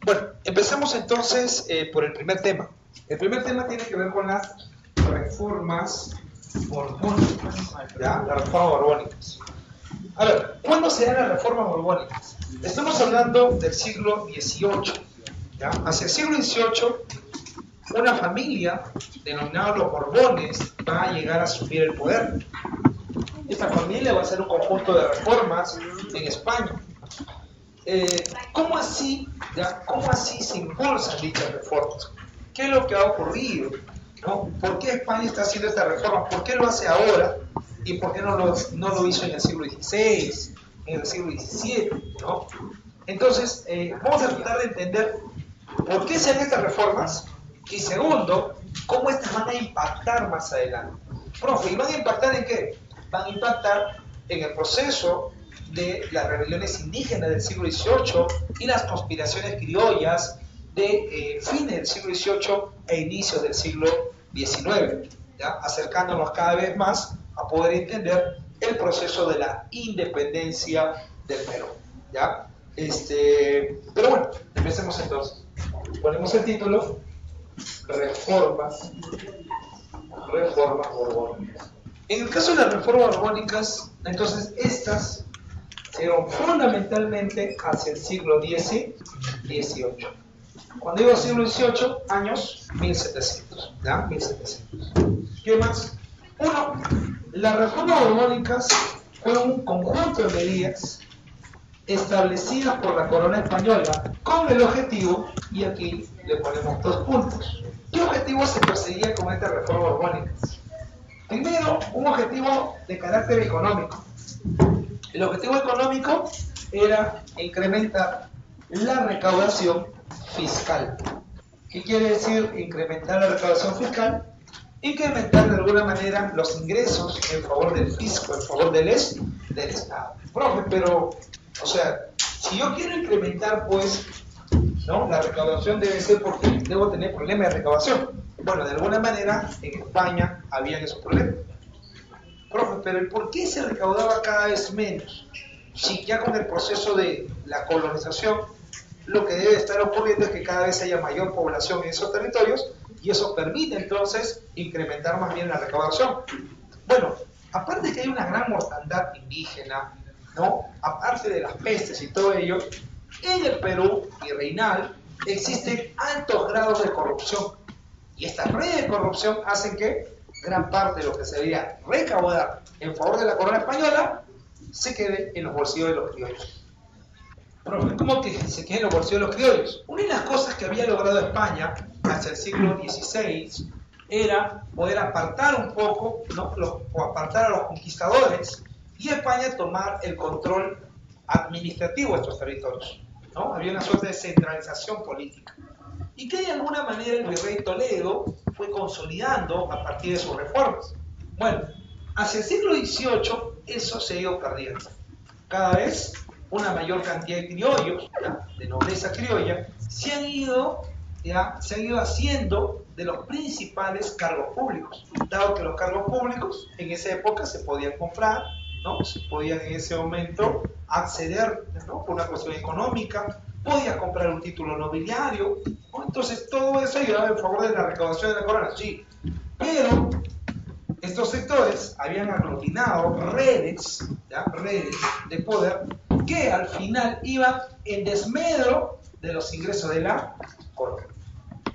Bueno, empecemos entonces por el primer tema. El primer tema tiene que ver con las reformas borbónicas, ¿ya? Las reformas borbónicas. A ver, ¿cuándo se dan las reformas borbónicas? Estamos hablando del siglo XVIII, ¿ya? Hacia el siglo XVIII, una familia denominada los Borbones va a llegar a asumir el poder. Esta familia va a hacer un conjunto de reformas en España. ¿Cómo así se impulsan dichas reformas? ¿Qué es lo que ha ocurrido? ¿No? ¿Por qué España está haciendo esta reforma? ¿Por qué lo hace ahora? ¿Y por qué no lo hizo en el siglo XVI, en el siglo XVII? ¿No? Entonces, vamos a tratar de entender por qué se hacen estas reformas y segundo, cómo estas van a impactar más adelante. Profe, ¿y van a impactar en qué? Van a impactar en el proceso de las rebeliones indígenas del siglo XVIII y las conspiraciones criollas de fines del siglo XVIII e inicios del siglo XIX, ¿ya? Acercándonos cada vez más a poder entender el proceso de la independencia del Perú, ¿ya? Pero bueno, empecemos entonces. Ponemos el título: Reformas borbónicas. En el caso de las reformas borbónicas, entonces estas se dieron fundamentalmente hacia el siglo XVIII. Cuando digo siglo XVIII, años 1700, ¿ya? 1700. ¿Qué más? Uno, las reformas borbónicas fueron un conjunto de medidas establecidas por la corona española con el objetivo, y aquí le ponemos 2 puntos. ¿Qué objetivo se perseguía con estas reformas borbónicas? Primero, un objetivo de carácter económico. El objetivo económico era incrementar la recaudación fiscal. ¿Qué quiere decir incrementar la recaudación fiscal? Incrementar de alguna manera los ingresos en favor del fisco, en favor del Estado. Profe, pero, o sea, si yo quiero incrementar, pues, ¿no? La recaudación debe ser porque debo tener problemas de recaudación. Bueno, de alguna manera, en España habían esos problemas. Profe, pero ¿por qué se recaudaba cada vez menos? Si ya con el proceso de la colonización, lo que debe estar ocurriendo es que cada vez haya mayor población en esos territorios y eso permite entonces incrementar más bien la recaudación. Bueno, aparte de que hay una gran mortandad indígena, ¿no? Aparte de las pestes y todo ello, en el Perú virreinal existen altos grados de corrupción y estas redes de corrupción hacen que gran parte de lo que se debería recaudar en favor de la corona española se quede en los bolsillos de los criollos. Profe, ¿cómo que se quede en los bolsillos de los criollos? Una de las cosas que había logrado España hacia el siglo XVI era poder apartar un poco, ¿no? o apartar a los conquistadores y España tomar el control administrativo de estos territorios, ¿no? Había una suerte de centralización política y que de alguna manera el virrey Toledo fue consolidando a partir de sus reformas. Bueno, hacia el siglo XVIII eso se ha ido perdiendo. Cada vez una mayor cantidad de criollos, ¿ya? De nobleza criolla, se han ido haciendo de los principales cargos públicos, dado que los cargos públicos en esa época se podían comprar, ¿no? Se podían en ese momento acceder, ¿no? Por una cuestión económica, podías comprar un título nobiliario, ¿no? Entonces todo eso ayudaba en favor de la recaudación de la corona, sí, pero estos sectores habían aglutinado redes, ¿ya? Redes de poder que al final iban en desmedro de los ingresos de la corona,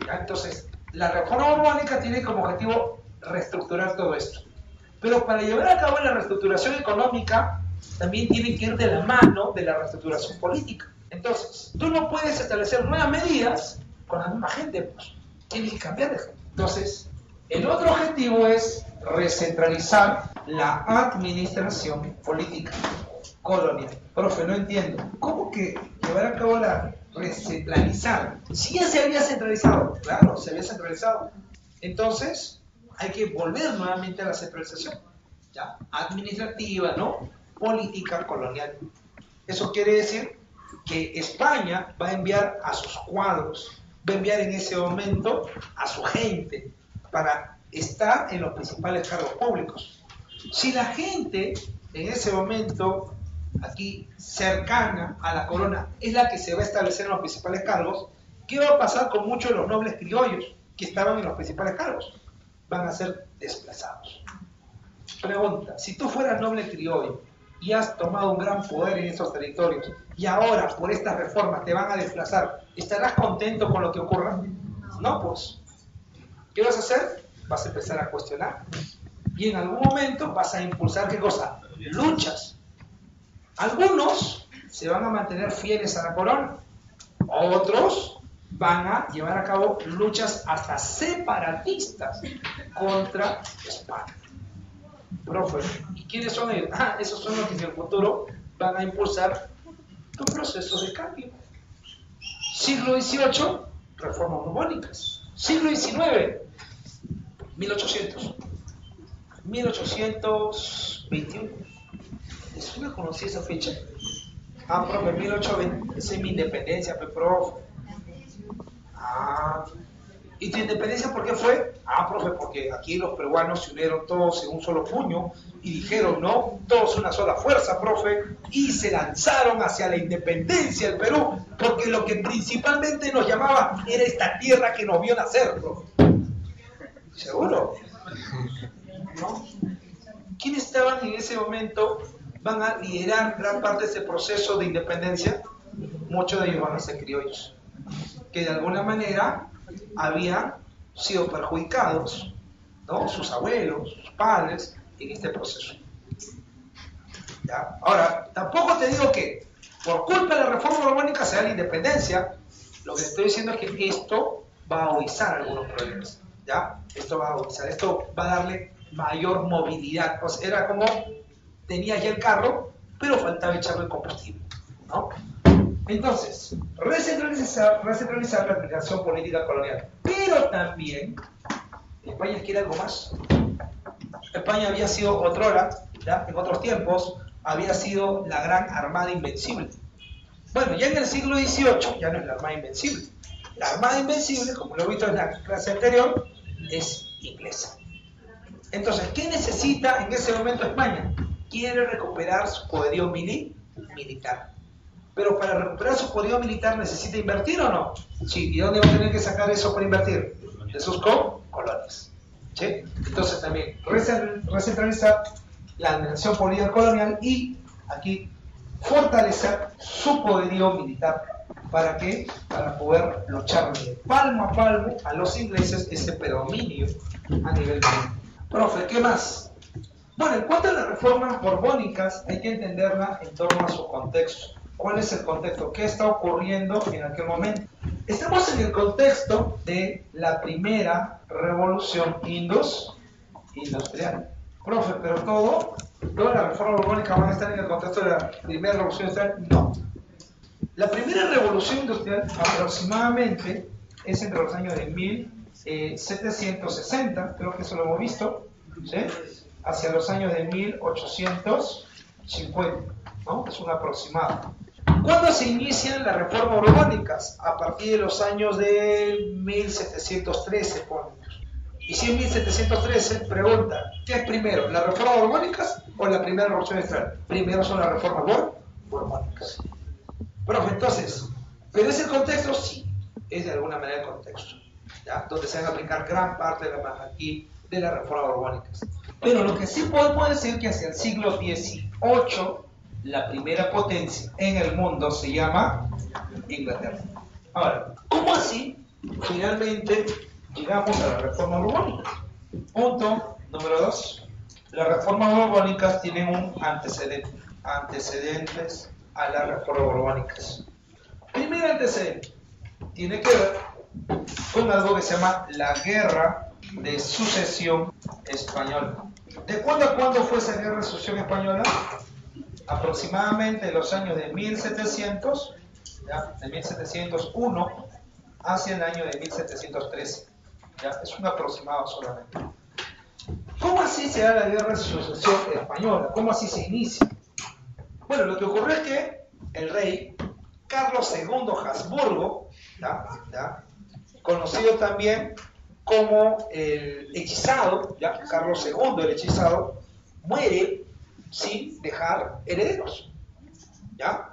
¿ya? Entonces la reforma borbónica tiene como objetivo reestructurar todo esto, pero para llevar a cabo la reestructuración económica también tiene que ir de la mano de la reestructuración política. Entonces, tú no puedes establecer nuevas medidas con la misma gente, pues tienes que cambiar de gente. Entonces, el otro objetivo es recentralizar la administración política colonial. Profe, no entiendo. ¿Cómo que llevar a cabo la recentralizar? Si ya se había centralizado, claro, se había centralizado. Entonces, hay que volver nuevamente a la centralización, ¿ya? Administrativa, ¿no? Política colonial. Eso quiere decir que España va a enviar a sus cuadros, va a enviar en ese momento a su gente para estar en los principales cargos públicos. Si la gente en ese momento, aquí cercana a la corona, es la que se va a establecer en los principales cargos, ¿Qué va a pasar con muchos de los nobles criollos que estaban en los principales cargos? Van a ser desplazados. Pregunta, si tú fueras noble criollo y has tomado un gran poder en esos territorios y ahora por estas reformas te van a desplazar, ¿estarás contento con lo que ocurra? No, pues. ¿Qué vas a hacer? Vas a empezar a cuestionar. Y en algún momento vas a impulsar, ¿qué cosa? Luchas. Algunos se van a mantener fieles a la corona. Otros van a llevar a cabo luchas hasta separatistas contra España. Profe, ¿y quiénes son ellos? Esos son los que en el futuro van a impulsar un proceso de cambio. Siglo XVIII, reformas borbónicas. Siglo XIX, 1821. ¿Es una conocida esa fecha? Profe, 1820, esa es mi independencia, profe. ¿Y tu independencia por qué fue? Profe, porque aquí los peruanos se unieron todos en un solo puño y dijeron, no, todos una sola fuerza, profe, y se lanzaron hacia la independencia del Perú, porque lo que principalmente nos llamaba era esta tierra que nos vio nacer, profe. ¿Seguro? ¿No? ¿Quiénes estaban en ese momento? Van a liderar gran parte de ese proceso de independencia. Muchos de ellos van a ser criollos, que de alguna manera habían sido perjudicados, ¿no? Sus abuelos, sus padres, en este proceso. ¿Ya? Ahora, tampoco te digo que por culpa de la reforma borbónica se da la independencia. Lo que estoy diciendo es que esto va a agudizar algunos problemas. ¿Ya? Esto va a agudizar, esto va a darle mayor movilidad. O sea, era como tenías ya el carro, pero faltaba echarle combustible, ¿no? Entonces, recentralizar la aplicación política colonial. Pero también, España quiere algo más. España había sido otrora, ¿ya? En otros tiempos, había sido la gran armada invencible. Bueno, ya en el siglo XVIII ya no es la armada invencible. La armada invencible, como lo he visto en la clase anterior, es inglesa. Entonces, ¿qué necesita en ese momento España? Quiere recuperar su poderío militar. Pero para recuperar su poderío militar necesita invertir o no. Sí, ¿y dónde va a tener que sacar eso para invertir? De sus colonias. ¿Sí? Entonces también recentralizar la administración política colonial y aquí fortalecer su poderío militar. ¿Para qué? Para poder luchar palmo a palmo a los ingleses ese predominio a nivel mundial. Profe, ¿qué más? Bueno, en cuanto a las reformas borbónicas, hay que entenderla en torno a su contexto. ¿Cuál es el contexto? ¿Qué está ocurriendo en aquel momento? Estamos en el contexto de la primera revolución industrial. Profe, pero todas las reformas borbónicas van a estar en el contexto de la primera revolución industrial. No. La primera revolución industrial aproximadamente es entre los años de 1760, creo que eso lo hemos visto, ¿sí? Hacia los años de 1850, ¿no? Es un aproximado. ¿Cuándo se inician las reformas borbónicas? A partir de los años de 1713, ponemos. Y si en 1713, pregunta, ¿qué es primero, las reformas borbónicas o la primera revolución industrial? Primero son las reformas borbónicas. Profe, entonces, ¿pero es el contexto? Sí, es de alguna manera el contexto, ¿ya? Donde se van a aplicar gran parte de las reformas borbónicas. Pero lo que sí podemos decir que hacia el siglo XVIII, la primera potencia en el mundo se llama Inglaterra. Ahora, ¿cómo así finalmente llegamos a la reforma borbónica? Punto número 2. Las reformas borbónicas tienen un antecedentes a las reformas borbónicas. Primer antecedente tiene que ver con algo que se llama la Guerra de Sucesión Española. ¿De cuándo a cuándo fue esa Guerra de Sucesión Española? Aproximadamente en los años de 1700, ¿ya? De 1701 hacia el año de 1713. ¿Ya? Es un aproximado solamente. ¿Cómo así se da la Guerra de Sucesión Española? ¿Cómo así se inicia? Bueno, lo que ocurrió es que el rey Carlos II Habsburgo, ¿ya? Conocido también como el hechizado, ¿ya? Carlos II, el hechizado, muere sin dejar herederos, ¿ya?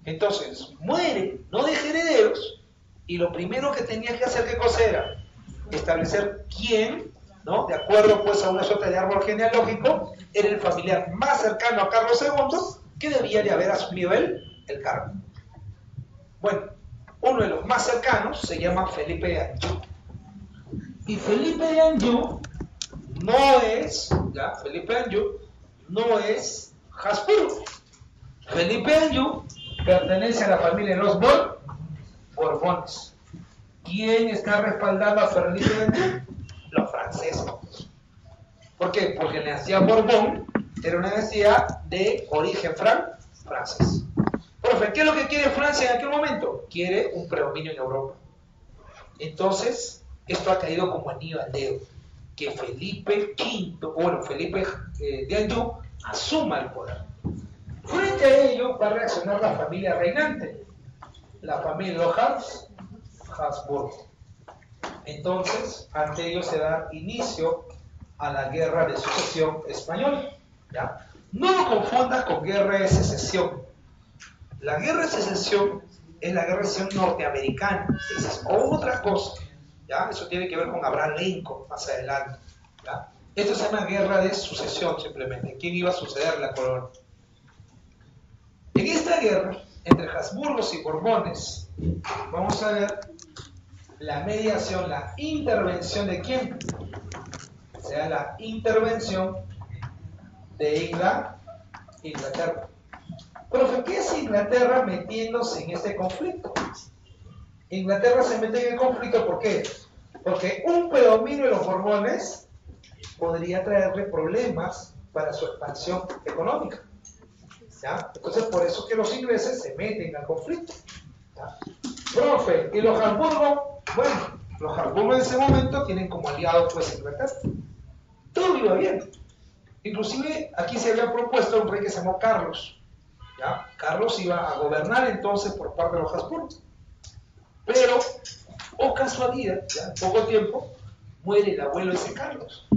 Entonces, muere, no deja herederos, Y lo primero que tenía que hacer, ¿qué cosa era? Establecer quién, ¿no? De acuerdo pues a una suerte de árbol genealógico, era el familiar más cercano a Carlos II que debía de haber asumido el cargo. Bueno, uno de los más cercanos se llama Felipe de Anjou. Y Felipe de Anjou no es, ¿ya? Felipe de Anjou no es Habsburgo. Felipe de Anjou pertenece a la familia de los Borbones. ¿Quién está respaldando a Felipe de Anjou? Los franceses. ¿Por qué? Porque la dinastía Borbón era una dinastía de origen francés. Profe, ¿qué es lo que quiere Francia en aquel momento? Quiere un predominio en Europa. Entonces, esto ha caído como anillo al dedo. Que Felipe de Anjou asuma el poder. Frente a ello va a reaccionar la familia reinante, la familia de los Habsburgo. Entonces, ante ello se da inicio a la guerra de sucesión española. ¿Ya? No lo confundas con guerra de secesión. La guerra de secesión es la guerra de secesión norteamericana. Esa es otra cosa. ¿Ya? Eso tiene que ver con Abraham Lincoln más adelante. ¿Ya? Esto se llama guerra de sucesión simplemente. ¿Quién iba a suceder la corona? En esta guerra, entre Habsburgos y Borbones, vamos a ver la mediación, la intervención de quién. O sea, la intervención de Inglaterra. Profe, ¿qué es Inglaterra metiéndose en este conflicto? Inglaterra se mete en el conflicto, ¿por qué? Porque un predominio de los Borbones podría traerle problemas para su expansión económica. ¿Ya? Entonces, por eso que los ingleses se meten al conflicto. ¿Ya? Profe, ¿y los Habsburgo? Bueno, los Habsburgo en ese momento tienen como aliado pues Inglaterra. Todo iba bien. Inclusive aquí se había propuesto un rey que se llamó Carlos. ¿Ya? Carlos iba a gobernar entonces por parte de los Habsburgo. Pero, oh casualidad, ya, en poco tiempo, muere el abuelo de ese Carlos.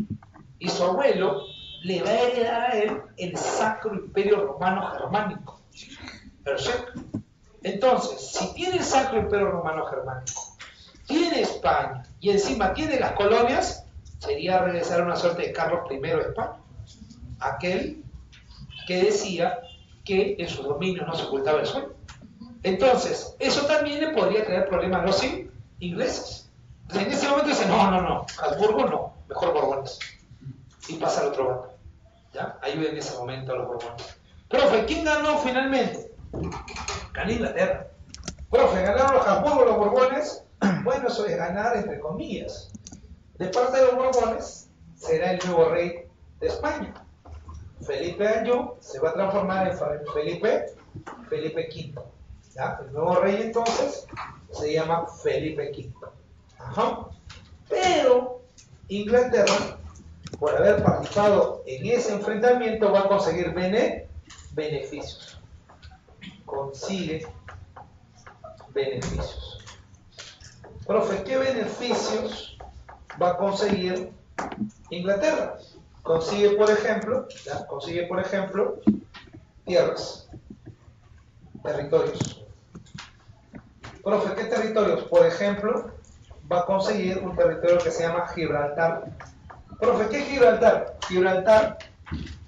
Y su abuelo le va a heredar a él el Sacro Imperio Romano Germánico. Perfecto. Entonces, si tiene el Sacro Imperio Romano Germánico, tiene España y encima tiene las colonias, sería regresar a una suerte de Carlos I de España. Aquel que decía que en sus dominios no se ocultaba el suelo. Entonces, eso también le podría traer problemas a los ingleses. Entonces, en ese momento dicen, no, Habsburgo no, mejor Borbones. Y pasa al otro bando. ¿Ya? Ayuda en ese momento a los Borbones. Profe, ¿quién ganó finalmente? Ganó Inglaterra. Profe, ¿ganaron los Habsburgo los Borbones? Bueno, eso es ganar entre comillas. De parte de los Borbones, será el nuevo rey de España. Felipe de Anjou se va a transformar en Felipe V. ¿Ya? El nuevo rey entonces se llama Felipe V. Ajá. Pero Inglaterra, por haber participado en ese enfrentamiento, va a conseguir beneficios. Consigue beneficios. Profe, ¿qué beneficios va a conseguir Inglaterra? Consigue, por ejemplo, tierras, territorios. Profe, ¿qué territorios? Por ejemplo, va a conseguir un territorio que se llama Gibraltar. Profe, ¿qué es Gibraltar? Gibraltar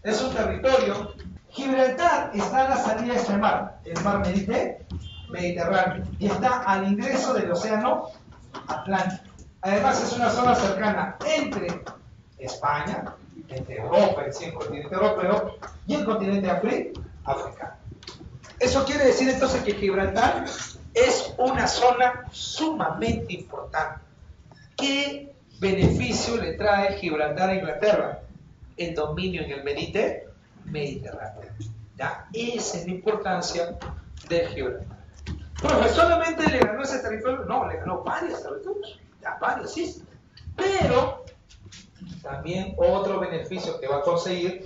es un territorio. Gibraltar está a la salida de este mar, el mar Mediterráneo, y está al ingreso del océano Atlántico. Además, es una zona cercana entre España, entre Europa, el continente europeo, y el continente africano. Eso quiere decir entonces que Gibraltar es una zona sumamente importante. ¿Qué beneficio le trae Gibraltar a Inglaterra? El dominio en el Mediterráneo. ¿Ya? Esa es la importancia de Gibraltar. Profe, ¿solamente le ganó ese territorio? No, le ganó varios territorios. Ya, varios, sí. Pero también otro beneficio que va a conseguir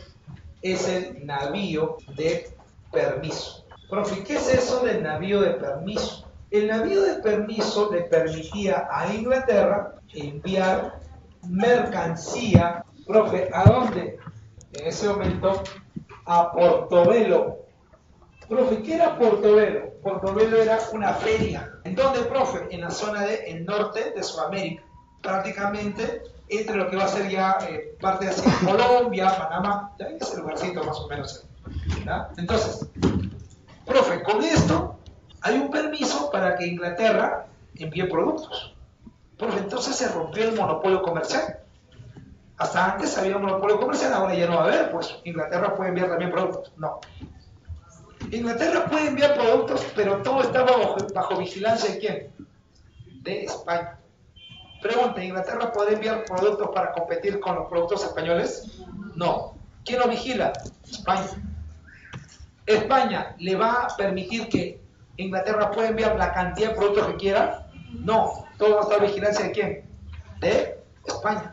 es el navío de permiso. Profe, ¿qué es eso del navío de permiso? El navío de permiso le permitía a Inglaterra enviar mercancía. Profe, ¿a dónde? En ese momento a Portobelo. Profe, ¿qué era Portobelo? Portobelo era una feria. ¿En dónde, profe? En la zona del norte de Sudamérica. Prácticamente entre lo que va a ser ya parte de así, Colombia, Panamá, ya ese lugarcito más o menos. ¿Ya? Entonces, profe, con esto hay un permiso para que Inglaterra envíe productos. Profe, entonces se rompió el monopolio comercial. Hasta antes había un monopolio comercial, ahora ya no va a haber, pues Inglaterra puede enviar también productos. No. Inglaterra puede enviar productos, pero todo estaba bajo vigilancia de ¿quién? De España. Pregunta, ¿Inglaterra puede enviar productos para competir con los productos españoles? No. ¿Quién lo vigila? España. ¿España le va a permitir que Inglaterra pueda enviar la cantidad de productos que quiera? No. Todo va a estar bajo vigilancia de ¿quién? De España.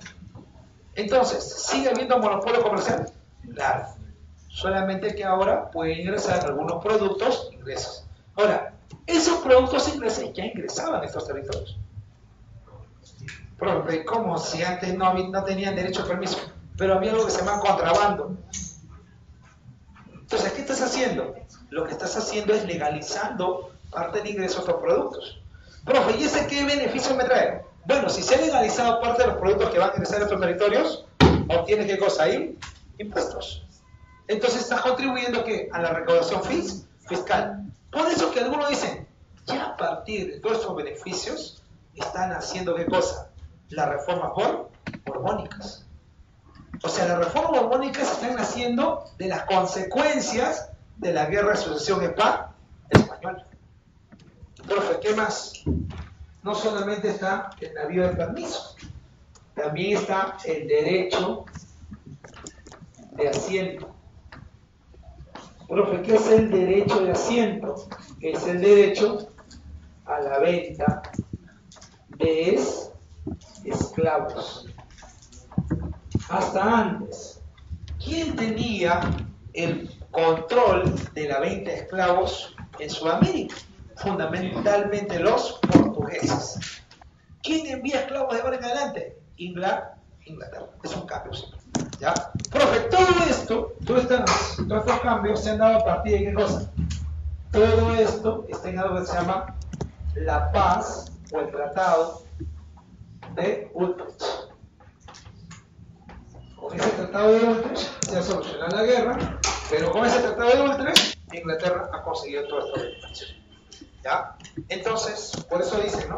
Entonces, ¿sigue habiendo monopolio comercial? Claro. Solamente que ahora pueden ingresar algunos productos ingleses. Ahora, esos productos ingleses ya ingresaban a estos territorios. Pero, ¿cómo? Si antes no tenían derecho a permiso, pero había algo que se llama contrabando. Entonces, ¿qué estás haciendo? Lo que estás haciendo es legalizando parte del ingreso de estos productos. Profe, ¿y ese qué beneficio me trae? Bueno, si se ha legalizado parte de los productos que van a ingresar a estos territorios, obtienes ¿qué cosa ahí? Impuestos. Entonces estás contribuyendo ¿qué? A la recaudación fiscal. Por eso que algunos dicen, ya a partir de todos estos beneficios, están haciendo ¿qué cosa? Las reformas borbónicas. O sea, las reformas borbónicas están haciendo de las consecuencias de la guerra de sucesión española. Profe, ¿qué más? No solamente está el navío de permiso, también está el derecho de asiento. Profe, ¿qué es el derecho de asiento? Es el derecho a la venta de esclavos. Hasta antes, ¿quién tenía el control de la venta de esclavos en Sudamérica? Fundamentalmente los portugueses. ¿Quién envía esclavos de ahora en adelante? Inglaterra. Es un cambio, ¿sí? ¿Ya? Profe, todo esto, todos estos cambios se han dado a partir de ¿qué cosa? Todo esto está en algo que se llama la paz o el tratado de Utrecht. Con ese tratado de Utrecht se ha solucionado la guerra, pero con ese tratado de Utrecht Inglaterra ha conseguido todo esto de beneficios. ¿Ya? Entonces, por eso dicen, ¿no?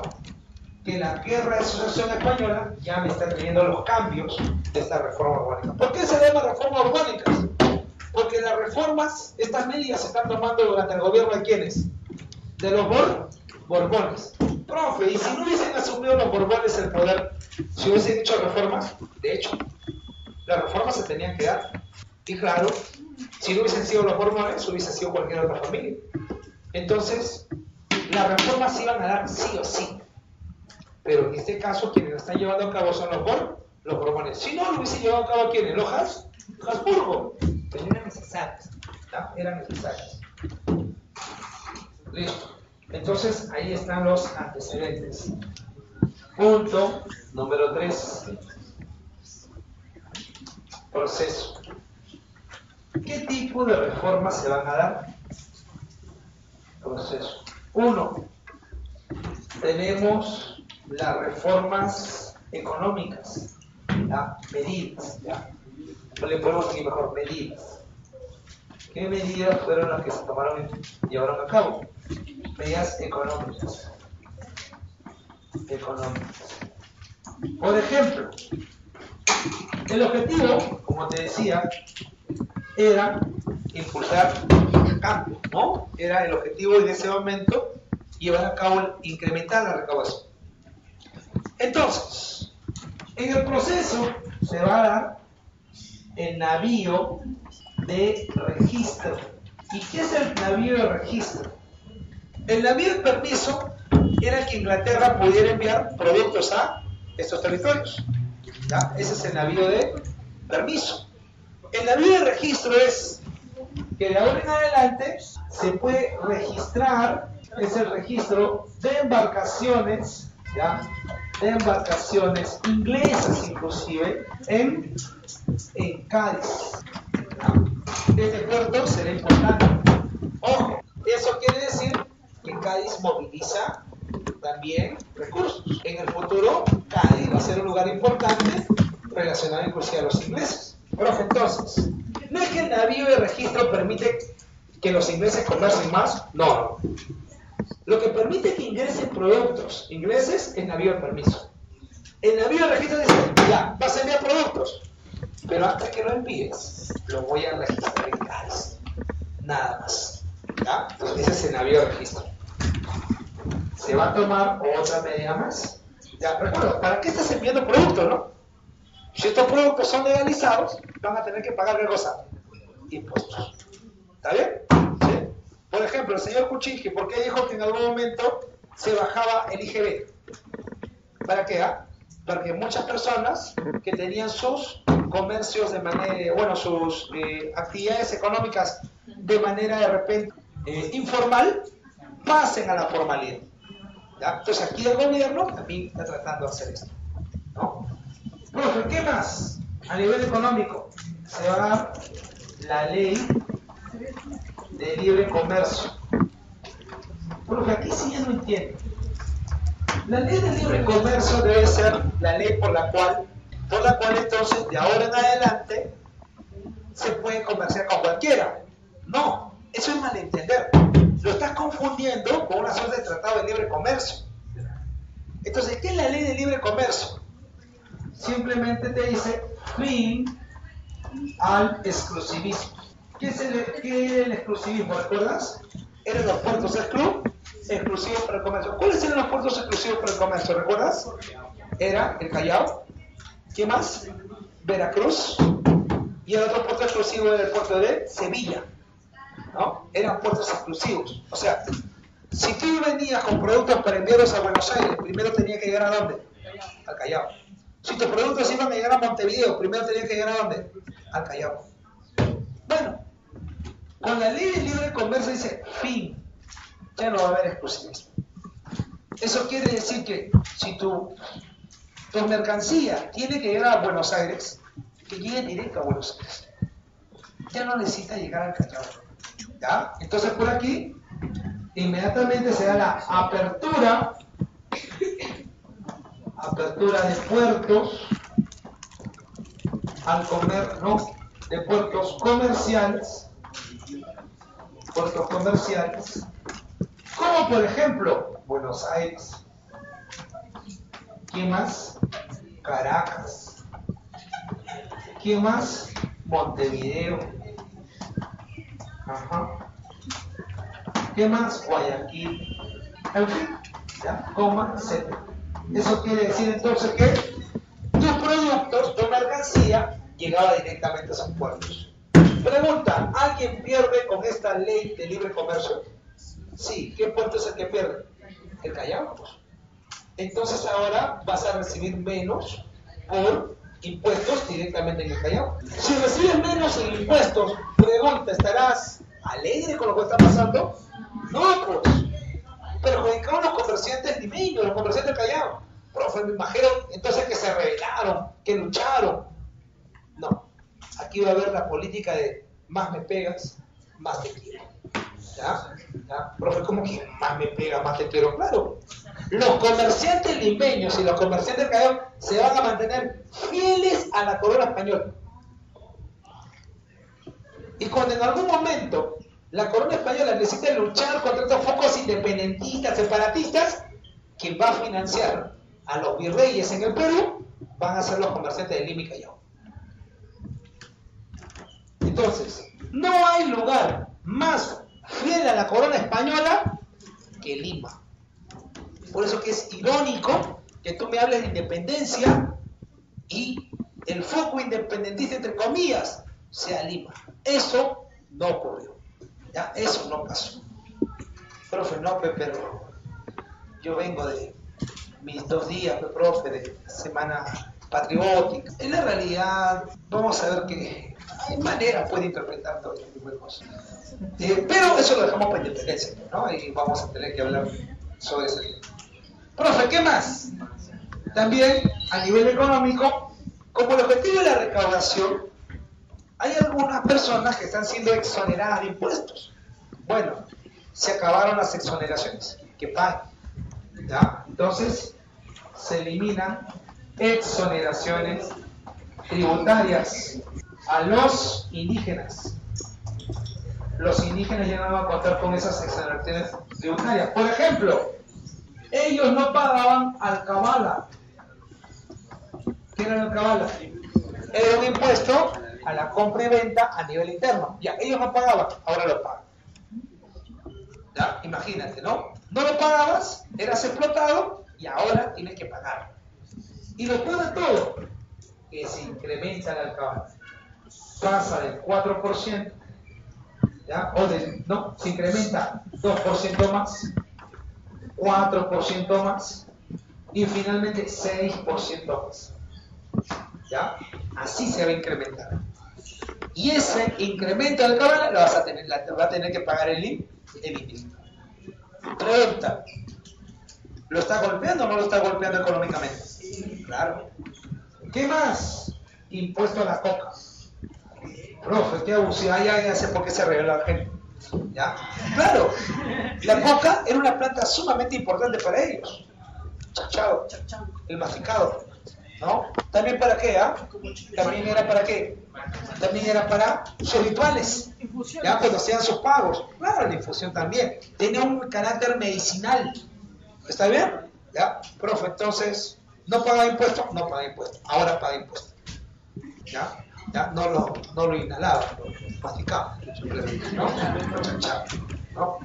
Que la guerra de sucesión española ya me está teniendo los cambios de esta reforma borbónica. ¿Por qué se llama reformas borbónicas? Porque las reformas, estas medidas se están tomando durante el gobierno de ¿quiénes? De los Borbones. Profe, ¿y si no hubiesen asumido los Borbones el poder, si hubiesen hecho reformas? De hecho, las reformas se tenían que dar. Y claro, si no hubiesen sido los Borbones, hubiese sido cualquier otra familia. Entonces, las reformas se iban a dar sí o sí. Pero en este caso, quienes lo están llevando a cabo son los Borbones. Si no, lo hubiesen llevado a cabo ¿quiénes? Los Habsburgo. Pero eran necesarias. ¿Ya? Eran necesarias. Listo. Entonces, ahí están los antecedentes. Punto número 3. Proceso. ¿Qué tipo de reformas se van a dar? Proceso. 1. Tenemos las reformas económicas, ¿ya? Medidas, ¿ya? No le podemos decir mejor medidas. ¿Qué medidas fueron las que se tomaron y llevaron a cabo? Medidas económicas. Por ejemplo, el objetivo, como te decía, era impulsar el cambio, ¿no? Era el objetivo en ese momento llevar a cabo, incrementar la recaudación. Entonces, en el proceso se va a dar el navío de registro. ¿Y qué es el navío de registro? El navío de permiso era que Inglaterra pudiera enviar productos a estos territorios. ¿Ya? Ese es el navío de permiso. El navío de registro es que de ahora en adelante se puede registrar, es el registro de embarcaciones, ¿ya? De embarcaciones inglesas inclusive en Cádiz. ¿Ya? Este puerto será importante. Ojo, moviliza también recursos. En el futuro, Cádiz va a ser un lugar importante relacionado inclusive a los ingleses. Profe, entonces, ¿no es que el navío de registro permite que los ingleses comercien más? No. Lo que permite que ingresen productos ingleses es navío de permiso. El navío de registro dice, ya, vas a enviar productos, pero antes que lo envíes, lo voy a registrar en Cádiz. Nada más. ¿Ya? Entonces, ese es el navío de registro. Se va a tomar otra medida más. Ya, recuerda, ¿para qué estás enviando productos, no? Si estos productos son legalizados, van a tener que pagar ¿qué cosa? Impuestos. ¿Está bien? ¿Sí? Por ejemplo, el señor Kuczynski, ¿por qué dijo que en algún momento se bajaba el IGB? ¿Para qué? Para que muchas personas que tenían sus comercios de manera, sus actividades económicas de manera de repente informal, pasen a la formalidad. ¿Ya? Entonces aquí el gobierno también está tratando de hacer esto, ¿no? Profe, ¿qué más? A nivel económico, se va a dar la ley de libre comercio. Profe, aquí sí ya no entiendo. La ley de libre comercio debe ser la ley por la cual entonces de ahora en adelante se puede comerciar con cualquiera. No, eso es malentender. Lo estás confundiendo con una suerte de tratado de libre comercio. Entonces, ¿qué es la ley de libre comercio? Simplemente te dice fin al exclusivismo. ¿Qué es el exclusivismo? ¿Recuerdas? Eran los puertos exclusivos para el comercio. ¿Cuáles eran los puertos exclusivos para el comercio? ¿Recuerdas? Era el Callao. ¿Qué más? Veracruz. Y el otro puerto exclusivo era el puerto de Sevilla, ¿no? Eran puertos exclusivos. O sea, si tú venías con productos para enviarlos a Buenos Aires, primero tenía que llegar ¿a dónde? Al Callao. Si tus productos iban a llegar a Montevideo, primero tenía que llegar ¿a dónde? Al Callao. Bueno, con la ley de libre comercio dice fin, ya no va a haber exclusivismo. Eso quiere decir que si tu mercancía tiene que llegar a Buenos Aires, que llegue directo a Buenos Aires. Ya no necesita llegar al Callao. ¿Ya? Entonces por aquí inmediatamente se da la apertura de puertos al comer, ¿no? De puertos comerciales, como por ejemplo Buenos Aires. ¿Quién más? Caracas. ¿Quién más? Montevideo. Ajá. ¿Qué más? Guayaquil. En fin, ¿ya? Coma, etc. Eso quiere decir entonces que tus productos, tu mercancía, llegaba directamente a esos puertos. Pregunta, ¿alguien pierde con esta ley de libre comercio? Sí. ¿Qué puerto es el que pierde? El Callao. Entonces ahora vas a recibir menos por impuestos directamente en el Callao. Si recibes menos en impuestos, pregunta, ¿estarás alegre con lo que está pasando? No, pues. Perjudicaron a los comerciantes limeños, los comerciantes del Callao. Profe, me imagino entonces que se rebelaron, que lucharon. No. Aquí va a haber la política de más me pegas, más te quiero. ¿Ya? ¿Ya? Profe, ¿cómo que más me pega, más te quiero? Claro. Los comerciantes limeños y los comerciantes del Callao se van a mantener fieles a la corona española. Y cuando en algún momento la corona española necesita luchar contra estos focos independentistas, separatistas, quien va a financiar a los virreyes en el Perú van a ser los comerciantes de Lima y Callao. Entonces, no hay lugar más fiel a la corona española que Lima. Por eso que es irónico que tú me hables de independencia y el foco independentista, entre comillas, sea Lima. Eso no ocurrió. ¿Ya? Eso no pasó. Profe, no, pero yo vengo de mis 2 días, profe, de semana patriótica. En la realidad, vamos a ver que hay maneras, puede interpretar todo este tipo de cosas. Pero eso lo dejamos para independencia, ¿no? Y vamos a tener que hablar sobre eso. Profe, ¿qué más? También, a nivel económico, como el objetivo de la recaudación, hay algunas personas que están siendo exoneradas de impuestos. Bueno, se acabaron las exoneraciones. que paguen. ¿Ya? Entonces, se eliminan exoneraciones tributarias a los indígenas. Los indígenas ya no van a contar con esas exoneraciones tributarias. Por ejemplo, ellos no pagaban alcabala. ¿Qué era la alcabala? Era un impuesto a la compra y venta a nivel interno. Ya, ellos no pagaban, ahora lo pagan. ¿Ya? Imagínate, ¿no? No lo pagabas, eras explotado y ahora tienes que pagar. Y lo peor de todo, que se incrementa la alcabala. Pasa del 4%, ¿ya? No, se incrementa 2% más, 4% más y finalmente 6% más. ¿Ya? Así se va a incrementar. Y ese incremento de alcabala lo vas a tener, va a tener que pagar el indígena. Pregunta, ¿lo está golpeando o no lo está golpeando económicamente? Claro. ¿Qué más? Impuesto a la coca. Profe, qué abusivo. Ya sé por qué se reveló la gente. ¿Ya? Claro, la coca era una planta sumamente importante para ellos. Chachado, el masticado. ¿No? ¿También para qué? ¿También era para qué? También era para sus rituales. ¿Ya? Cuando hacían sus pagos. Claro, la infusión también. Tenía un carácter medicinal. ¿Está bien? ¿Ya? Profe, entonces, ¿no paga impuestos? No paga impuestos. Ahora paga impuestos. ¿Ya? ¿Ya? No lo inhalaba, lo masticaba. ¿No? ¿No?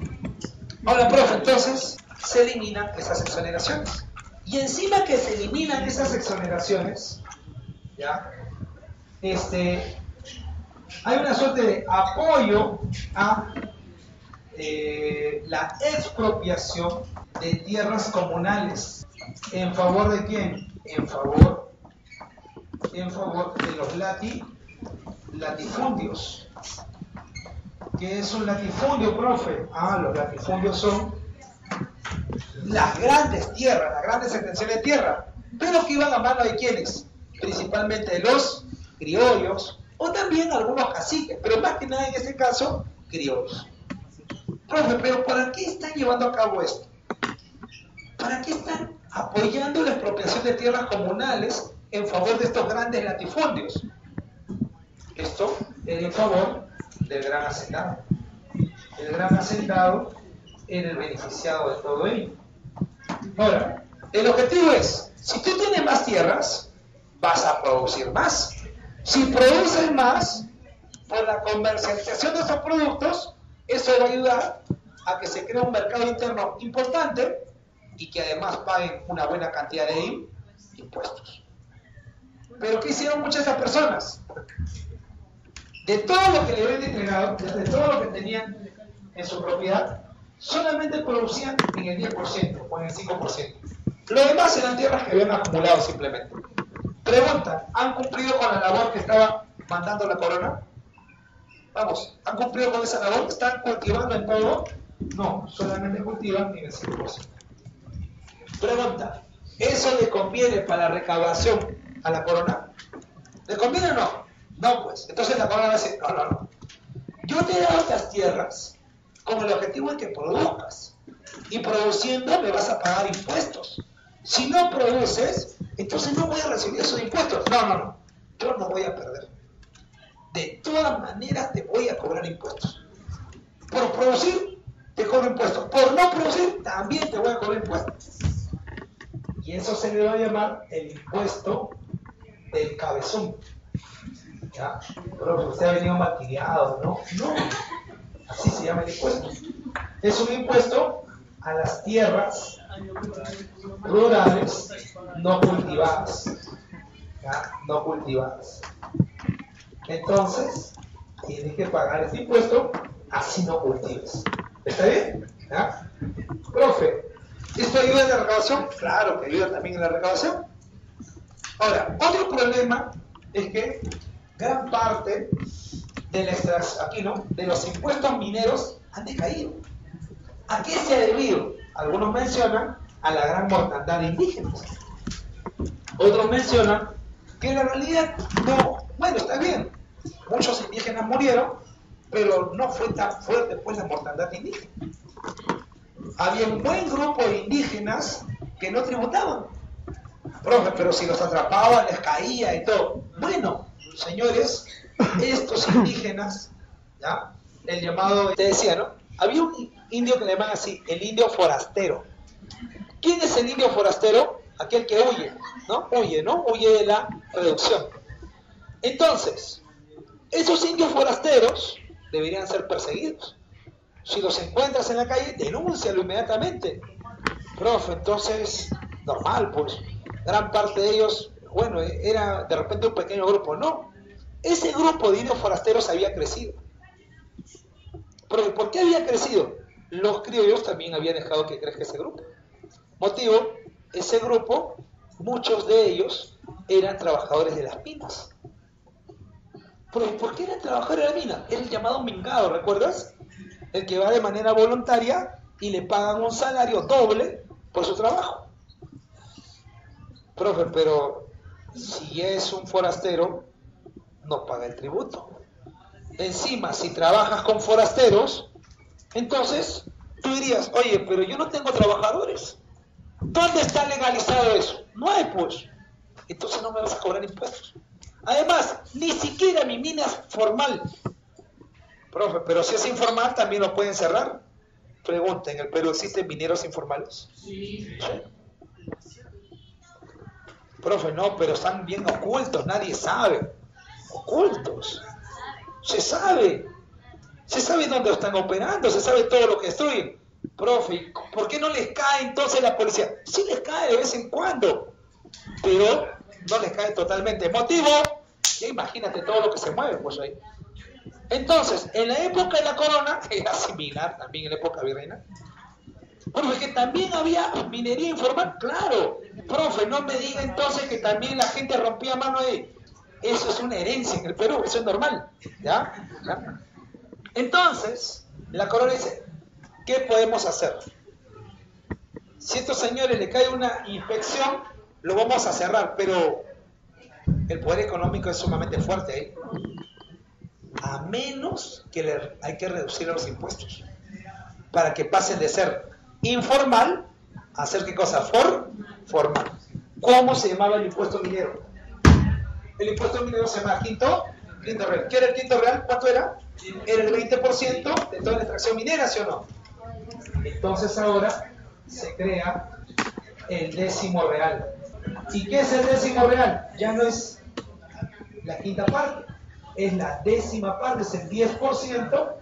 Ahora, profe, entonces, se eliminan esas exoneraciones. Y encima que se eliminan esas exoneraciones, ¿ya? Hay una suerte de apoyo a la expropiación de tierras comunales. ¿En favor de quién? En favor de los latifundios. ¿Qué es un latifundio, profe? Los latifundios son las grandes tierras, las grandes extensiones de tierra, pero que iban a mano de quienes, principalmente de los criollos, o también algunos caciques, pero más que nada en este caso, criollos. Profe, pero ¿para qué están llevando a cabo esto? ¿Para qué están apoyando la expropiación de tierras comunales en favor de estos grandes latifundios? Esto es en favor del gran hacendado. El gran hacendado era el beneficiado de todo ello. Ahora, el objetivo es, si tú tienes más tierras, vas a producir más. Si produces más, por la comercialización de esos productos, eso va a ayudar a que se cree un mercado interno importante y que además paguen una buena cantidad de impuestos. Pero ¿qué hicieron muchas de esas personas? De todo lo que le habían entregado, de todo lo que tenían en su propiedad, solamente producían en el 10% o en el 5%. Lo demás eran tierras que habían acumulado simplemente. Pregunta, ¿han cumplido con la labor que estaba mandando la corona? Vamos, ¿han cumplido con esa labor? ¿Están cultivando en todo? No, solamente cultivan en el 5%. Pregunta, ¿eso le conviene para la recaudación a la corona? ¿Le conviene o no? No, pues. Entonces la corona va a decir, no. Yo te he dado estas tierras con el objetivo de que produzcas. Y produciendo me vas a pagar impuestos. Si no produces, entonces no voy a recibir esos impuestos. No. Yo no voy a perder. De todas maneras te voy a cobrar impuestos. Por producir, te cobro impuestos. Por no producir, también te voy a cobrar impuestos. Y eso se le va a llamar el impuesto del cabezón. ¿Ya? Pero usted ha venido malcriado, ¿no? No. Así se llama el impuesto. Es un impuesto a las tierras rurales no cultivadas. ¿Ya? No cultivadas. Entonces, tienes que pagar este impuesto así no cultives. ¿Está bien? ¿Ya? Profe, ¿esto ayuda en la recaudación? Claro que ayuda también en la recaudación. Ahora, otro problema es que gran parte de los impuestos mineros han decaído. ¿A qué se ha debido? Algunos mencionan a la gran mortandad de indígenas. Otros mencionan que en la realidad no, bueno, está bien, muchos indígenas murieron, pero no fue tan fuerte pues la mortandad indígena. había un buen grupo de indígenas que no tributaban. Profe, pero si los atrapaban, les caía y todo. Bueno, señores, estos indígenas, ¿ya? El llamado, te decía, ¿no? Había un indio que le llaman así, el indio forastero. ¿Quién es el indio forastero? Aquel que huye, ¿no? Huye, ¿no? Huye de la reducción. Entonces, esos indios forasteros deberían ser perseguidos. Si los encuentras en la calle, denúncialo inmediatamente. Profe, entonces, normal, pues. Gran parte de ellos, bueno, era de repente un pequeño grupo. No, ese grupo de indios forasteros había crecido. Pero ¿por qué había crecido? Los criollos también habían dejado que crezca ese grupo. Motivo, ese grupo, muchos de ellos eran trabajadores de las minas. Pero ¿por qué eran trabajadores de la mina? Era el llamado mingado, ¿recuerdas? El que va de manera voluntaria y le pagan un salario doble por su trabajo. Profe, pero si es un forastero, no paga el tributo. Encima, si trabajas con forasteros, entonces tú dirías, oye, pero yo no tengo trabajadores. ¿Dónde está legalizado eso? No hay, pues. Entonces no me vas a cobrar impuestos. Además, ni siquiera mi mina es formal. Profe, pero si es informal, también lo pueden cerrar. Pregunta, ¿en el Perú existen mineros informales? Sí. Profe, no, pero están bien ocultos, nadie sabe. Ocultos. Se sabe dónde están operando, se sabe todo lo que destruyen. Profe, ¿por qué no les cae entonces la policía? Sí les cae de vez en cuando, pero no les cae totalmente. ¿Motivo? Ya imagínate todo lo que se mueve, pues ahí. Entonces, en la época de la corona, era similar también en la época virreina, profe, que también había minería informal, claro. Profe, no me diga entonces que también la gente rompía mano ahí. Eso es una herencia en el Perú, eso es normal, ¿ya? Entonces, la corona dice, ¿qué podemos hacer? Si a estos señores le cae una inspección, lo vamos a cerrar, pero el poder económico es sumamente fuerte ahí. A menos que hay que reducir los impuestos para que pasen de ser informal a ser ¿qué cosa? Formal. ¿Cómo se llamaba el impuesto minero? El impuesto minero se llama quinto real. ¿Qué era el quinto real? ¿Cuánto era? Era el 20% de toda la extracción minera, ¿sí o no? Entonces ahora se crea el décimo real. ¿Y qué es el décimo real? Ya no es la quinta parte, es la décima parte, es el 10%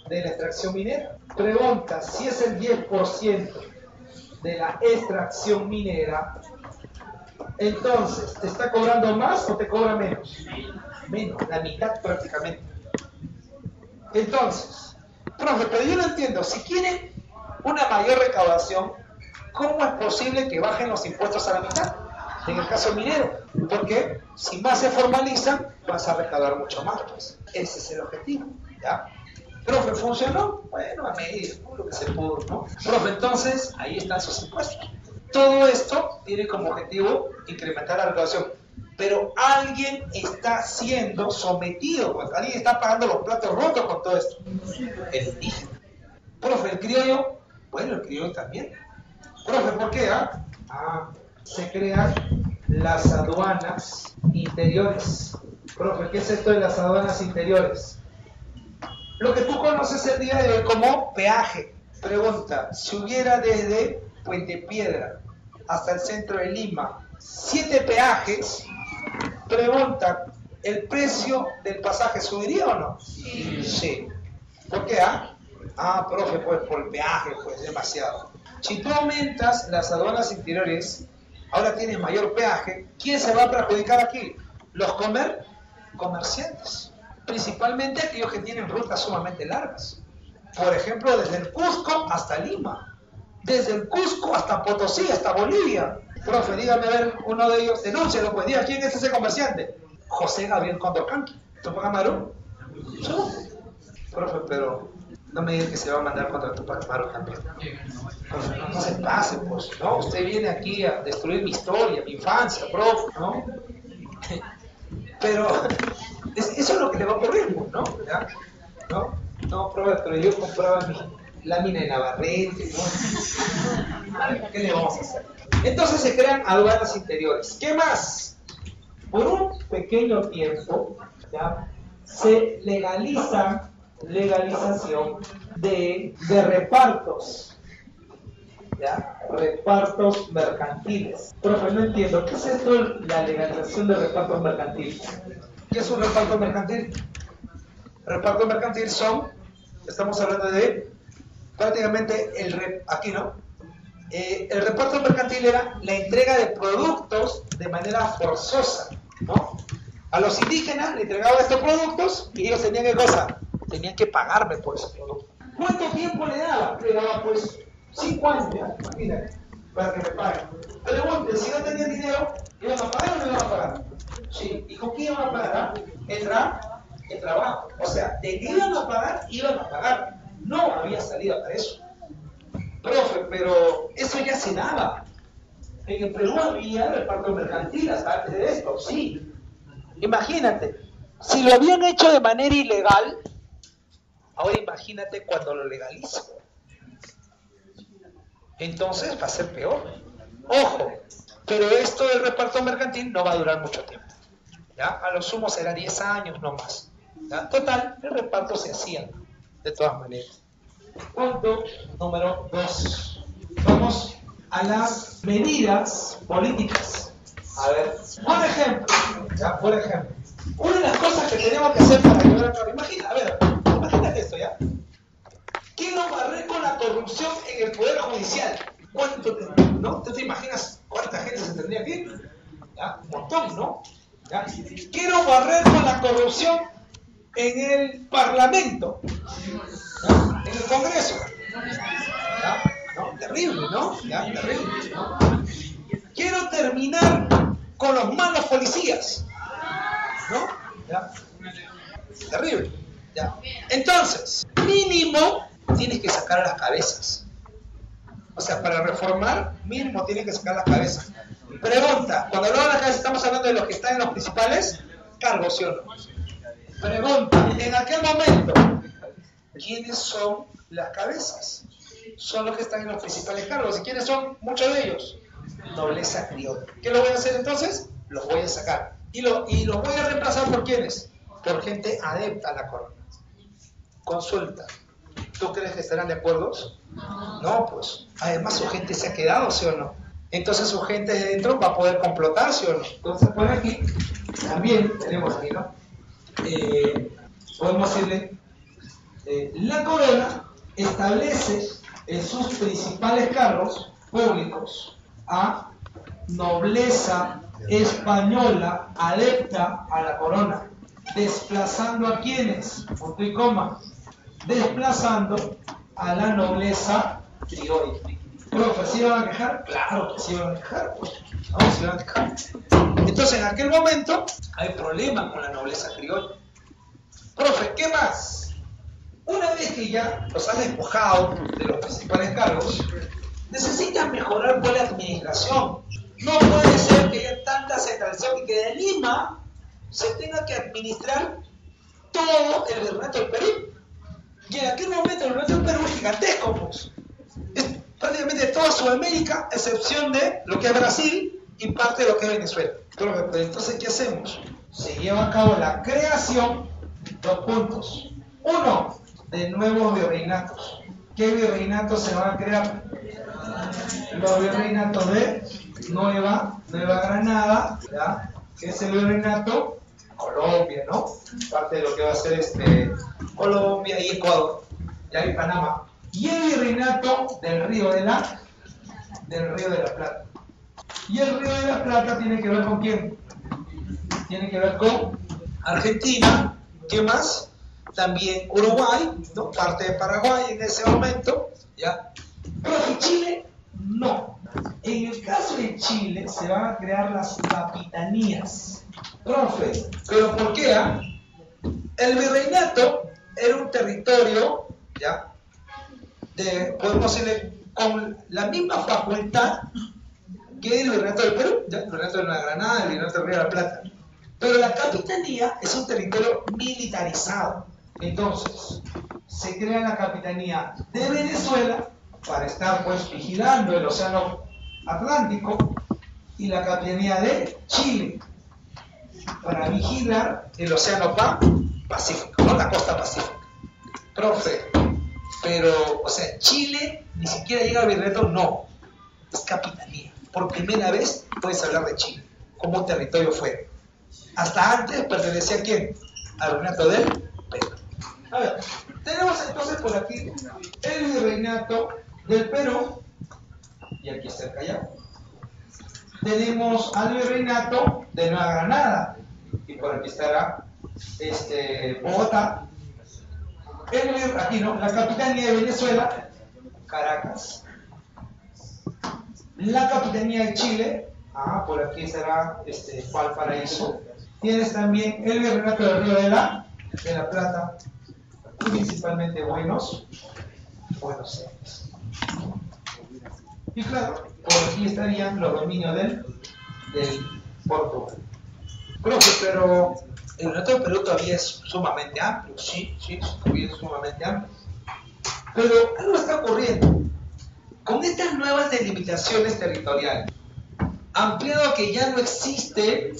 de la extracción minera. Pregunta, si es el 10% de la extracción minera, entonces, ¿te está cobrando más o te cobra menos? Menos, la mitad prácticamente. Entonces, profe, pero yo no entiendo, si quieren una mayor recaudación, ¿cómo es posible que bajen los impuestos a la mitad? En el caso minero, porque si más se formalizan, vas a recaudar mucho más, pues. Ese es el objetivo, ¿ya? Profe, ¿funcionó? Bueno, a medida, lo que se pudo, ¿no? Profe, entonces, ahí están sus impuestos. Todo esto tiene como objetivo incrementar la recaudación, pero alguien está siendo sometido, pues, alguien está pagando los platos rotos con todo esto. El indígena. Profe, el criollo, bueno, el criollo también. Profe, ¿por qué? Se crean las aduanas interiores. Profe, ¿qué es esto de las aduanas interiores? Lo que tú conoces el día de hoy como peaje. Pregunta, si hubiera desde Puente Piedra hasta el centro de Lima 7 peajes, pregunta, ¿el precio del pasaje subiría o no? Sí. ¿Por qué? Profe, pues por el peaje, pues demasiado. Si tú aumentas las aduanas interiores, ahora tienes mayor peaje, ¿quién se va a perjudicar aquí? Los comerciantes, principalmente aquellos que tienen rutas sumamente largas. Por ejemplo, desde el Cusco hasta Lima, desde el Cusco hasta Potosí, hasta Bolivia. Profe, dígame a ver, uno de ellos, denúncialo, pues diga, ¿quién es ese comerciante? José Gabriel Condorcanqui. ¿Tupac Amaru? Sí. Profe, pero no me diga que se va a mandar contra Tupac Amaru también. Profe, no se pase, pues, ¿no? Usted viene aquí a destruir mi historia, mi infancia, profe, ¿no? Pero eso es lo que le va a ocurrir, pues, ¿no? ¿Ya? No, profe, pero yo compraba lámina de Navarrete, ¿no? ¿Qué le vamos a hacer? Entonces se crean aduanas interiores. ¿Qué más? Por un pequeño tiempo, ¿ya? Se legalización de repartos, ¿ya? Repartos mercantiles. Profe, no entiendo, ¿qué es esto de la legalización de repartos mercantiles? ¿Qué es un reparto mercantil? Reparto mercantil estamos hablando de prácticamente aquí, ¿no? El reparto mercantil era la entrega de productos de manera forzosa, ¿no? A los indígenas le entregaban estos productos y ellos tenían que cosa, tenían que pagarme por ese producto. ¿Cuánto tiempo le daba? Le daba pues 5 años, imagínate, para que me paguen. Pregunte, si no tenían dinero, ¿iban a pagar o no iban a pagar? Sí. ¿Y con qué iban a pagar? El trabajo. O sea, de que iban a pagar. No había salida para eso. Profe, pero eso ya se daba. En el Perú había reparto mercantil hasta antes de esto, sí. Imagínate, si lo habían hecho de manera ilegal, ahora imagínate cuando lo legalizan. Entonces va a ser peor. Ojo, pero esto del reparto mercantil no va a durar mucho tiempo. ¿Ya? A lo sumo será 10 años, no más. ¿Ya? Total, el reparto se hacía de todas maneras. Punto número 2. Vamos a las medidas políticas. A ver, por ejemplo, una de las cosas que tenemos que hacer para ayudar a cabo, imagínate esto, ¿ya? Quiero barrer con la corrupción en el Poder Judicial. ¿No? ¿Tú te imaginas cuánta gente se tendría que ir? ¿Ya? Un montón, ¿no? ¿Ya? Quiero barrer con la corrupción en el Parlamento, ¿ya? En el Congreso. ¿Ya? ¿No? Terrible, ¿no? ¿Ya? Terrible, ¿no? Quiero terminar con los malos policías, ¿no? ¿Ya? Terrible, ¿ya? Entonces, mínimo tienes que sacar las cabezas. O sea, para reformar, mínimo tienes que sacar las cabezas. Pregunta, cuando hablamos de las cabezas, estamos hablando de los que están en los principales cargos, ¿sí o no? Pregunta, en aquel momento, ¿quiénes son las cabezas? Son los que están en los principales cargos. ¿Y quiénes son? Muchos de ellos. Nobleza criolla. ¿Qué lo voy a hacer entonces? Los voy a sacar. ¿Y los voy a reemplazar por quiénes? Por gente adepta a la corona. Consulta. ¿Tú crees que estarán de acuerdo? No, pues. Además su gente se ha quedado, ¿sí o no? Entonces su gente de dentro va a poder complotar, ¿sí o no? Entonces por aquí, también tenemos aquí, ¿no? Podemos decirle, la corona establece en sus principales cargos públicos a nobleza española adepta a la corona, desplazando a quienes, punto y coma, desplazando a la nobleza criolla. ¿Profe, ¿sí van a quejar? Claro que sí van a quejar, pues. No, sí van a quejar. Entonces, en aquel momento, hay problemas con la nobleza criolla. Profe, ¿qué más? Una vez que ya los has despojado de los principales cargos, necesitas mejorar por la administración. No puede ser que haya tanta centralización y que de Lima se tenga que administrar todo el virreinato del Perú. Y en aquel momento el virreinato del Perú es gigantesco, pues. Es prácticamente toda Sudamérica, excepción de lo que es Brasil y parte de lo que es Venezuela. Entonces, ¿qué hacemos? Se lleva a cabo la creación, 2 puntos. 1, de nuevos virreinatos. ¿Qué virreinatos se van a crear? Los virreinatos de Nueva Granada, ¿ya? Que es el virreinato Colombia, ¿no? Parte de lo que va a ser Colombia y Ecuador, ya y Panamá. Y el virreinato del Río de la Plata. Y el Río de la Plata tiene que ver con ¿quién? Tiene que ver con Argentina. ¿Qué más? También Uruguay, ¿no? Parte de Paraguay en ese momento, ¿ya? Pero en Chile, no. En el caso de Chile se van a crear las capitanías. Profe, ¿pero por qué? El virreinato era un territorio, ¿ya? Podemos decirle, con la misma facultad que el virreinato del Perú, ¿ya? El virreinato de Nueva Granada, el virreinato del Río de la Plata. Pero la capitanía es un territorio militarizado. Entonces, se crea la capitanía de Venezuela para estar pues vigilando el océano Atlántico y la capitanía de Chile para vigilar el océano Pacífico, ¿no? La costa pacífica. Profe, pero, o sea, Chile ni siquiera llega al virreinato, no, es capitanía. Por primera vez puedes hablar de Chile como un territorio fuera. Hasta antes pertenecía ¿a quién? Al virreinato del Perú. A ver, tenemos entonces por aquí el virreinato del Perú, y aquí está el Callao. Tenemos al virreinato de Nueva Granada, y por aquí estará Bogotá. Aquí no, la capitanía de Venezuela, Caracas. La capitanía de Chile, por aquí será Valparaíso. Tienes también el virreinato del Río de la Plata, principalmente Buenos Aires. Y claro, por aquí estarían los dominios del Portugal. Profe, pero el virreinato del Perú todavía es sumamente amplio, sí, todavía es sumamente amplio. Pero algo está ocurriendo. Con estas nuevas delimitaciones territoriales, ampliado a que ya no existe,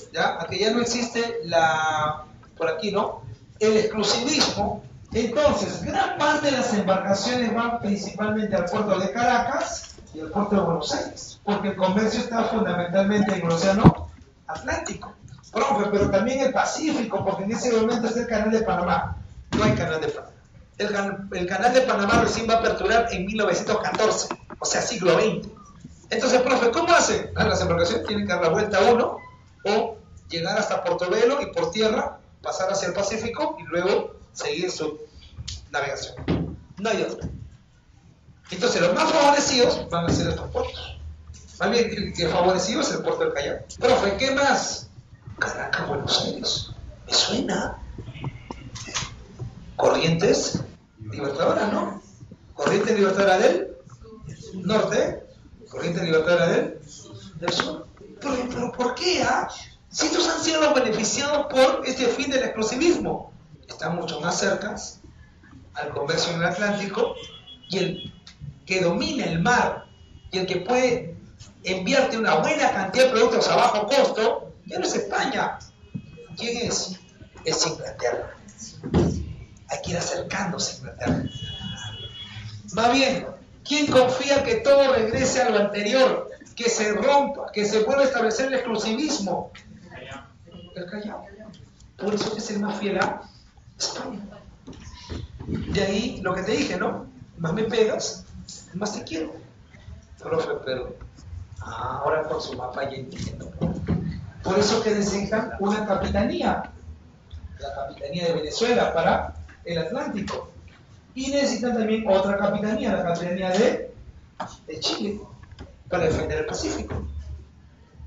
por aquí no, el exclusivismo, entonces gran parte de las embarcaciones van principalmente al puerto de Caracas y al puerto de Buenos Aires, porque el comercio está fundamentalmente en el océano Atlántico. Profe, pero también el Pacífico, porque en ese momento es el canal de Panamá. No hay canal de Panamá. El canal de Panamá recién va a aperturar en 1914, o sea, siglo XX. Entonces, profe, ¿cómo hacen? Las embarcaciones tienen que dar la vuelta a uno o llegar hasta Portobelo y por tierra pasar hacia el Pacífico y luego seguir su navegación. No hay otro. Entonces, los más favorecidos van a ser estos puertos. Más bien, el que favorecido es el puerto del Callao. Profe, ¿qué más? Caracas, Buenos Aires. ¿Me suena? Corrientes Libertadora, ¿no? Corriente Libertadora del norte, Corriente Libertadora del sur. Pero ¿por qué? Si estos han sido los beneficiados por este fin del exclusivismo, están mucho más cerca al comercio en el Atlántico, y el que domina el mar y el que puede enviarte una buena cantidad de productos a bajo costo, ya no es España. ¿Quién es? Es Inglaterra. Hay que ir acercándose a Inglaterra. Más bien, ¿quién confía que todo regrese a lo anterior? Que se rompa, que se vuelva a establecer el exclusivismo. El Callao. Por eso es el más fiel a España. De ahí lo que te dije, ¿no? Más me pegas, más te quiero. Profe, pero ahora con su mapa ya entiendo. Por eso que necesitan una capitanía. La capitanía de Venezuela para el Atlántico. Y necesitan también otra capitanía, la capitanía de Chile, para defender el Pacífico.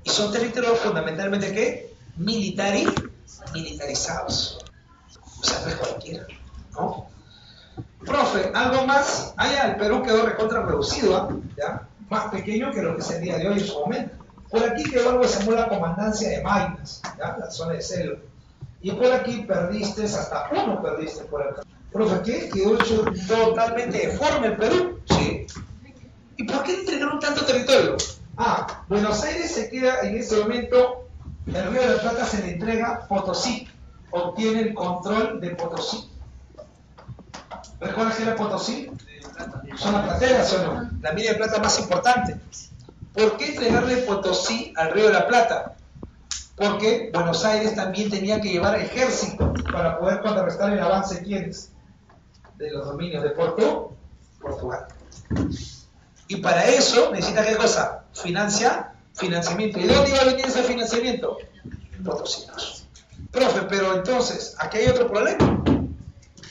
Y son territorios fundamentalmente ¿qué? Militarizados. O sea, no es cualquiera, ¿no? Profe, algo más. El Perú quedó recontra reducido, ¿ya? Más pequeño que lo que es el día de hoy en su momento. Por aquí quedó algo que se llamó la comandancia de Maynas, ¿ya? La zona de selva. Y por aquí perdiste, hasta uno perdiste por acá. Profe, ¿qué? Quedó hecho totalmente deforme el Perú. Sí. ¿Y por qué entregaron tanto territorio? Buenos Aires se queda en ese momento, el Río de la Plata se le entrega Potosí, obtiene el control de Potosí. ¿Recuerdas que era Potosí? Zona platera, ¿sí o no? La mina de plata más importante. ¿Por qué entregarle Potosí al Río de la Plata? Porque Buenos Aires también tenía que llevar ejército para poder contrarrestar el avance de ¿quiénes? De los dominios de Portugal. Y para eso necesita ¿qué cosa? Financiamiento. ¿Y de dónde iba a venir ese financiamiento? Potosinos. Profe, pero entonces, aquí hay otro problema.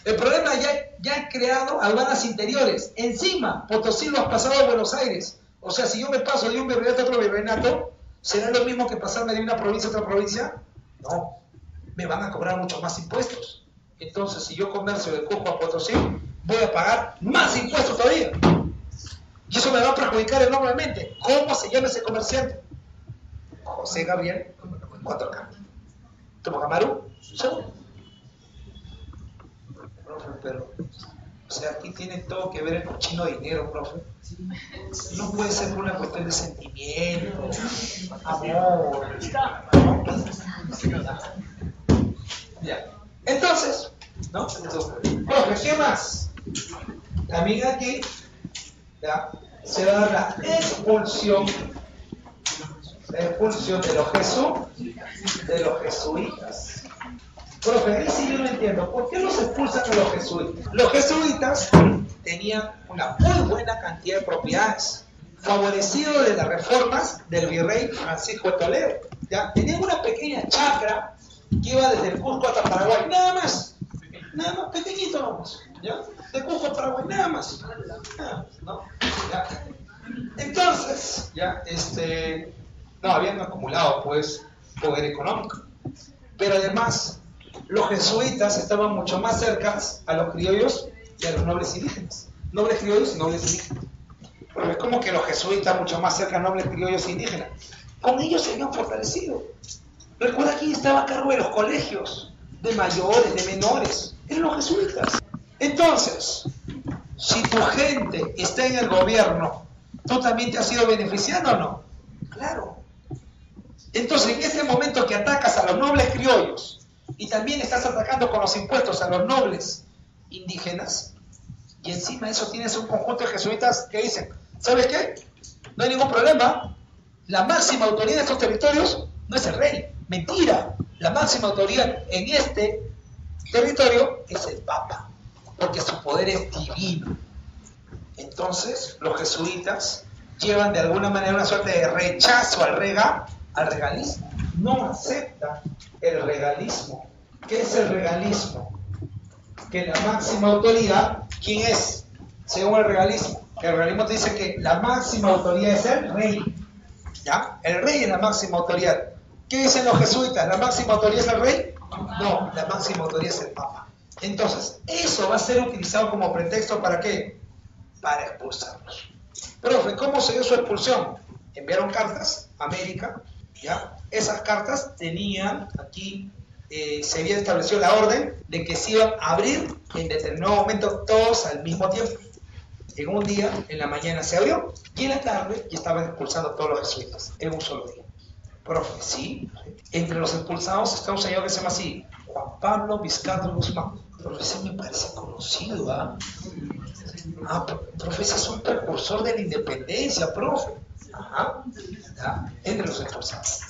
El problema ya ha creado aduanas interiores. Encima, Potosí lo has pasado a Buenos Aires. O sea, si yo me paso de un virreinato a otro virreinato, ¿será lo mismo que pasarme de una provincia a otra provincia? No, me van a cobrar mucho más impuestos. Entonces, si yo comercio de Cusco a Potosí, voy a pagar más impuestos todavía. Y eso me va a perjudicar enormemente. ¿Cómo se llama ese comerciante? José Gabriel 4K. ¿Tomo Camaru? ¿Seguro? Pero O sea, aquí tiene todo que ver el cochino dinero, profe. No puede ser por una cuestión de sentimiento, amor. Ya. Entonces, ¿no? Profe, ¿qué más? También aquí ya, se va a dar la expulsión de los jesuitas. Profe, ahí sí yo no entiendo. ¿Por qué los expulsan a los jesuitas? Los jesuitas tenían una muy buena cantidad de propiedades, favorecidos de las reformas del virrey Francisco de Toledo. ¿Ya? Tenían una pequeña chacra que iba desde el Cusco hasta Paraguay, nada más, pequeñito nomás, ¿ya? De Cusco a Paraguay, nada más, ¿no? ¿Ya? Entonces, ya, no, habían acumulado, pues, poder económico, pero además, los jesuitas estaban mucho más cerca a los criollos que a los nobles indígenas, nobles criollos y nobles indígenas. Pero es como que los jesuitas mucho más cerca a nobles criollos e indígenas, con ellos se habían fortalecido. Recuerda que estaba a cargo de los colegios, de mayores, de menores, eran los jesuitas. Entonces, si tu gente está en el gobierno, ¿tú también te has ido beneficiando o no? Claro. Entonces, en ese momento que atacas a los nobles criollos y también estás atacando con los impuestos a los nobles indígenas, y encima de eso tienes un conjunto de jesuitas que dicen, ¿sabes qué? No hay ningún problema, la máxima autoridad de estos territorios no es el rey. Mentira, la máxima autoridad en este territorio es el Papa, porque su poder es divino. Entonces, los jesuitas llevan de alguna manera una suerte de rechazo al regalismo. No aceptan el regalismo. ¿Qué es el regalismo? Que la máxima autoridad, ¿quién es? Según el regalismo. El regalismo te dice que la máxima autoridad es el rey. ¿Ya? El rey es la máxima autoridad. ¿Qué dicen los jesuitas? ¿La máxima autoridad es el rey? No, la máxima autoridad es el Papa. Entonces, eso va a ser utilizado como pretexto ¿para qué? Para expulsarlos. Profe, ¿cómo se dio su expulsión? Enviaron cartas a América, ¿ya? Esas cartas tenían aquí, se había establecido la orden de que se iban a abrir en determinado momento todos al mismo tiempo. En un día, en la mañana se abrió y en la tarde ya estaban expulsando a todos los jesuitas en un solo día. Profe, sí, entre los expulsados está un señor que se llama así, Juan Pablo Vizcarra Guzmán. Profe, ese me parece conocido, ¿ah? Profe, ese es un precursor de la independencia, profe. Ajá, ¿ya? Entre los expulsados.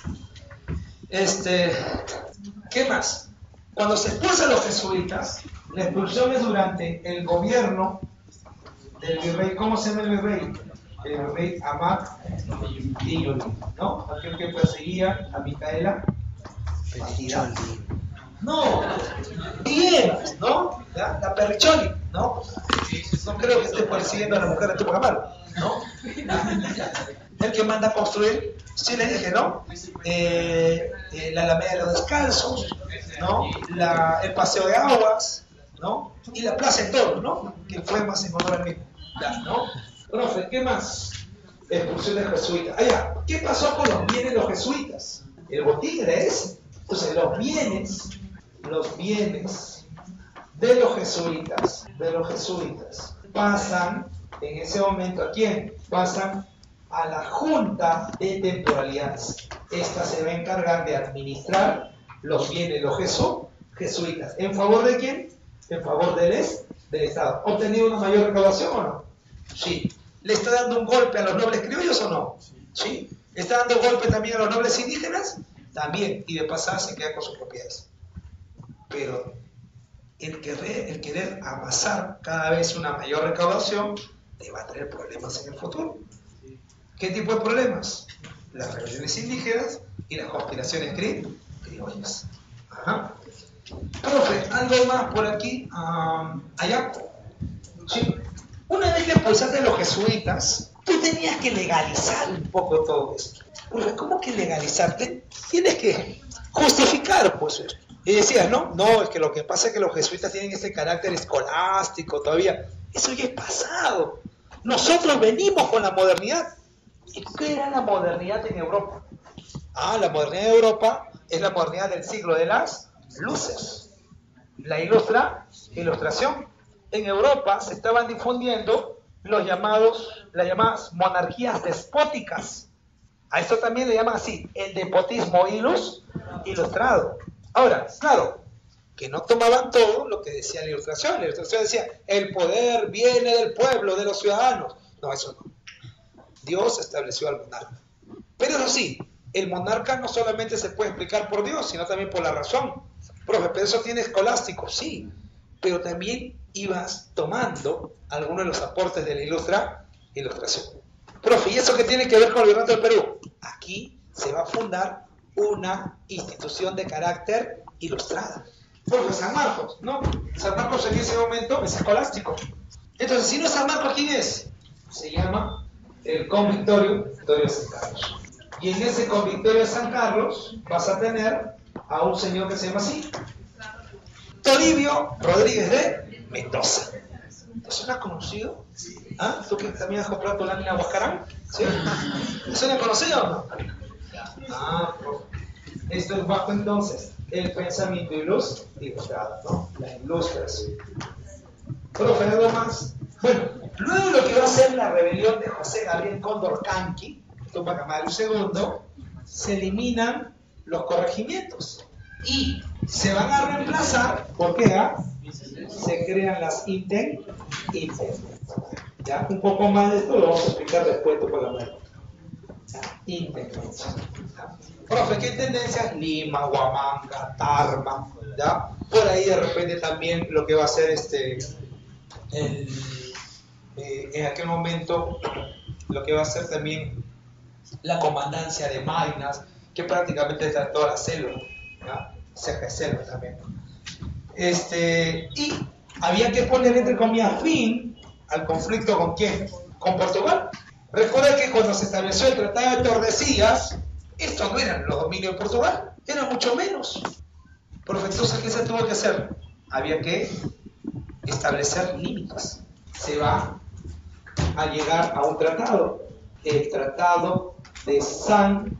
¿Qué más? Cuando se expulsan los jesuitas, la expulsión es durante el gobierno del virrey. ¿Cómo se llama el virrey? El rey Amat Diñoli, ¿no? Aquel que perseguía a Micaela. No, Diemas, ¿no? ¿Ya? La Perricholi, ¿no? No creo que esté persiguiendo a la mujer de Tupac Amaru, ¿no? El que manda a construir, sí le dije, ¿no? La Alameda de los Descalzos, ¿no? El Paseo de Aguas, ¿no? Y la Plaza de Toros, ¿no? Que fue más en honor al mismo, ¿no? Profe, ¿qué más? Expulsión de jesuitas. ¿Qué pasó con los bienes de los jesuitas? El botín era ese. Entonces, los bienes de los jesuitas, pasan en ese momento ¿a quién? Pasan a la Junta de Temporalidades. Esta se va a encargar de administrar los bienes de los jesuitas. ¿En favor de quién? En favor del Estado. ¿Ha obtenido una mayor recaudación o no? Sí. ¿Le está dando un golpe a los nobles criollos o no? ¿Sí? ¿Le está dando golpe también a los nobles indígenas? También. Y de pasar se queda con sus propiedades. Pero el querer amasar cada vez una mayor recaudación le va a traer problemas en el futuro. ¿Qué tipo de problemas? Las rebeliones indígenas y las conspiraciones criollas. Ajá. Profe, ¿algo más por aquí? Allá. Sí. Una vez que expulsaste a los jesuitas, tú tenías que legalizar un poco todo esto. Profe, ¿cómo que legalizar? Tienes que justificar, pues, esto. Y decías, no, es que lo que pasa es que los jesuitas tienen ese carácter escolástico todavía. Eso ya es pasado. Nosotros venimos con la modernidad. ¿Y qué era la modernidad en Europa? La modernidad de Europa es la modernidad del siglo de las luces. La ilustración. en Europa se estaban difundiendo las llamadas monarquías despóticas. A esto también le llaman así, el despotismo ilustrado. Ahora, claro, que no tomaban todo lo que decía la Ilustración. La Ilustración decía, el poder viene del pueblo, de los ciudadanos. No, eso no. Dios estableció al monarca. Pero eso sí, el monarca no solamente se puede explicar por Dios, sino también por la razón. Profe, pero eso tiene escolástico, sí. Pero también ibas tomando algunos de los aportes de la Ilustración. Profe, ¿y eso qué tiene que ver con el Virreinato del Perú? Aquí se va a fundar una institución de carácter ilustrada. Profe, San Marcos, ¿no? San Marcos en ese momento es escolástico. Entonces, si no es San Marcos, ¿quién es? Se llama el Convictorio de San Carlos. Y en ese Convictorio de San Carlos vas a tener a un señor que se llama así, Toribio Rodríguez de Mendoza. ¿Te suena conocido? ¿Ah? ¿Tú que también has comprado tu lámina Huascarán? ¿Sí? ¿Te suena conocido o no? Ah, profe. Esto es bajo entonces el pensamiento ilustrado, ¿no? La ilustración. Profe, ¿algo más? Bueno, luego lo que va a ser la rebelión de José Gabriel Condorcanqui, Tupac Amaru II, se eliminan los corregimientos y se van a reemplazar, ¿por qué? Se crean las intendencias. Ya, un poco más de esto lo vamos a explicar después de Tupac Amaru. Intendencias. Profe, ¿qué tendencias? Lima, Huamanga, Tarma, ¿ya? Por ahí de repente también lo que va a ser en aquel momento, lo que va a ser también la comandancia de Maynas, que prácticamente está toda la selva, ¿ya? Cerca de selva también. Y había que poner entre comillas fin al conflicto ¿con quién? Con Portugal. Recuerda que cuando se estableció el Tratado de Tordesillas, estos no eran los dominios de Portugal, eran mucho menos. Porque entonces, ¿qué se tuvo que hacer? Había que establecer límites. Se va a llegar a un tratado, el Tratado de San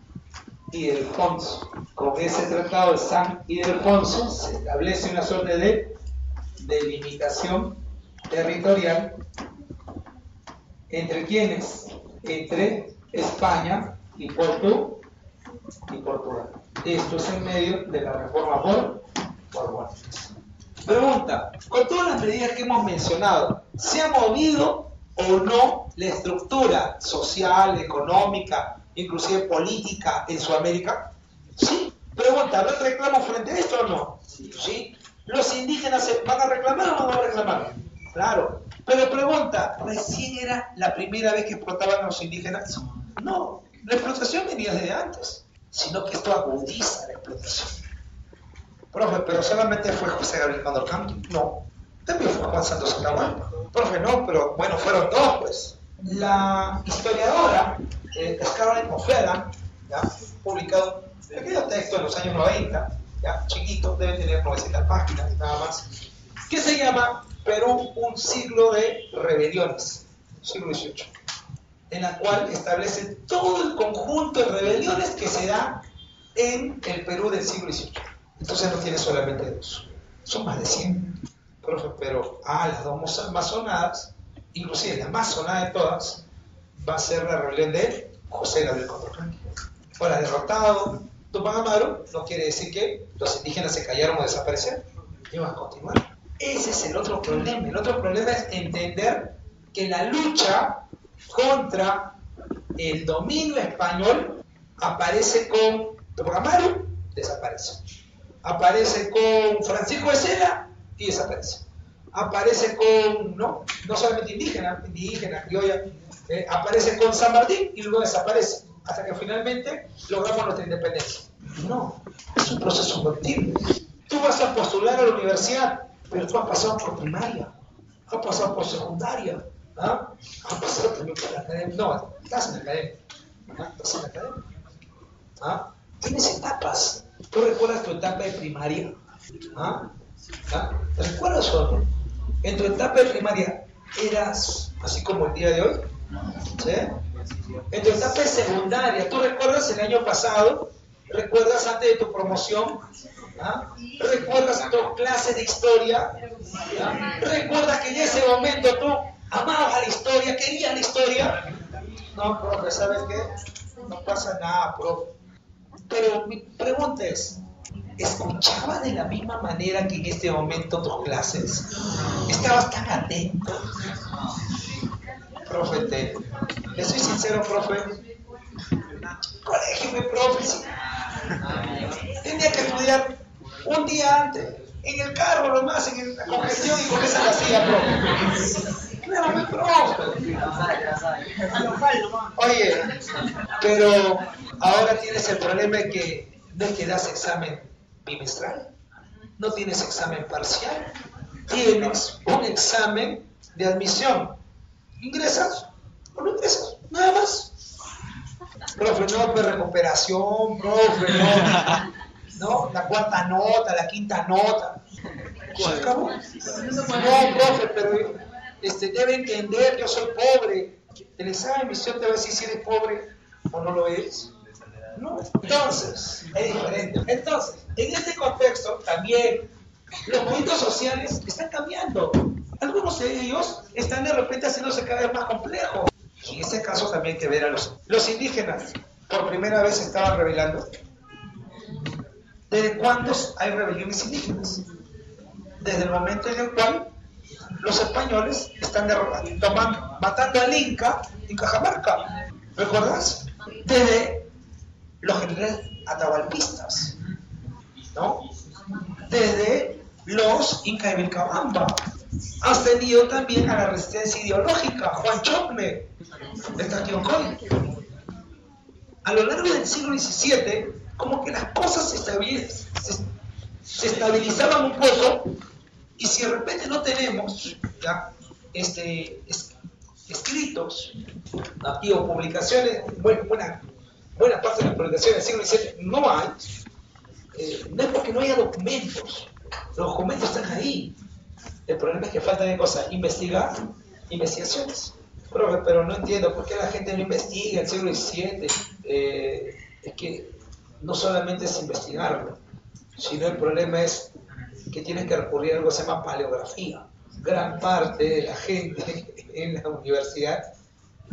Ildefonso. Con ese Tratado de San Ildefonso se establece una suerte de delimitación territorial entre quiénes, entre España y Portugal. Esto es en medio de la reforma por Borbones. Pregunta, con todas las medidas que hemos mencionado, ¿se ha movido o no la estructura social, económica, inclusive política en Sudamérica? Sí. Pregunta, ¿habrá reclamo frente a esto o no? Sí. ¿Los indígenas van a reclamar o no van a reclamar? Claro. Pero pregunta, ¿recién era la primera vez que explotaban a los indígenas? No, la explotación venía desde antes, sino que esto agudiza la explotación. Profe, ¿pero solamente fue José Gabriel Condorcanqui? No, también fue Juan Santos Atahualpa. Profe, no, pero bueno, fueron dos, pues. La historiadora Scarlett O'Fallon, publicado un pequeño texto en los años 90, ¿ya? Chiquito, debe tener 900 páginas, nada más, que se llama Perú, un siglo de rebeliones, siglo XVIII, en la cual establece todo el conjunto de rebeliones que se da en el Perú del siglo XVIII. Entonces no tiene solamente dos, son más de 100. Profe, pero las dos más sonadas, inclusive la más sonada de todas, va a ser la rebelión de José Gabriel Condorcanqui. Ahora, derrotado Tupac Amaru, no quiere decir que los indígenas se callaron o desaparecieron, iban a continuar. Ese es el otro problema. El otro problema es entender que la lucha contra el dominio español aparece con Tupac Amaru, desaparece. Aparece con Francisco de Sela y desaparece. Aparece con, no solamente indígena, criolla, aparece con San Martín y luego desaparece, hasta que finalmente logramos nuestra independencia. No, es un proceso continuo. Tú vas a postular a la universidad, pero tú has pasado por primaria, has pasado por secundaria, has pasado también por la academia. No, estás en la academia. Estás en la academia. Tienes etapas. ¿Tú recuerdas tu etapa de primaria? ¿Te recuerdas o no? En tu etapa de primaria, ¿eras así como el día de hoy? ¿Sí? En tu etapa de secundaria, ¿tú recuerdas el año pasado? ¿Recuerdas antes de tu promoción? ¿Ah? ¿Recuerdas tu clase de historia? ¿Ah? ¿Recuerdas que en ese momento tú amabas la historia, querías la historia? No, profe, ¿sabes qué? No pasa nada, profe. Pero mi pregunta es, ¿escuchabas de la misma manera que en este momento tus clases? ¿Estabas tan atento? Profe, le soy sincero, profe. Colegio, profe, sí. Tenía que estudiar un día antes, en el carro nomás, en la congestión y con esa casilla, profe. Claro, mi profe. Oye, pero ahora tienes el problema de que no es que das examen bimestral, no tienes examen parcial, tienes un examen de admisión. ¿Ingresas o no ingresas? Nada más. Profe, no, pues recuperación, profe, no. ¿No? La cuarta nota, la quinta nota. ¿Se acabó? No, profe, pero debe entender, yo soy pobre. El examen de admisión te va a decir si eres pobre o no lo eres. ¿No? Entonces, es diferente. Entonces, en este contexto también los movimientos sociales están cambiando. Algunos de ellos están de repente haciéndose cada vez más complejos. Y en ese caso también hay que ver a los indígenas. Por primera vez se estaban rebelando. ¿Desde cuántos hay rebeliones indígenas? Desde el momento en el cual los españoles están matando al Inca en Cajamarca. ¿Recuerdas? Desde los generales atahualpistas, ¿no? Desde los Inca de Vilcabamba. Has tenido también a la resistencia ideológica, Juan Chople, de Tationcoy. A lo largo del siglo XVII, como que las cosas se estabilizaban un poco, y si de repente no tenemos ya escritos aquí o publicaciones, buena parte de las publicaciones del siglo XVII no hay, no es porque no haya documentos, los documentos están ahí. El problema es que falta de cosas, investigaciones. Pero no entiendo por qué la gente no investiga el siglo XVII. Es que no solamente es investigarlo, sino el problema es que tienes que recurrir a algo que se llama paleografía. Gran parte de la gente en la universidad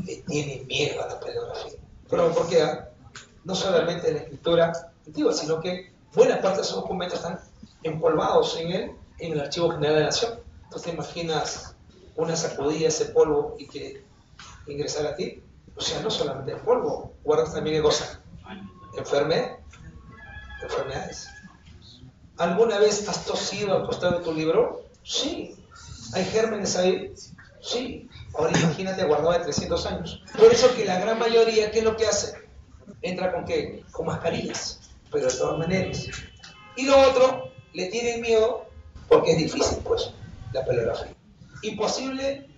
le tiene miedo a la paleografía. Pero ¿por qué? No solamente la escritura antigua, sino que buena parte de esos documentos están empolvados en el Archivo General de la Nación. ¿Tú te imaginas una sacudida ese polvo y que ingresara a ti? O sea, no solamente el polvo, guardas también qué cosa, enfermedades. ¿Alguna vez has tosido al costado de tu libro? Sí. ¿Hay gérmenes ahí? Sí. Ahora imagínate guardado de 300 años. Por eso que la gran mayoría, ¿qué es lo que hace? Entra con ¿qué? Con mascarillas, pero de todas maneras. Y lo otro, le tienen miedo porque es difícil, pues, la paleografía. ¿Imposible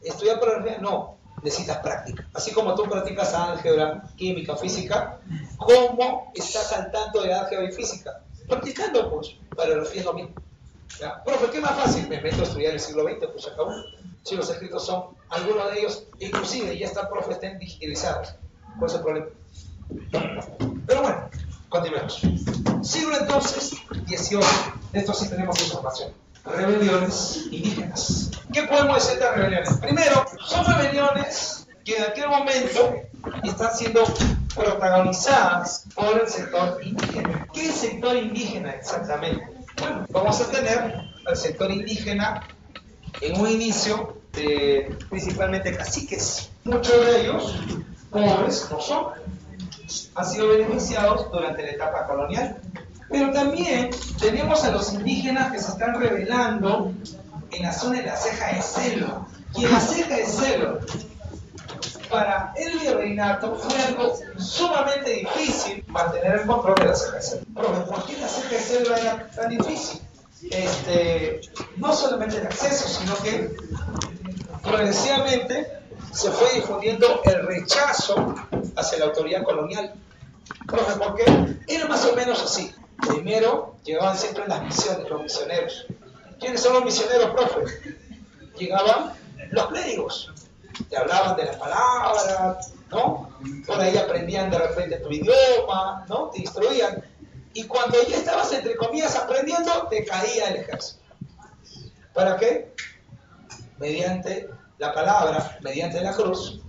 estudiar paleografía? No, necesitas práctica. Así como tú practicas álgebra, química, física, ¿cómo estás al tanto de álgebra y física? Practicando, pues, paleografía es lo mismo. ¿Ya? Profe, ¿qué más fácil? Me meto a estudiar el siglo XX, pues se acabó. Si los escritos son, algunos de ellos, inclusive ya están, profe, están digitalizados. ¿Cuál es el problema? Pero bueno, continuemos. Siglo entonces XVIII. De esto sí tenemos información. Rebeliones indígenas. ¿Qué podemos decir de rebeliones? Primero, son rebeliones que en aquel momento están siendo protagonizadas por el sector indígena. ¿Qué es sector indígena exactamente? Bueno, vamos a tener al sector indígena en un inicio de principalmente caciques. Muchos de ellos, pobres, no son, han sido beneficiados durante la etapa colonial. Pero también tenemos a los indígenas que se están rebelando en la zona de la ceja de Celo. Y en la ceja de Celo, para el virreinato fue algo sumamente difícil mantener el control de la ceja de Celo. Pero ¿por qué la ceja de Celo era tan difícil? No solamente el acceso, sino que progresivamente se fue difundiendo el rechazo hacia la autoridad colonial. Profe, ¿por qué? Era más o menos así. Primero llegaban siempre las misiones, los misioneros. ¿Quiénes son los misioneros, profe? Llegaban los clérigos. Te hablaban de la palabra, ¿no? Por ahí aprendían de repente tu idioma, ¿no? Te instruían. Y cuando ya estabas, entre comillas, aprendiendo, te caía el ejército. ¿Para qué? Mediante la palabra, mediante la cruz,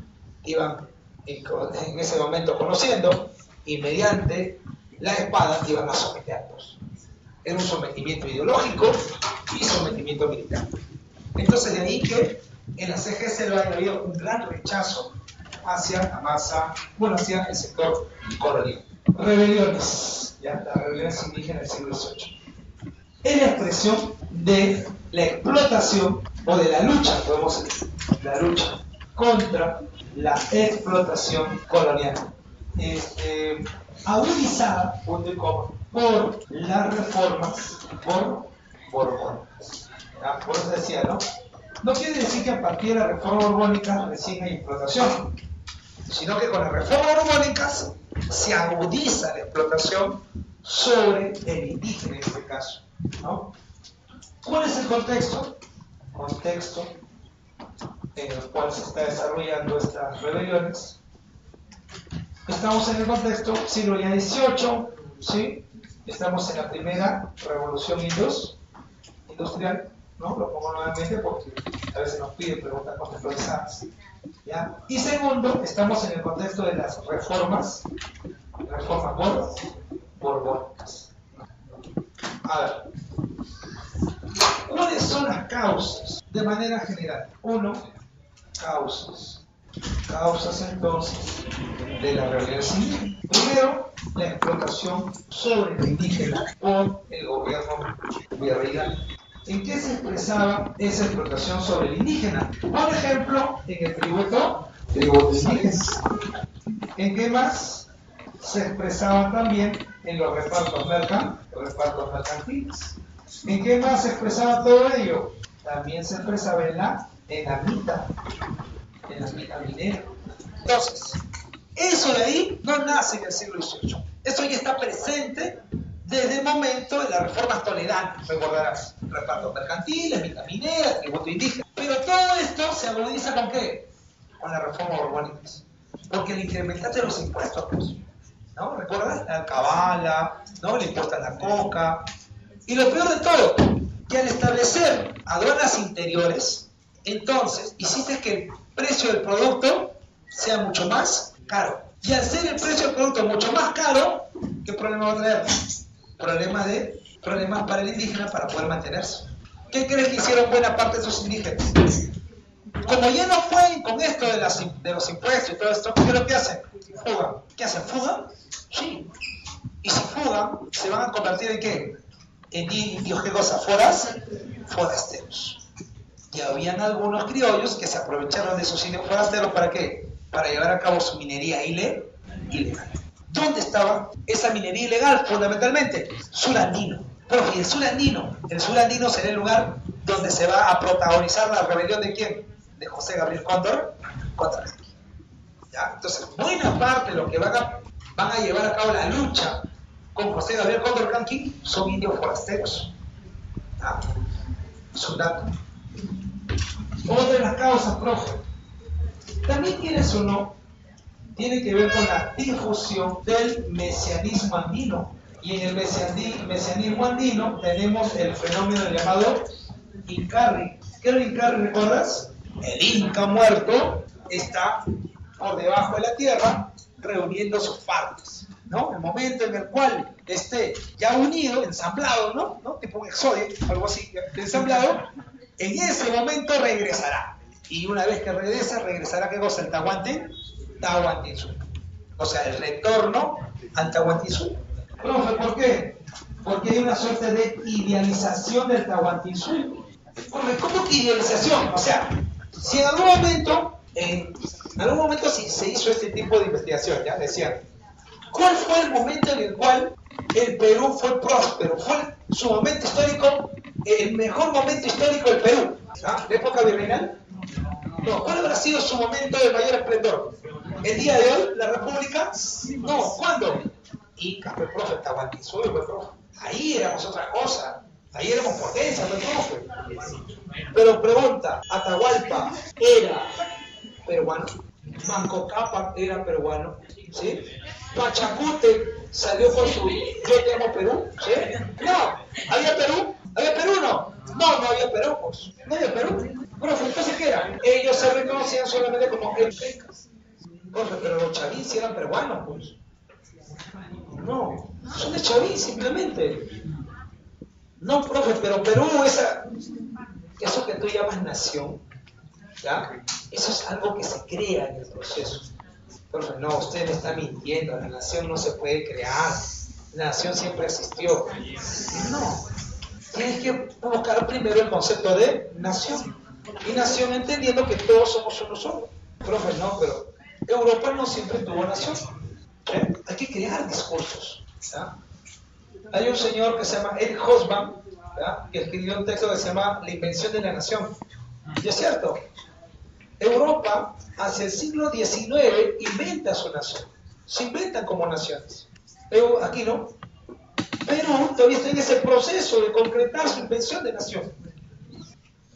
iban en ese momento conociendo, y mediante la espada iban a someterlos. Era un sometimiento ideológico y sometimiento militar. Entonces de ahí que en la CGC ha habido un gran rechazo hacia la masa, hacia el sector colonial. Rebeliones, las rebeliones indígenas del siglo XVIII. Es la expresión de la explotación o de la lucha, podemos decir, la lucha contra la explotación colonial, agudizada por las reformas borbónicas. Por eso decía, ¿no? No quiere decir que a partir de la reforma borbónica recién hay explotación, sino que con las reformas borbónicas se agudiza la explotación sobre el indígena en este caso, ¿no? ¿Cuál es el contexto? Contexto en el cual se está desarrollando estas rebeliones. Estamos en el contexto siglo ya XVIII, ¿sí? Estamos en la primera revolución industrial, ¿no? Lo pongo nuevamente porque a veces nos piden preguntas contextualizadas, ¿ya? Y segundo, estamos en el contexto de las reformas borbónicas. A ver, ¿cuáles son las causas? De manera general, causas entonces de la rebelión indígena. Primero, la explotación sobre el indígena por el gobierno virreinal. ¿En qué se expresaba esa explotación sobre el indígena? Por ejemplo, en el tributo indígena. ¿En qué más? Se expresaba también en los repartos mercantiles. ¿En qué más se expresaba todo ello? También se expresaba en la mita minera. Entonces, eso de ahí no nace en el siglo XVIII. Eso ya está presente desde el momento de las reformas toledantes. Recordarás, repartos mercantiles, mita minera, tributo indígena. Pero todo esto se agudiza ¿con qué? Con la reforma borbónica. Porque le incrementaste los impuestos, pues, ¿no? ¿Recuerdas? La alcabala, ¿no? Le impuesto a la coca. Y lo peor de todo, que al establecer aduanas interiores, entonces hiciste que el precio del producto sea mucho más caro. Y al ser el precio del producto mucho más caro, ¿qué problema va a traer? Problemas para el indígena para poder mantenerse. ¿Qué crees que hicieron buena parte de esos indígenas? Como ya no pueden con esto de los impuestos y todo esto, ¿qué es lo que hacen? Fugan. ¿Qué hacen? ¿Fugan? Sí. Y si fugan, ¿se van a convertir en qué? En indios, ¿qué cosa? Forasteros. Y habían algunos criollos que se aprovecharon de esos indios forasteros, ¿para qué? Para llevar a cabo su minería ilegal. ¿Dónde estaba esa minería ilegal? Fundamentalmente, sur andino. Profe, el sur andino será el lugar donde se va a protagonizar la rebelión ¿de quién? De José Gabriel Cóndor contra Canqui. ¿Ya? Entonces, buena parte de lo que van a llevar a cabo la lucha con José Gabriel Cóndor Canqui son indios forasteros. ¿Ya? Es un dato. Otra de las causas, profe, también tiene que ver con la difusión del mesianismo andino. Y en el mesianismo andino tenemos el fenómeno llamado Incarri. ¿Qué es el Incarri, recuerdas? El Inca muerto está por debajo de la tierra reuniendo sus partes, ¿no? El momento en el cual esté ya unido, ensamblado, ¿no? Tipo un exode, algo así, ensamblado, en ese momento regresará. Y una vez que regresará, ¿qué cosa? El Tahuantinsuyo. O sea, el retorno al Tahuantinsuyo. Profe, ¿por qué? Porque hay una suerte de idealización del Tahuantinsuyo. ¿Cómo que idealización? O sea, si en algún momento se hizo este tipo de investigación, ya decían, ¿cuál fue el momento en el cual el Perú fue próspero? ¿Fue su momento histórico, el mejor momento histórico del Perú? ¿La época virreinal? No, ¿cuál habrá sido su momento de mayor esplendor? ¿El día de hoy, la República? No, ¿cuándo? Inca, fue profe, Tahuantinsuyo, fue profe. Ahí éramos otra cosa. Ahí éramos potencia, fue profe. Pero pregunta, ¿Atahualpa era peruano? Manco Cápac era peruano, ¿sí? Pachacute salió con su Yo te amo Perú, ¿sí? No, ¿había Perú? ¿Había Perú no? No, no había Perú, pues. No había Perú. Profe, entonces ¿qué era? Ellos se reconocían solamente como incas. Profe, pero los chavín sí eran peruanos, pues. No, son de Chavín simplemente. No, profe, pero Perú, eso que tú llamas nación, ¿ya? Eso es algo que se crea en el proceso. Profe, no, usted me está mintiendo, la nación no se puede crear, la nación siempre existió. No, tienes que buscar primero el concepto de nación. Y nación entendiendo que todos somos uno solo. Profe, no, pero Europa no siempre tuvo nación. Hay que crear discursos. ¿Ya? Hay un señor que se llama Eric Hobsbawm, que escribió un texto que se llama La invención de la nación. Y es cierto, Europa hacia el siglo XIX inventa su nación. Se inventan como naciones. Pero aquí no. Perú todavía está en ese proceso de concretar su invención de nación.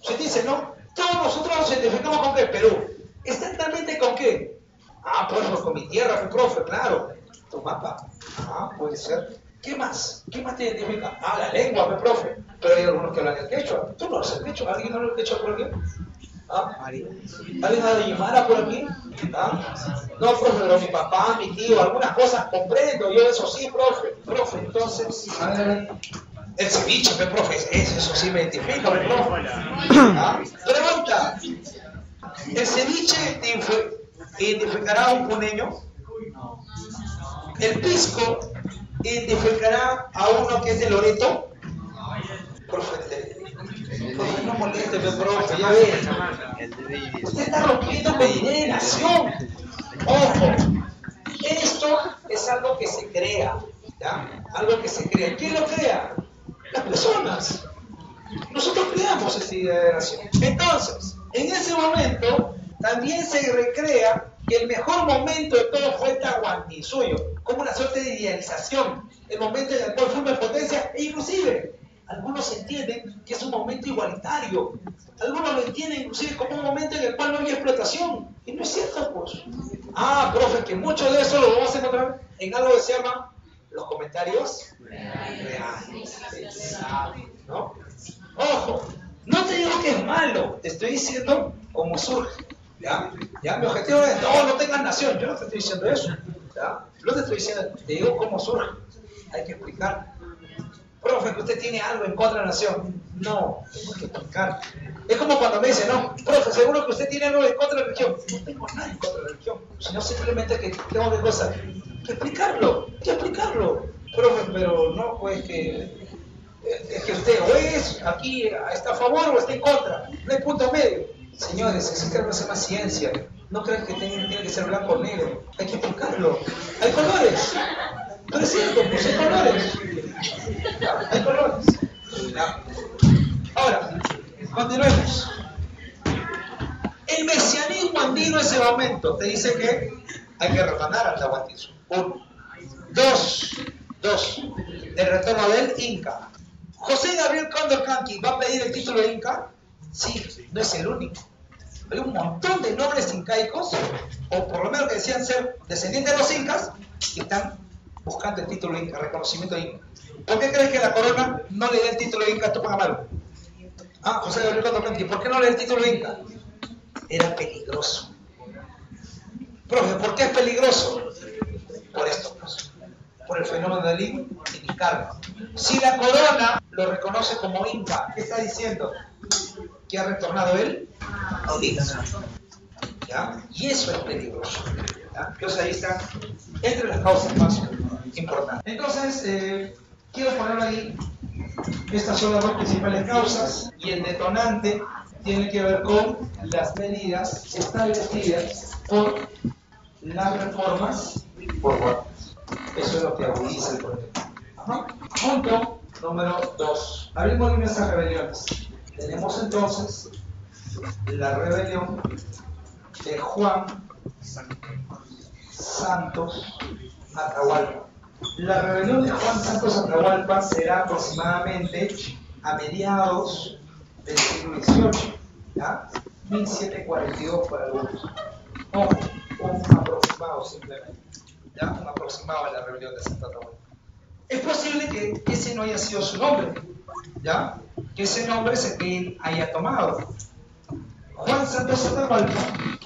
Se dice, ¿no? Todos nosotros nos identificamos con qué, Perú. ¿Exactamente con qué? Ah, pues con mi tierra, mi profe, claro. Tu mapa. Ah, puede ser. ¿Qué más? ¿Qué más te identifica? Ah, la lengua, mi profe. Pero hay algunos que hablan el quechua. ¿Tú no hablas el quechua? ¿Alguien habla el quechua por aquí? ¿Ah? ¿Alguien habla de Aymara por aquí? ¿Ah? No, profe, pero mi papá, mi tío, algunas cosas comprendo. Yo eso sí, profe. Profe, entonces, a ver, el ceviche, mi profe, eso sí me identifica, mi profe. ¿Ah? Pregunta, ¿el ceviche identificará a un puneño? ¿El pisco identificará a uno que es de Loreto? Profe, no moleste, profe, ya ve. Usted está rompiendo mi idea de nación. Ojo, esto es algo que se crea, ¿ya? Algo que se crea. ¿Quién lo crea? Las personas. Nosotros creamos esta idea de nación. Entonces, en ese momento, también se recrea que el mejor momento de todo fue Tahuantinsuyo, como una suerte de idealización, el momento en el cual fue una potencia, e inclusive algunos entienden que es un momento igualitario, algunos lo entienden inclusive como un momento en el cual no había explotación, y no es cierto, pues. Ah, profe, que mucho de eso lo vamos a encontrar en algo que se llama los comentarios reales, ¿no? Ojo, no te digo que es malo, te estoy diciendo cómo surge. ¿Ya? ¿Ya? Mi objetivo es, no tengas nación, yo no te estoy diciendo eso, ¿ya? Yo te estoy diciendo, te digo cómo surge, hay que explicar. Profe, que usted tiene algo en contra de la nación. No, tengo que explicar. Es como cuando me dicen, no, profe, seguro que usted tiene algo en contra de la religión. No tengo nada en contra de la religión, sino simplemente que tengo que explicarlo, Profe, pero no, pues es que usted o es aquí está a favor o está en contra, no hay punto medio. Señores, existe algo que se llama ciencia. No crean que tiene que ser blanco o negro. Hay que explicarlo. Hay colores. Pero es cierto, pues hay colores. ¿Ya? Hay colores. ¿Ya? Ahora, continuemos. El mesianismo andino en ese momento te dice que hay que retornar al Tahuantinsuyo. 1. 2. El retorno del Inca. José Gabriel Condorcanqui va a pedir el título de Inca. Sí, no es el único. Hay un montón de nobles incaicos, o por lo menos que decían ser descendientes de los incas, que están buscando el título de Inca, reconocimiento de Inca. ¿Por qué crees que la corona no le da el título de Inca a Tupac Amaru? Ah, José Gabriel Condorcanqui, ¿por qué no le da el título de Inca? Era peligroso. Profe, ¿por qué es peligroso? Por esto, pues. Por el fenómeno del inca. Si la corona lo reconoce como Inca, ¿qué está diciendo? Que ha retornado él al Inca. ¿Ya? Y eso es peligroso. ¿Ya? Entonces ahí está entre las causas más importantes. Entonces, quiero poner ahí, estas son las dos principales causas, y el detonante tiene que ver con las medidas establecidas por las reformas forward. Eso es lo que agudiza el problema. Punto número 2. Abrimos nuestras rebeliones. Tenemos entonces la rebelión de Juan Santos Atahualpa. La rebelión de Juan Santos Atahualpa será aproximadamente a mediados del siglo XVIII, ¿ya? 1742 para algunos. Ojo, aproximado simplemente, ¿ya? Un aproximado a la rebelión de Santo Atahualpa. Es posible que ese no haya sido su nombre, ¿ya? Que ese nombre es el que él haya tomado. Juan Santos Atahualpa,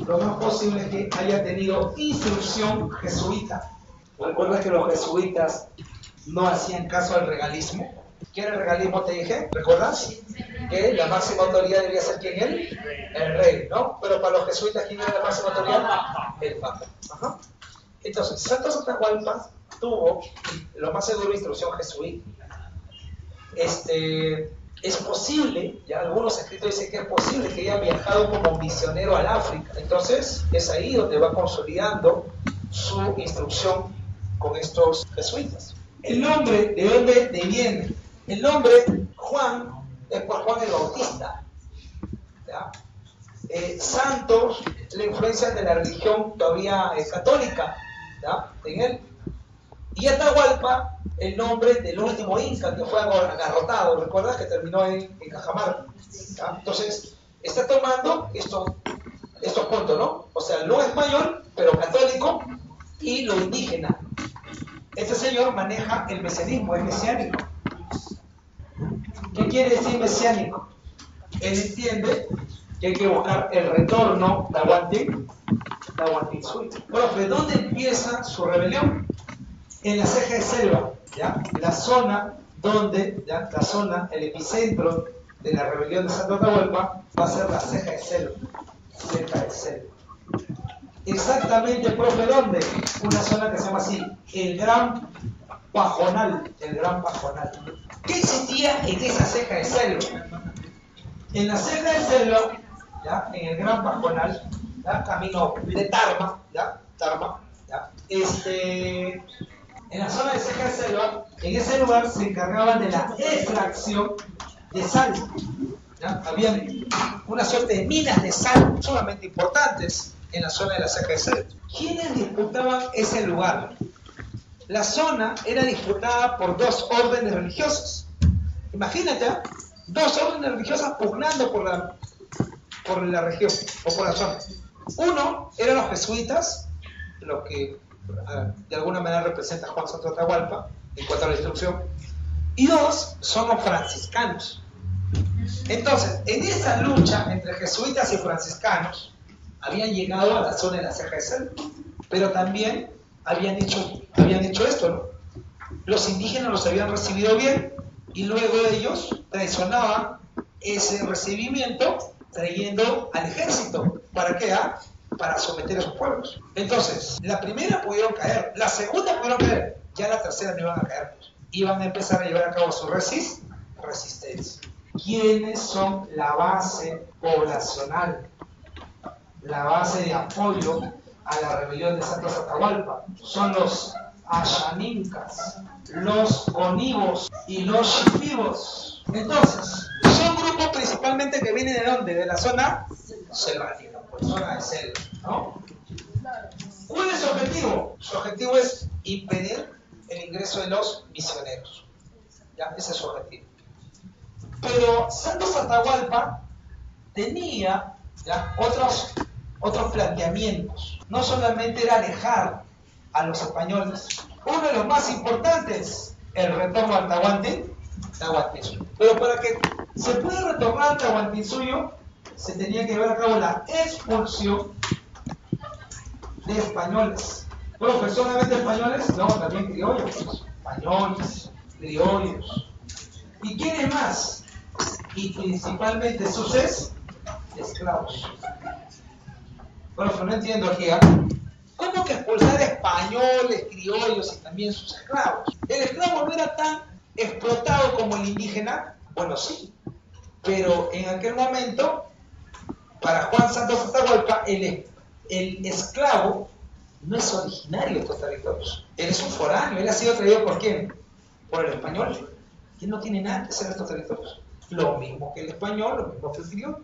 lo más posible es que haya tenido instrucción jesuita. ¿Recuerdas que los jesuitas no hacían caso al regalismo? ¿Qué era el regalismo, te dije? ¿Recuerdas? Que la máxima autoridad debía ser ¿quién? El rey, ¿no? Pero para los jesuitas, ¿quién era la máxima autoridad? El papa. Ajá. Entonces, Santos Atahualpa tuvo, lo más seguro, instrucción jesuita. Es posible, ya algunos escritos dicen que es posible que haya viajado como misionero al África. Entonces, es ahí donde va consolidando su instrucción con estos jesuitas. El nombre, ¿de dónde viene? El nombre Juan es por Juan el Bautista, ¿ya? Santos, la influencia de la religión todavía católica, ¿ya? En él. Y Atahualpa, el nombre del último inca que fue agarrotado, ¿recuerdas? Que terminó en Cajamarca, ¿ya? Entonces, está tomando estos puntos, ¿no? O sea, no español, pero católico, y lo indígena. Este señor maneja el mesianismo, es mesiánico. ¿Qué quiere decir mesiánico? Él entiende que hay que buscar el retorno Tahuantinsuyo. Profe, ¿dónde empieza su rebelión? En la ceja de selva, ¿ya? La zona donde, ¿ya? La zona, el epicentro de la rebelión de Santo Atahualpa va a ser la ceja de selva. Ceja de selva. Exactamente, profe, ¿dónde? Una zona que se llama así, el Gran Pajonal. El Gran Pajonal. ¿Qué existía en esa ceja de selva? En la ceja de selva, ¿ya? En el Gran Pajonal, ¿ya? Camino de Tarma, ¿ya? Tarma, ¿ya? En la zona de ceja de selva, en ese lugar se encargaban de la extracción de sal, ¿ya? Había una suerte de minas de sal sumamente importantes en la zona de la ceja de selva. ¿Quiénes disputaban ese lugar? La zona era disputada por dos órdenes religiosas. Imagínate, dos órdenes religiosas pugnando por la región o por la zona. Uno eran los jesuitas, los que de alguna manera representa a Juan Santos Atahualpa en cuanto a la instrucción, y dos son los franciscanos. Entonces, en esa lucha entre jesuitas y franciscanos habían llegado a la zona de la ceja de selva, pero también habían hecho esto, ¿no? Los indígenas los habían recibido bien y luego ellos traicionaban ese recibimiento trayendo al ejército. ¿Para qué? Para someter a sus pueblos. Entonces, la primera pudieron caer, la segunda pudieron caer, ya la tercera no iban a caer. Iban a empezar a llevar a cabo su resistencia. ¿Quiénes son la base poblacional? La base de apoyo a la rebelión de Santos Atahualpa. Son los Ashanincas, los Onivos y los Shipibos. Entonces, son grupos principalmente que vienen ¿de dónde? De la zona selvática, pues, zona de selva, ¿no? ¿Cuál es su objetivo? Su objetivo es impedir el ingreso de los misioneros. ¿Ya? Ese es su objetivo. Pero Santos Atahualpa tenía, ¿ya?, otros planteamientos. No solamente era alejar a los españoles. Uno de los más importantes, el retorno al Tahuantinsuyo. Pero para que se pueda retornar al Tahuantinsuyo, se tenía que llevar a cabo la expulsión de españoles. Bueno, solamente españoles, no, también criollos. Españoles, criollos. ¿Y quiénes más? Y principalmente sus esclavos. Bueno, no entiendo aquí, ¿eh? ¿Cómo que expulsar españoles, criollos y también sus esclavos? ¿El esclavo no era tan explotado como el indígena? Bueno, sí. Pero en aquel momento, para Juan Santos Atahualpa, el esclavo no es originario de estos territorios. Él es un foráneo. Él ha sido traído ¿por quién? Por el español. Él no tiene nada que hacer en estos territorios. Lo mismo que el español, lo mismo que el criollo.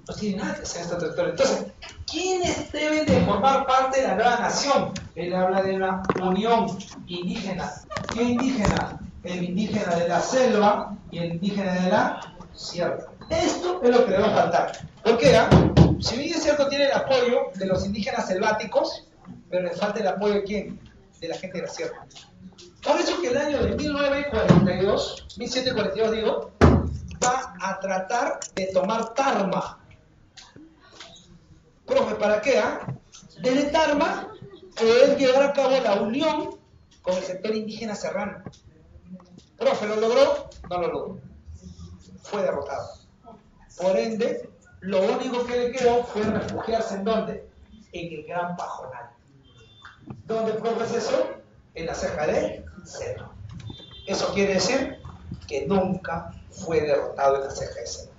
No tiene nada que hacer en estos territorios. Entonces, ¿quiénes deben de formar parte de la nueva nación? Él habla de una unión indígena. ¿Qué indígena? El indígena de la selva y el indígena de la sierra. Esto es lo que le va a faltar. ¿Por qué? Si bien es cierto, tiene el apoyo de los indígenas selváticos, pero le falta el apoyo de ¿quién? De la gente de la sierra. Por eso que el año de 1742 digo, va a tratar de tomar Tarma. Profe, ¿para qué? Desde Tarma poder llevar a cabo la unión con el sector indígena serrano. Profe, ¿lo logró? No lo logró. Fue derrotado. Por ende, lo único que le quedó fue refugiarse ¿en dónde? En el Gran Pajonal. ¿Dónde, profe, es eso? En la ceja de Cedro. Eso quiere decir que nunca fue derrotado en la ceja de Cedro.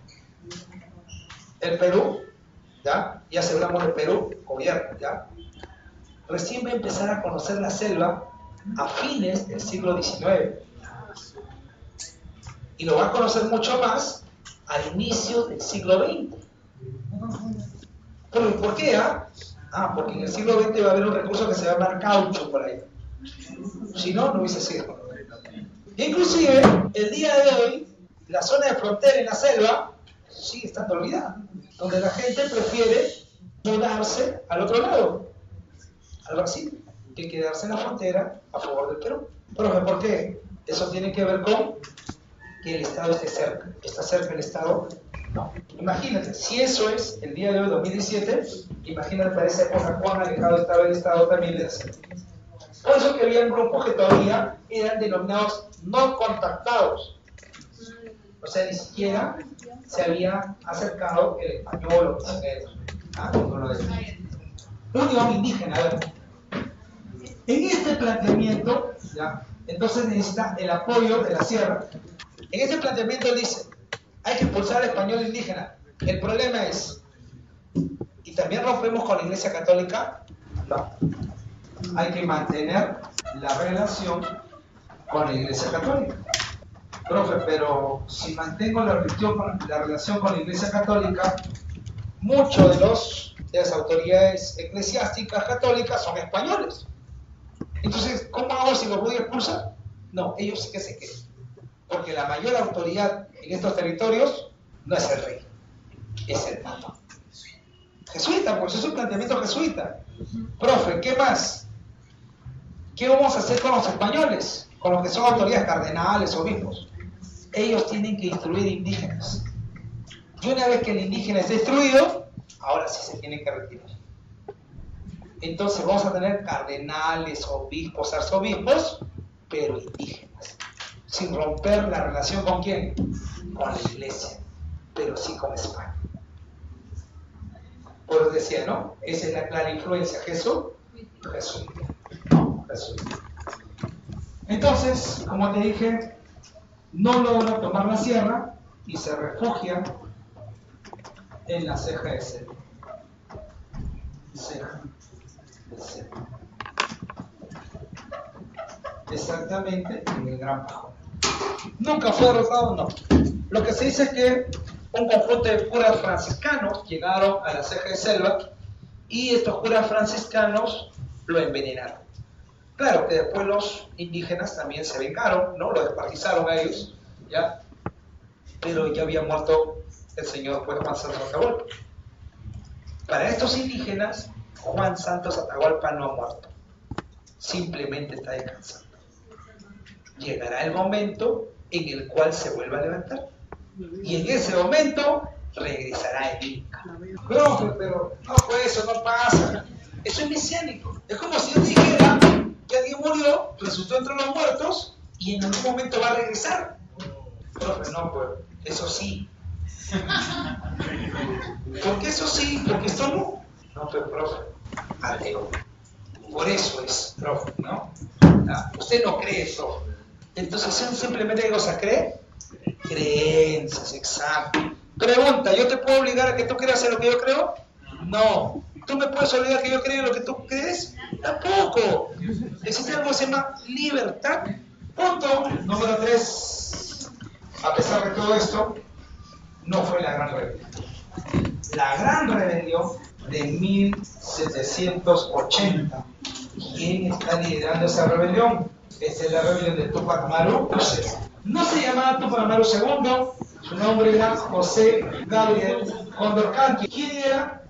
El Perú, ya se hablamos del Perú, gobierno, ya, recién va a empezar a conocer la selva a fines del siglo XIX. Y lo va a conocer mucho más al inicio del siglo XX. ¿Pero por qué? Porque en el siglo XX va a haber un recurso que se va a llamar caucho por ahí. Si no, no hubiese sido. Inclusive, el día de hoy, la zona de frontera en la selva sigue estando olvidada, donde la gente prefiere mudarse al otro lado, al Brasil, que quedarse en la frontera a favor del Perú. Profe, ¿por qué? Eso tiene que ver con que el Estado esté cerca. ¿Está cerca el Estado? No. Imagínate, si eso es el día de hoy, 2017, imagínate para esa época cuán alejado estaba el Estado también de la selva. Por eso que había grupos que todavía eran denominados no contactados. O sea, ni siquiera se había acercado el español o unión indígena. A ver. En este planteamiento, ¿ya? Entonces necesita el apoyo de la sierra. En ese planteamiento él dice, hay que impulsar al español indígena. El problema es, ¿y también rompemos con la Iglesia Católica? No. Hay que mantener la relación con la Iglesia Católica. Profe, pero si mantengo la relación con la Iglesia Católica, muchos de las autoridades eclesiásticas católicas son españoles. Entonces, ¿cómo hago si los voy a expulsar? No, ellos sí que se quedan. Porque la mayor autoridad en estos territorios no es el rey, es el papa. Jesuita, pues es un planteamiento jesuita. Profe, ¿qué más? ¿Qué vamos a hacer con los españoles? Con los que son autoridades cardenales, obispos. Ellos tienen que instruir indígenas. Y una vez que el indígena es destruido, ahora sí se tiene que retirar. Entonces vamos a tener cardenales, obispos, arzobispos, pero indígenas. Sin romper la relación ¿con quién? Con la iglesia, pero sí con España. Por eso decía, ¿no? Esa es la clara influencia. Jesús. Entonces, como te dije, no logra tomar la sierra y se refugia en la ceja de Cedro. Ceja de Cedro. Exactamente en el Gran Pajón. ¿Nunca fue derrotado? No. Lo que se dice es que un conjunto de curas franciscanos llegaron a la ceja de selva y estos curas franciscanos lo envenenaron. Claro que después los indígenas también se vengaron, ¿no? Lo despartizaron a ellos, ¿ya? Pero ya había muerto el señor pues, Juan Santos Atahualpa. Para estos indígenas, Juan Santos Atahualpa no ha muerto. Simplemente está descansando. Llegará el momento en el cual se vuelva a levantar. Y en ese momento regresará el Inca. Pero no, pues eso no pasa. Eso es mesiánico. Es como si yo dijera que alguien murió, resucitó entre los muertos y en algún momento va a regresar. Profe, no, pues eso sí. ¿Por qué eso sí? Porque esto no. No, pero profe, ateo. Por eso es, profe, ¿no? Usted no cree eso. Entonces, simplemente ¿qué cosa cree? Creencias, exacto. Pregunta, ¿yo te puedo obligar a que tú creas en lo que yo creo? No. ¿Tú me puedes obligar a que yo crea en lo que tú crees? Tampoco. Existe algo que se llama libertad. Punto. Número 3. A pesar de todo esto, no fue la gran rebelión. La gran rebelión de 1780. ¿Quién está liderando esa rebelión? Esta es la rebelión de Túpac Amaru II. No se llamaba Túpac Amaru II, su nombre era José Gabriel Condorcanqui. ¿Quién era?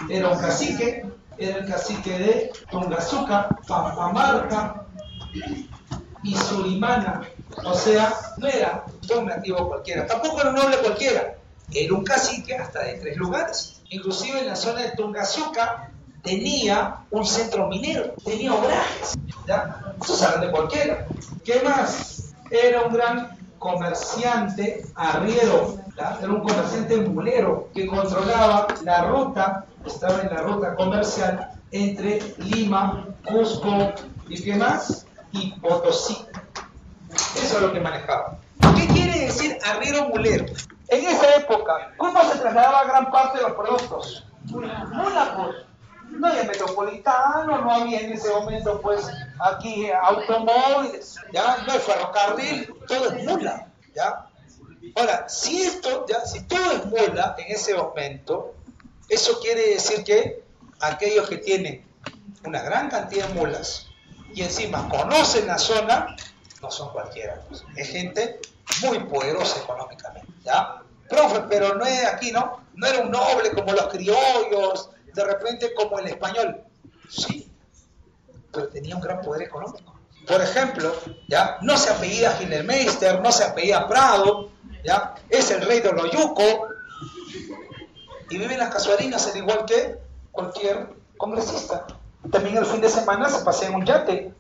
Era un cacique era el cacique de Tungazuca, Pampamarca y Surimana. O sea, no era un nativo cualquiera, tampoco era un noble cualquiera. Era un cacique hasta de 3 lugares. Inclusive en la zona de Tungazuca tenía un centro minero, tenía obrajes. ¿Ya? Eso saben de cualquiera. ¿Qué más? Era un gran comerciante arriero, ¿ya? Era un comerciante mulero que controlaba la ruta, estaba en la ruta comercial entre Lima, Cusco y ¿qué más? Y Potosí. Eso es lo que manejaba. ¿Qué quiere decir arriero mulero? En esa época, ¿cómo se trasladaba gran parte de los productos? Mula, pues. No había metropolitano, no había en ese momento, pues, aquí automóviles, ¿ya? No hay ferrocarril, todo es mula, ¿ya? Ahora, si todo es mula en ese momento, eso quiere decir que aquellos que tienen una gran cantidad de mulas y encima conocen la zona, no son cualquiera, pues. Es gente muy poderosa económicamente, ¿ya? Profe, pero no es aquí, ¿no? No era un noble como los criollos, de repente como el español. Sí, pero tenía un gran poder económico. Por ejemplo, ¿ya? No se apellida Gildermeister, no se apellida Prado, ¿ya? Es el rey de Loyuco y vive en las casuarinas al igual que cualquier congresista. También el fin de semana se pasea en un yate,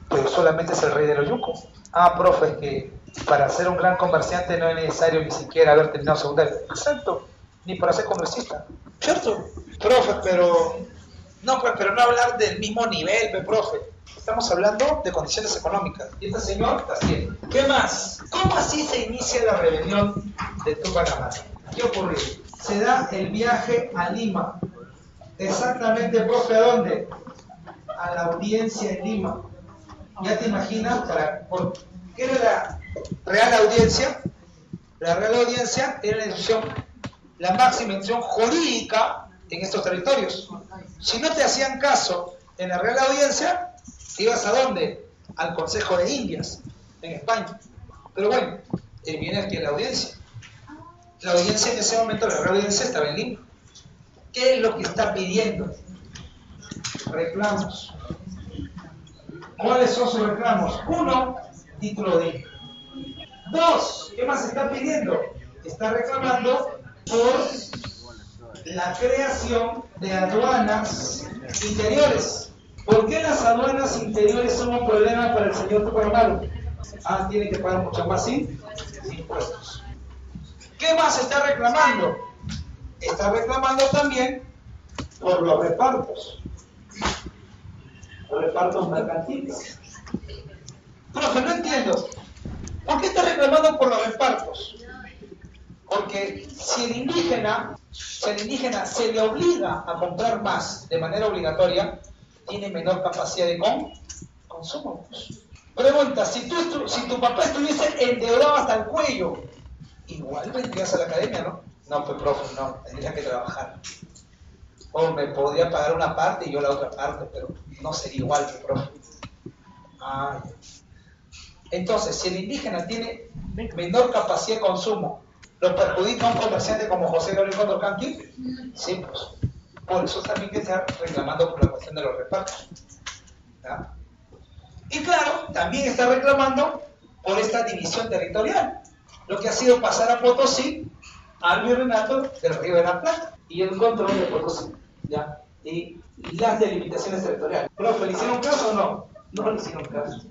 pero solamente es el rey de Loyuco. Ah, profe, es que para ser un gran comerciante no es necesario ni siquiera haber terminado secundaria. Exacto, ni para ser congresista. ¿Cierto? Profe, pero no hablar del mismo nivel, profe. Estamos hablando de condiciones económicas. Y este señor está haciendo. ¿Qué más? ¿Cómo así se inicia la rebelión de Tupac Amaru? ¿Qué ocurrió? Se da el viaje a Lima. Exactamente, profe, ¿a dónde? A la audiencia en Lima. ¿Ya te imaginas? ¿Qué era la Real Audiencia? La Real Audiencia era la máxima institución jurídica en estos territorios. Si no te hacían caso en la Real Audiencia, te ibas ¿a dónde? Al Consejo de Indias, en España. Pero bueno, viene aquí la audiencia. La audiencia en ese momento, la Real Audiencia estaba en Lima. ¿Qué es lo que está pidiendo? Reclamos. ¿Cuáles son sus reclamos? 1, título de. 2, ¿qué más está pidiendo? Está reclamando por la creación de aduanas interiores. ¿Por qué las aduanas interiores son un problema para el señor Tupac Amaru? Tiene que pagar mucho más impuestos. ¿Qué más está reclamando? Está reclamando también por los repartos. Los repartos mercantiles. Profe, no entiendo. ¿Por qué está reclamando por los repartos? Porque si al indígena se le obliga a comprar más de manera obligatoria, tiene menor capacidad de consumo. Pregunta, si tu papá estuviese endeudado hasta el cuello, igual vendrías a la academia, ¿no? No, pues profe, no, tendría que trabajar. O me podría pagar una parte y yo la otra parte, pero no sería igual, profe. Entonces, si el indígena tiene menor capacidad de consumo, ¿lo perjudica a un comerciante como José Gabriel Condorcanqui? Sí, pues. Por eso también que está reclamando por la cuestión de los repartos. ¿Ya? Y claro, también está reclamando por esta división territorial, lo que ha sido pasar a Potosí al virreinato del Río de la Plata y el control de Potosí, ¿ya? Y las delimitaciones territoriales. ¿Profe, le hicieron caso o no? No le hicieron caso.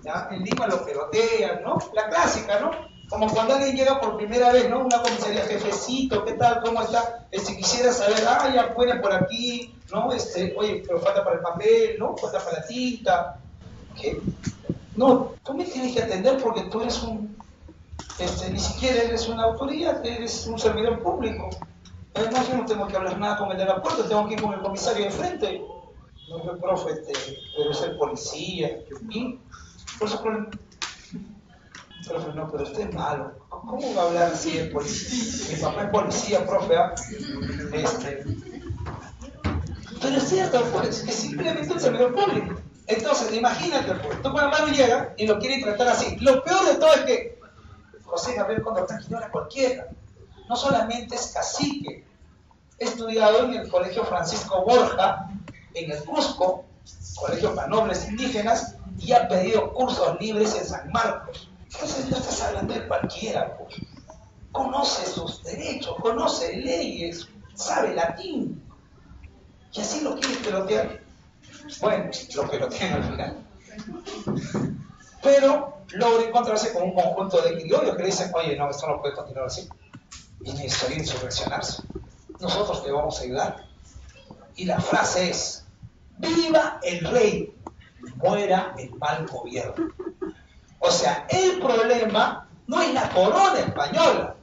¿Ya? En Lima lo pelotean, ¿no? La clásica, ¿no? Como cuando alguien llega por primera vez, ¿no? Una comisaría, jefecito, ¿qué tal? ¿Cómo está? Quisiera saber, ya pueden por aquí, ¿no? Oye, pero falta para el papel, ¿no? Falta para la tinta. ¿Qué? No, tú me tienes que atender porque tú eres ni siquiera eres una autoridad, eres un servidor público. Además, yo no tengo que hablar nada con el de la puerta, tengo que ir con el comisario de frente. No, profe, debe ser policía. ¿Y? Por eso, profe, no, pero usted es malo. ¿Cómo va a hablar así de policía? Mi papá es policía, profe. Pero es cierto, pues, es simplemente un servidor público. Entonces, imagínate, pues, Tupac Amaru llega y lo quiere tratar así. Lo peor de todo es que José Gabriel Condorcanqui no era cualquiera. No solamente es cacique, he estudiado en el Colegio Francisco Borja, en el Cusco, colegio para nobles indígenas, y ha pedido cursos libres en San Marcos. Entonces no estás hablando de cualquiera, pues. Conoce sus derechos, conoce leyes, sabe latín. Y así lo quieres pelotear. Bueno, lo pelotean al final. Pero logra encontrarse con un conjunto de criollos que le dicen, oye, no, esto no puede continuar así. Y es necesario insurreccionarse. Nosotros te vamos a ayudar. Y la frase es, viva el rey, muera el mal gobierno. O sea, el problema no es la corona española.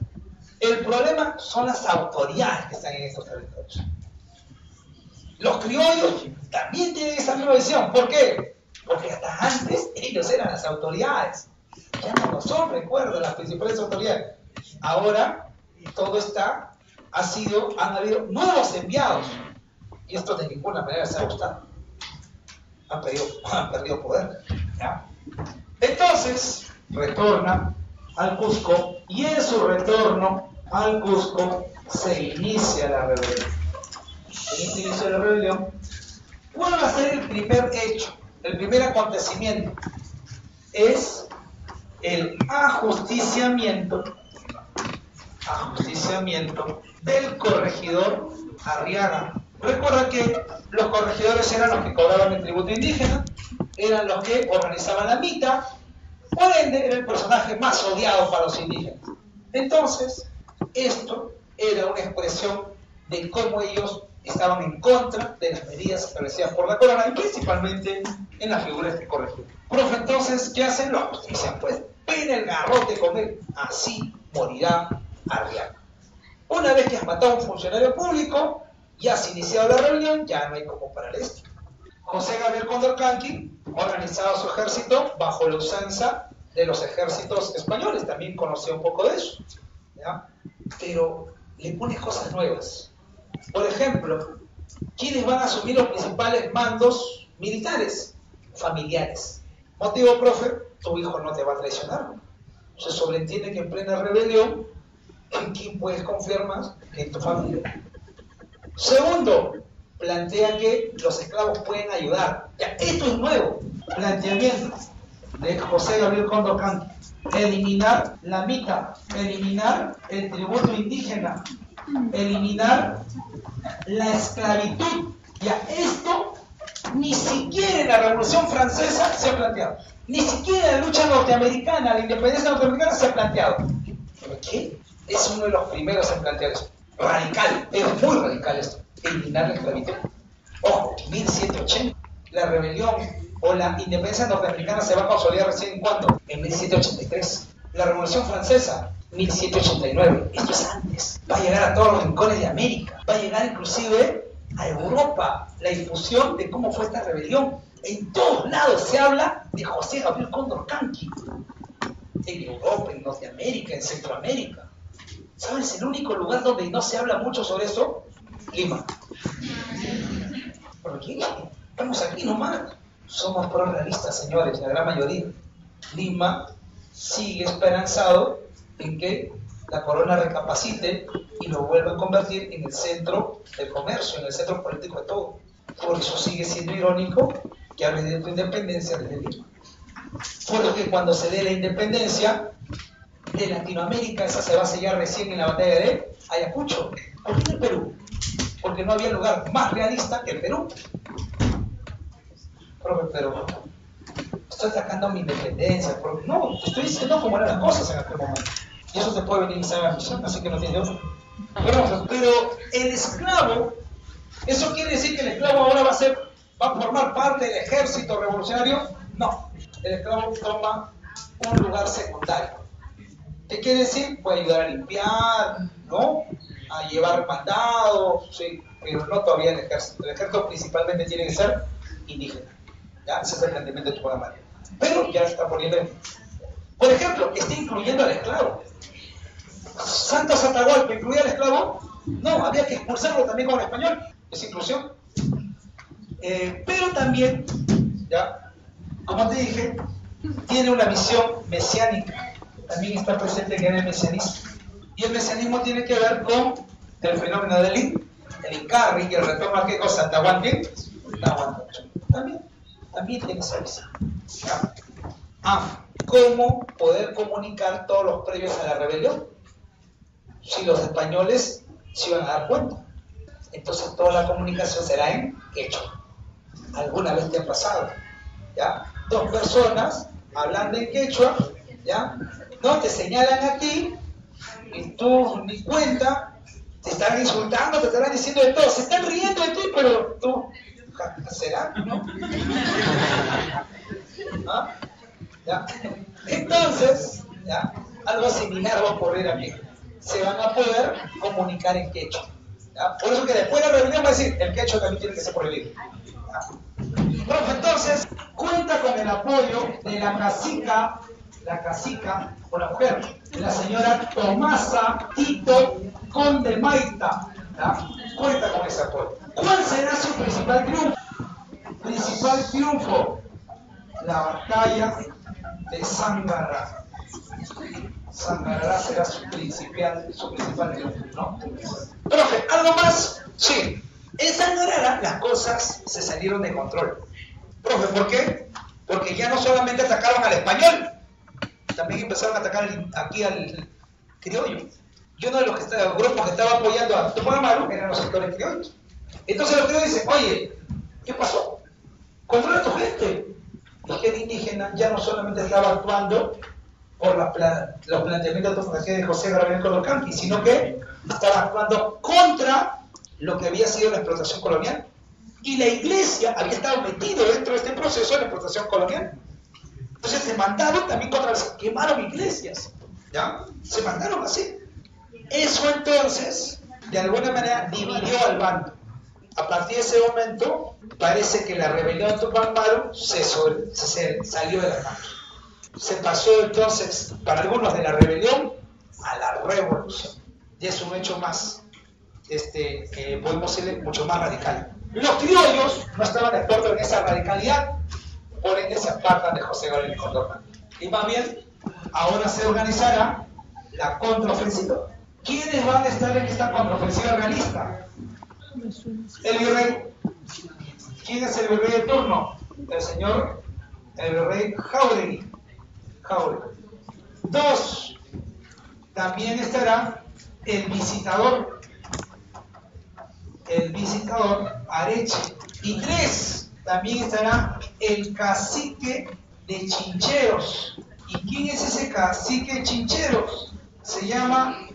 El problema son las autoridades que están en estos territorios. Los criollos también tienen esa misma visión. ¿Por qué? Porque hasta antes ellos eran las autoridades. Ya no lo son, recuerda, las principales autoridades. Ahora todo han habido nuevos enviados. Y esto de ninguna manera se ha gustado. Han perdido poder. ¿Ya? Entonces, retorna al Cusco y en su retorno al Cusco se inicia la rebelión. En este inicio de la rebelión, ¿cuál va a ser el primer hecho? El primer acontecimiento es el ajusticiamiento del corregidor Arriaga. Recuerda que los corregidores eran los que cobraban el tributo indígena, eran los que organizaban la mita, por ende era el personaje más odiado para los indígenas. Entonces, esto era una expresión de cómo ellos estaban en contra de las medidas establecidas por la corona y principalmente en la figura de este corregidor. Profe, entonces, ¿qué hacen? Lo ajustician, pues, ven el garrote con él, así morirá Arriaga. Una vez que has matado a un funcionario público, ya has iniciado la rebelión, ya no hay como parar esto. José Gabriel Condorcanqui ha organizado su ejército bajo la usanza de los ejércitos españoles, también conocía un poco de eso, ¿ya? Pero le pone cosas nuevas. Por ejemplo, ¿quiénes van a asumir los principales mandos militares? Familiares. Motivo, profe, tu hijo no te va a traicionar. Se sobreentiende que en plena rebelión, ¿en quién puedes confiar más que en tu familia? Segundo, plantea que los esclavos pueden ayudar. Ya, esto es nuevo. Planteamiento de José Gabriel Condorcanqui. Eliminar la mita, eliminar el tributo indígena, eliminar la esclavitud. Ya, esto ni siquiera en la Revolución Francesa se ha planteado. Ni siquiera en la lucha norteamericana, la independencia norteamericana se ha planteado. ¿Por qué? Es uno de los primeros en plantear eso. Radical, es muy radical esto. Eliminar la esclavitud. Ojo, 1780. La rebelión o la independencia norteamericana se va a consolidar recién en ¿cuándo? En 1783. La Revolución Francesa, 1789. Esto es antes. Va a llegar a todos los rincones de América. Va a llegar inclusive a Europa. La difusión de cómo fue esta rebelión. En todos lados se habla de José Gabriel Condorcanqui. En Europa, en Norteamérica, en Centroamérica. ¿Sabes el único lugar donde no se habla mucho sobre eso? Lima. ¿Por qué? Estamos aquí nomás. Somos pro-realistas, señores, la gran mayoría. Lima sigue esperanzado en que la corona recapacite y lo vuelva a convertir en el centro del comercio, en el centro político de todo. Por eso sigue siendo irónico que hable de tu independencia desde Lima. Porque cuando se dé la independencia de Latinoamérica, esa se va a sellar recién en la batalla de Ayacucho. ¿Por qué en el Perú? Porque no había lugar más realista que el Perú. Pero estoy atacando mi independencia. No, te estoy diciendo cómo eran las cosas en aquel momento. Y eso te puede venir a la misión, así que no tiene otro. Pero el esclavo, ¿eso quiere decir que el esclavo ahora va a formar parte del ejército revolucionario? No, el esclavo toma un lugar secundario. ¿Qué quiere decir? Puede ayudar a limpiar, ¿no? A llevar mandados, sí, pero no todavía el ejército. El ejército principalmente tiene que ser indígena. ¿Ya? Ese es el planteamiento de tu programa. Pero ya está poniendo. Por ejemplo, está incluyendo al esclavo. Santos Atahualpa incluía al esclavo. No, había que expulsarlo también como español. Es inclusión. Pero también, ya, como te dije, tiene una visión mesiánica. También está presente en el mesianismo. Y el mesianismo tiene que ver con el fenómeno del Incarri y el retorno a qué cosa, Atahualpa, También tiene servicio. ¿Cómo poder comunicar todos los previos a la rebelión? Si los españoles se iban a dar cuenta. Entonces toda la comunicación será en quechua. ¿Alguna vez te ha pasado? ¿Ya? Dos personas hablando en quechua, ¿ya? No te señalan a ti y tú ni cuenta, te están insultando, te estarán diciendo de todo, se están riendo de ti, pero tú, ¿será? ¿No? ¿Ah? ¿Ya? Entonces, ¿ya? Algo similar va a ocurrir aquí. Se van a poder comunicar en quechua. ¿Ya? Por eso que después de la rebelión va a decir, el quechua también tiene que ser prohibido. Profe, entonces, cuenta con el apoyo de la cacica, o la mujer, la señora Tomasa Tito Conde Maita. ¿Ya? Cuenta con ese apoyo. ¿Cuál será su principal triunfo? La batalla de Sangará. Sangará será su principal triunfo, ¿no? Profe, ¿algo más? Sí. En Sangará las cosas se salieron de control. Profe, ¿por qué? Porque ya no solamente atacaron al español, también empezaron a atacar aquí al criollo. Y uno de los grupos que estaba apoyando a Tupac Amaru eran los sectores criollos. Entonces los criollos dicen, oye, ¿qué pasó? Controla a tu gente. Y que el indígena ya no solamente estaba actuando por los planteamientos de José Gabriel Condorcanqui, sino que estaba actuando contra lo que había sido la explotación colonial. Y la iglesia había estado metido dentro de este proceso de la explotación colonial. Entonces se mandaron también quemaron iglesias. ¿Ya? Se mandaron así. Eso entonces, de alguna manera, dividió al bando. A partir de ese momento, parece que la rebelión de Tupac Amaru se salió de las manos. Se pasó entonces, para algunos, de la rebelión a la revolución. Y es un hecho más, podemos decirle, mucho más radical. Los criollos no estaban de acuerdo en esa radicalidad, por ende se apartan de José Gabriel Condorcanqui. Y más bien, ahora se organizará la contraofensiva. ¿Quiénes van a estar en esta contraofensiva realista? El virrey. ¿Quién es el virrey de turno? El virrey Jáuregui. Dos, también estará el visitador Areche. Y tres, también estará el cacique de Chincheros. ¿Y quién es ese cacique de Chincheros? Se llama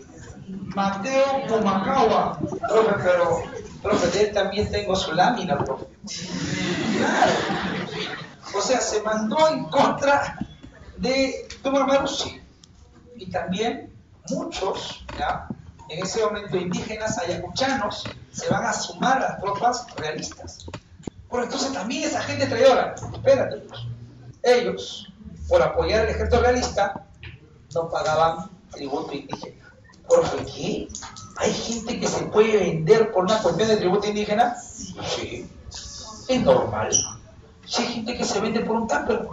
Mateo Pumacahua. Profe, de él también tengo su lámina, profe. Claro. O sea, se mandó en contra de Tupac Amaru. Y también muchos, ¿ya? En ese momento indígenas ayacuchanos se van a sumar a las tropas realistas. Por entonces también esa gente traidora, espérate, ellos, por apoyar al ejército realista, no pagaban tributo indígena. ¿Por qué? ¿Hay gente que se puede vender por una cuestión de tributo indígena? Sí, es normal. Si hay gente que se vende por un camper.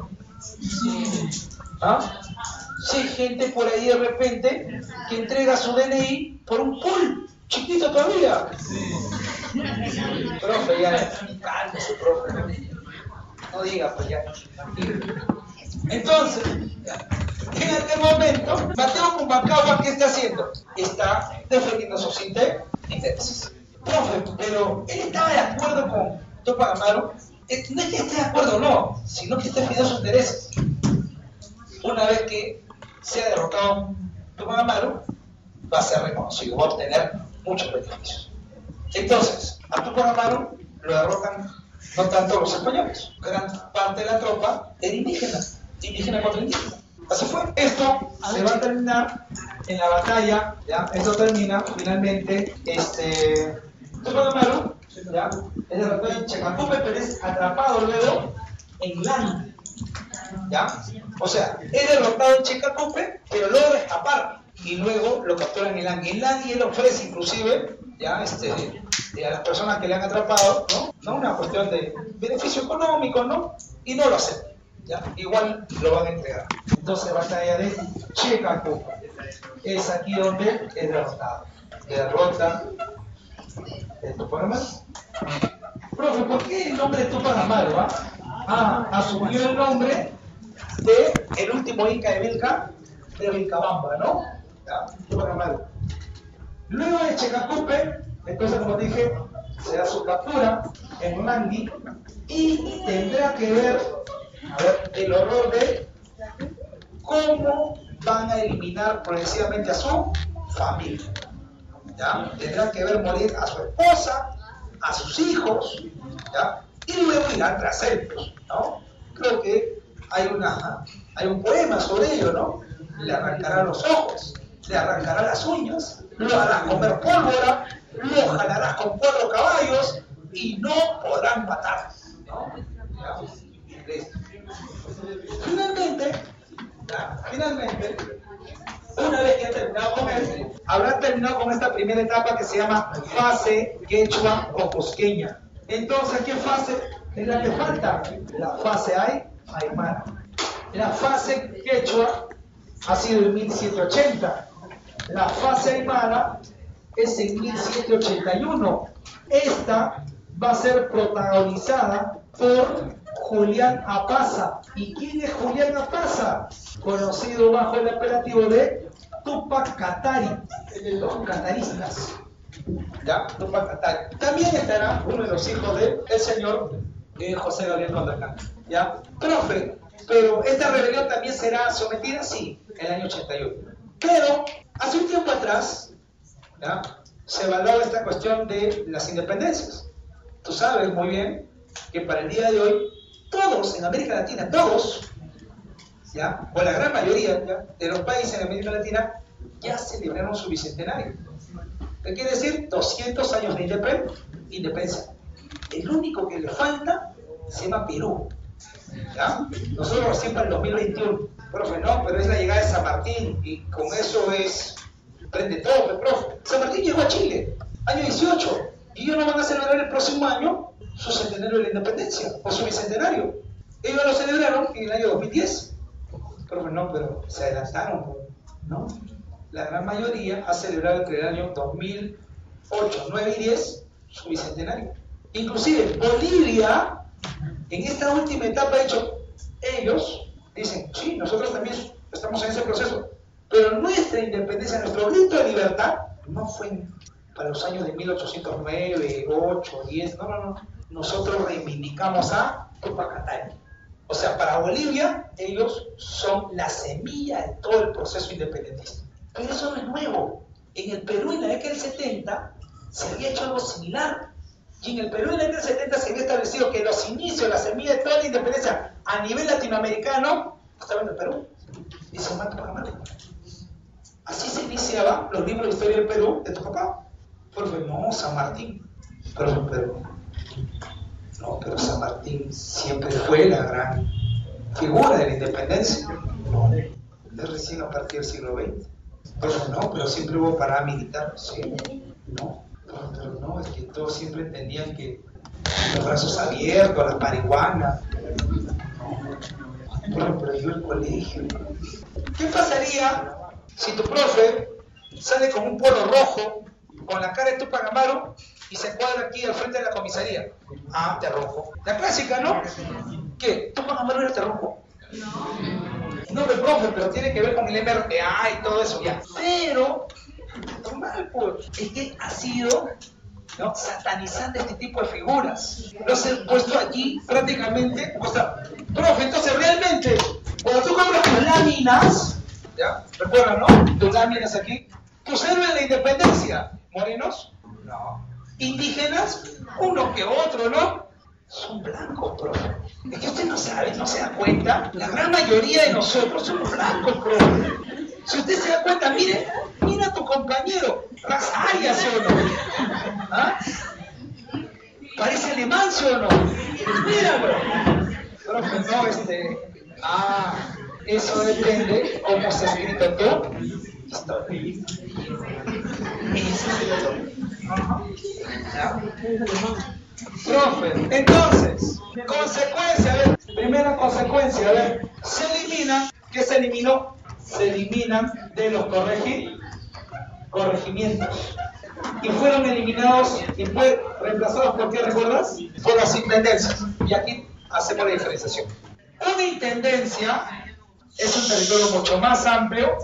¿Ah? Si hay gente por ahí de repente que entrega su DNI por un pool, chiquito todavía. Profe, ya, cálmese, profe. No diga, pues ya. Entonces, en aquel momento, Mateo Pumacahua, ¿qué está haciendo? Está defendiendo sus intereses. Profe, pero él estaba de acuerdo con Tupac Amaru. No es que esté de acuerdo o no, sino que está defendiendo sus intereses. Una vez que sea derrotado Tupac Amaru, va a ser reconocido, va a obtener muchos beneficios. Entonces, a Tupac Amaru lo derrotan no tanto los españoles, gran parte de la tropa era indígena contra indígena. Así fue. Esto se va a terminar en la batalla, ¿ya? Esto termina finalmente, Tupac Amaru, ¿ya? Es derrotado en Chacabuco, pero es atrapado luego en Lani, ¿ya? O sea, es derrotado en Chicacupe, pero logra escapar y luego lo capturan en Lani. En Lani él ofrece inclusive, ¿ya? A las personas que le han atrapado, ¿no? Una cuestión de beneficio económico, ¿no? Y no lo aceptan, ¿ya? Igual lo van a entregar. Entonces, batalla de Chicacupe. Es aquí donde es derrotado. Derrota de Tupac Amaru. Profe, ¿por qué el nombre de Tupac Amaru? Asumió el nombre de el último inca de Vilcabamba, ¿no? ¿Ya? Tupac Amaru. Luego de Checacupe, entonces, como dije, se da su captura en Mangui y tendrá que ver, el horror de cómo van a eliminar progresivamente a su familia. ¿Ya? Tendrán que ver morir a su esposa, a sus hijos, ¿ya? Y luego irán tras él, ¿no? Creo que hay un poema sobre ello, ¿no? Le arrancará los ojos, le arrancará las uñas, lo hará comer pólvora, lo jalará con 4 caballos y no podrán matar, ¿no? Finalmente, una vez que ha terminado con él, habrá terminado con esta primera etapa que se llama fase quechua o cusqueña. Entonces, ¿qué fase es la que falta? La fase aymara. La fase quechua ha sido en 1780. La fase aymara es en 1781. Esta va a ser protagonizada por Julián Apaza. ¿Y quién es Julián Apaza? Conocido bajo el apelativo de Tupac Katari, los cataristas. ¿Ya? Tupac Katari. También estará uno de los hijos del señor José Gabriel Condacán. ¿Ya? Profe, pero esta rebelión también será sometida, sí, en el año 81. Pero hace un tiempo atrás, ¿ya?, se evaluaba esta cuestión de las independencias. Tú sabes muy bien que para el día de hoy, todos en América Latina, todos, ¿ya?, o la gran mayoría, ¿ya?, de los países en América Latina ya celebraron su bicentenario. ¿Qué quiere decir? 200 años de independencia. El único que le falta se llama Perú. ¿Ya? Nosotros recién para el 2021. Profe, no, pero es la llegada de San Martín y con eso prende todo, profe. San Martín llegó a Chile, año 18, y ellos no van a celebrar el próximo año su centenario de la independencia o su bicentenario. Ellos lo celebraron en el año 2010. Profe, no, pero se adelantaron, ¿no? La gran mayoría ha celebrado entre el año 2008, 9 y 10 su bicentenario. Inclusive Bolivia, en esta última etapa, de hecho, ellos dicen, sí, nosotros también estamos en ese proceso, pero nuestra independencia, nuestro grito de libertad, no fue para los años de 1809, 8, 10, no. Nosotros reivindicamos a Tupac Katari. O sea, para Bolivia, ellos son la semilla de todo el proceso independentista. Pero eso no es nuevo. En el Perú, en la década del 70, se había hecho algo similar. Y en el Perú, en la década del 70, se había establecido que los inicios, la semilla de toda la independencia a nivel latinoamericano, estaba en el Perú. Y se llama Tupac Amaru. Así se iniciaban los libros de historia del Perú de tu papá. Porque no, San Martín. Pero San Martín siempre fue la gran figura de la independencia. No, es recién a partir del siglo XX. Pero siempre hubo parada militar. Sí, no. Pero no, es que todos siempre entendían que los brazos abiertos, las marihuanas. Pero yo el colegio. ¿Qué pasaría si tu profe sale con un polo rojo, con la cara de Tupac Amaru y se cuadra aquí al frente de la comisaría? Ah, terrojo. La clásica, ¿no? ¿Qué? ¿Tupac Amaru era terrojo? No, profe, pero tiene que ver con el MRTA y todo eso, ya. Pero, normal, pues, es que ha sido, ¿no?, satanizando este tipo de figuras. Los he puesto aquí prácticamente, o sea, profe, entonces realmente, cuando tú compras tus láminas, ¿ya? ¿Recuerdan, no? Tus láminas aquí, tus héroes de la independencia, morenos, no. Indígenas, uno que otro, ¿no? Son blancos, profe. Es que usted no sabe, no se da cuenta. La gran mayoría de nosotros somos blancos, profe. Si usted se da cuenta, mira a tu compañero, raza aria, ¿sí o no? ¿Ah? ¿Parece alemán, sí o no? Míralo. Profe, no, eso depende cómo se ha escrito tu historia. ¿Ya? Profe, entonces, consecuencia, a ver, primera consecuencia, a ver, se eliminan, ¿qué se eliminó? Se eliminan de los corregimientos. y fueron eliminados y fue reemplazados ¿por qué recuerdas? Por las intendencias. Y aquí hacemos la diferenciación. Una intendencia es un territorio mucho más amplio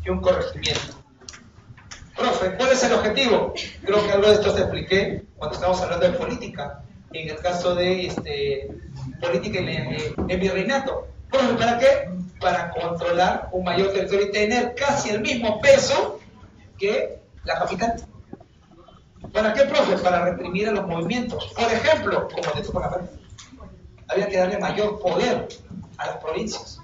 que un corregimiento. Profe, ¿cuál es el objetivo? Creo que algo de esto te expliqué cuando estábamos hablando de política. En el caso de política en virreinato. Profe, ¿para qué? Para controlar un mayor territorio y tener casi el mismo peso que la capital. ¿Para qué, profe? Para reprimir a los movimientos. Por ejemplo, como te tocó la frente, había que darle mayor poder a las provincias.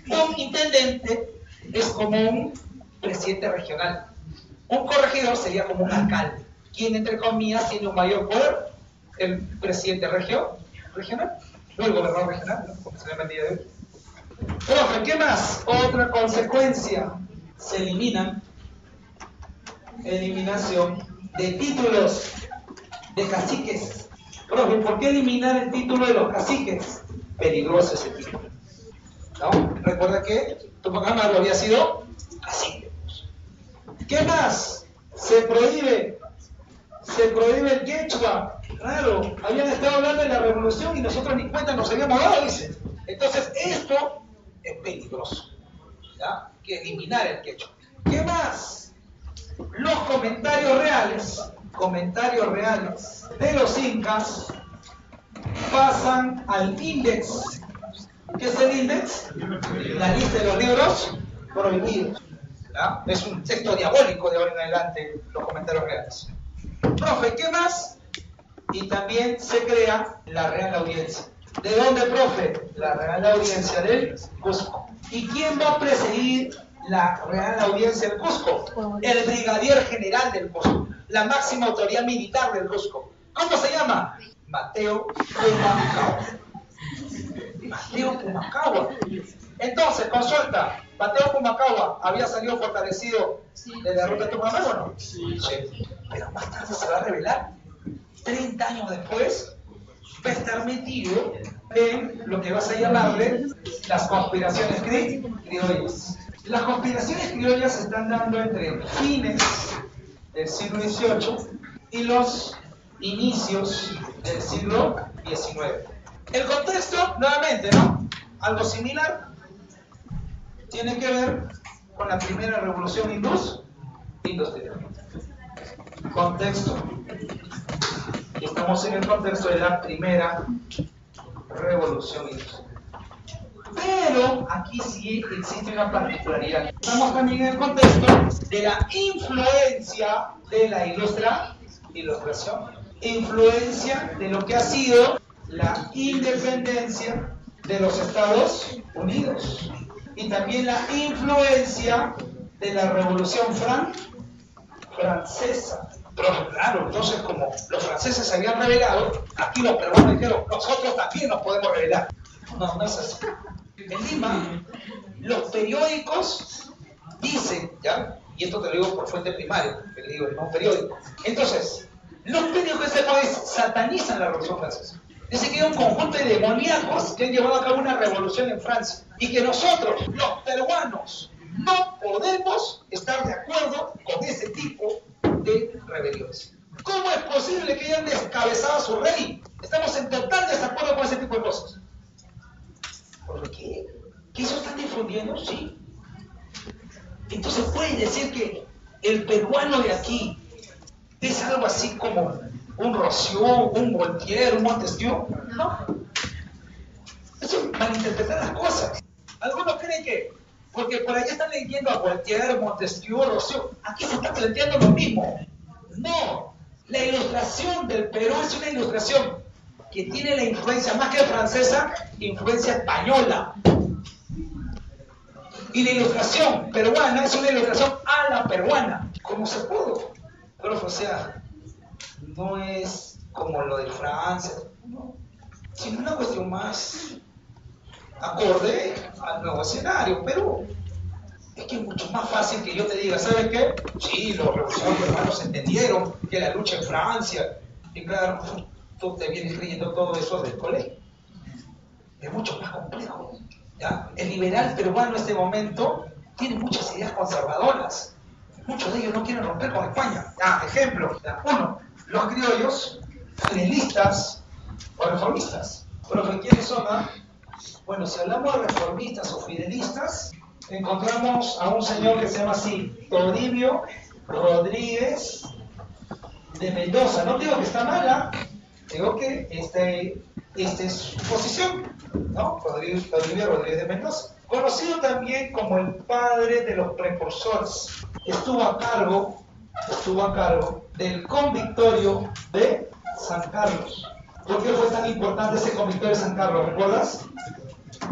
Un intendente es como un presidente regional. Un corregidor sería como un alcalde. ¿Quién, entre comillas, tiene un mayor poder? El presidente regional, no el gobernador regional, ¿no? Como se llama el día de hoy. Profe, ¿qué más? Otra consecuencia. Se eliminan. Eliminación de títulos de caciques. Profe, ¿por qué eliminar el título de los caciques? Peligroso ese título. ¿No? Recuerda que Tupac Amaru había sido cacique. ¿Qué más? Se prohíbe el quechua. Claro, habían estado hablando de la revolución y nosotros ni cuenta nos habíamos dado, dice. Entonces, esto es peligroso. ¿Ya? Hay que eliminar el quechua. ¿Qué más? Los comentarios reales de los incas pasan al índex. ¿Qué es el índex? La lista de los libros prohibidos. ¿Ya? Es un texto diabólico de ahora en adelante, los comentarios reales. Profe, ¿qué más? Y también se crea la Real Audiencia. ¿De dónde, profe? La Real Audiencia del Cusco. ¿Y quién va a presidir la Real Audiencia del Cusco? El brigadier general del Cusco, la máxima autoridad militar del Cusco. ¿Cómo se llama? Mateo Pumacahua. Mateo Pumacahua. Entonces, consulta, ¿Mateo Pumacahua había salido fortalecido de la ruta de Tucumán o no? Sí. Pero más tarde se va a revelar, 30 años después, va a estar metido en lo que vas a llamarle las conspiraciones criollas. Las conspiraciones criollas se están dando entre fines del siglo XVIII y los inicios del siglo XIX. El contexto, nuevamente, ¿no? Algo similar, tiene que ver con la primera revolución industrial. Contexto. Estamos en el contexto de la primera revolución industrial. Pero aquí sí existe una particularidad. Estamos también en el contexto de la influencia de la ilustración. Influencia de lo que ha sido la independencia de los Estados Unidos. Y también la influencia de la Revolución Francesa. Pero claro, entonces como los franceses se habían rebelado, aquí los peruanos dijeron, nosotros también nos podemos rebelar. No es así. En Lima, los periódicos dicen, ¿ya? Y esto te lo digo por fuente primaria, que le digo, no un periódico. Entonces, los periódicos de este país satanizan la Revolución Francesa. Dicen que hay un conjunto de demoníacos que han llevado a cabo una revolución en Francia y que nosotros, los peruanos, no podemos estar de acuerdo con ese tipo de rebeliones. ¿Cómo es posible que hayan descabezado a su rey? Estamos en total desacuerdo con ese tipo de cosas. ¿Por qué? ¿Que eso están difundiendo? Sí. Entonces pueden decir que el peruano de aquí es algo así como un Rousseau, un Voltaire, un Montesquieu. No. Eso es malinterpretar las cosas. Algunos creen que, porque por allá están leyendo a Voltaire, Montesquieu, Rousseau, aquí se está planteando lo mismo. No. La ilustración del Perú es una ilustración que tiene la influencia, más que francesa, influencia española. Y la ilustración peruana es una ilustración a la peruana. ¿Cómo se pudo? Pero, o sea, no es como lo de Francia, no, sino una cuestión más acorde al nuevo escenario. Pero es que es mucho más fácil que yo te diga, ¿sabes qué? Sí, los revolucionarios peruanos entendieron que la lucha en Francia, y claro, tú te vienes creyendo todo eso del colegio. Es mucho más complejo. ¿Ya? El liberal peruano en este momento tiene muchas ideas conservadoras. Muchos de ellos no quieren romper con España. Ejemplo. Uno, los criollos, fidelistas o reformistas. Pero ¿quiénes son? Bueno, si hablamos de reformistas o fidelistas, encontramos a un señor que se llama así, Toribio Rodríguez de Mendoza. No digo que está mala, digo que esta es su posición, ¿no? Toribio Rodríguez de Mendoza. Conocido también como el padre de los precursores. Estuvo a cargo del convictorio de San Carlos. ¿Por qué fue tan importante ese convictorio de San Carlos? ¿Recuerdas?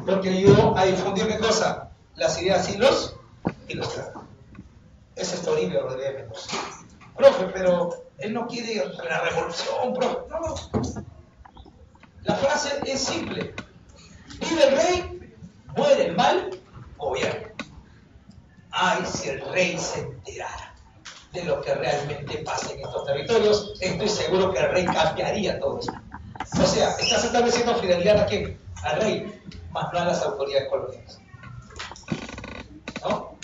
Porque ayudó a difundir ¿qué cosa? Las ideas y los claros. Ese es Toribio Rodríguez de Mendoza. Profe, pero él no quiere la revolución, profe. No. La frase es simple. Vive el rey, muere el mal, gobierno. Ay, si el rey se enterara de lo que realmente pasa en estos territorios, estoy seguro que el rey cambiaría todo eso. O sea, estás estableciendo fidelidad a quién? Al rey, más no a las autoridades coloniales. ¿No?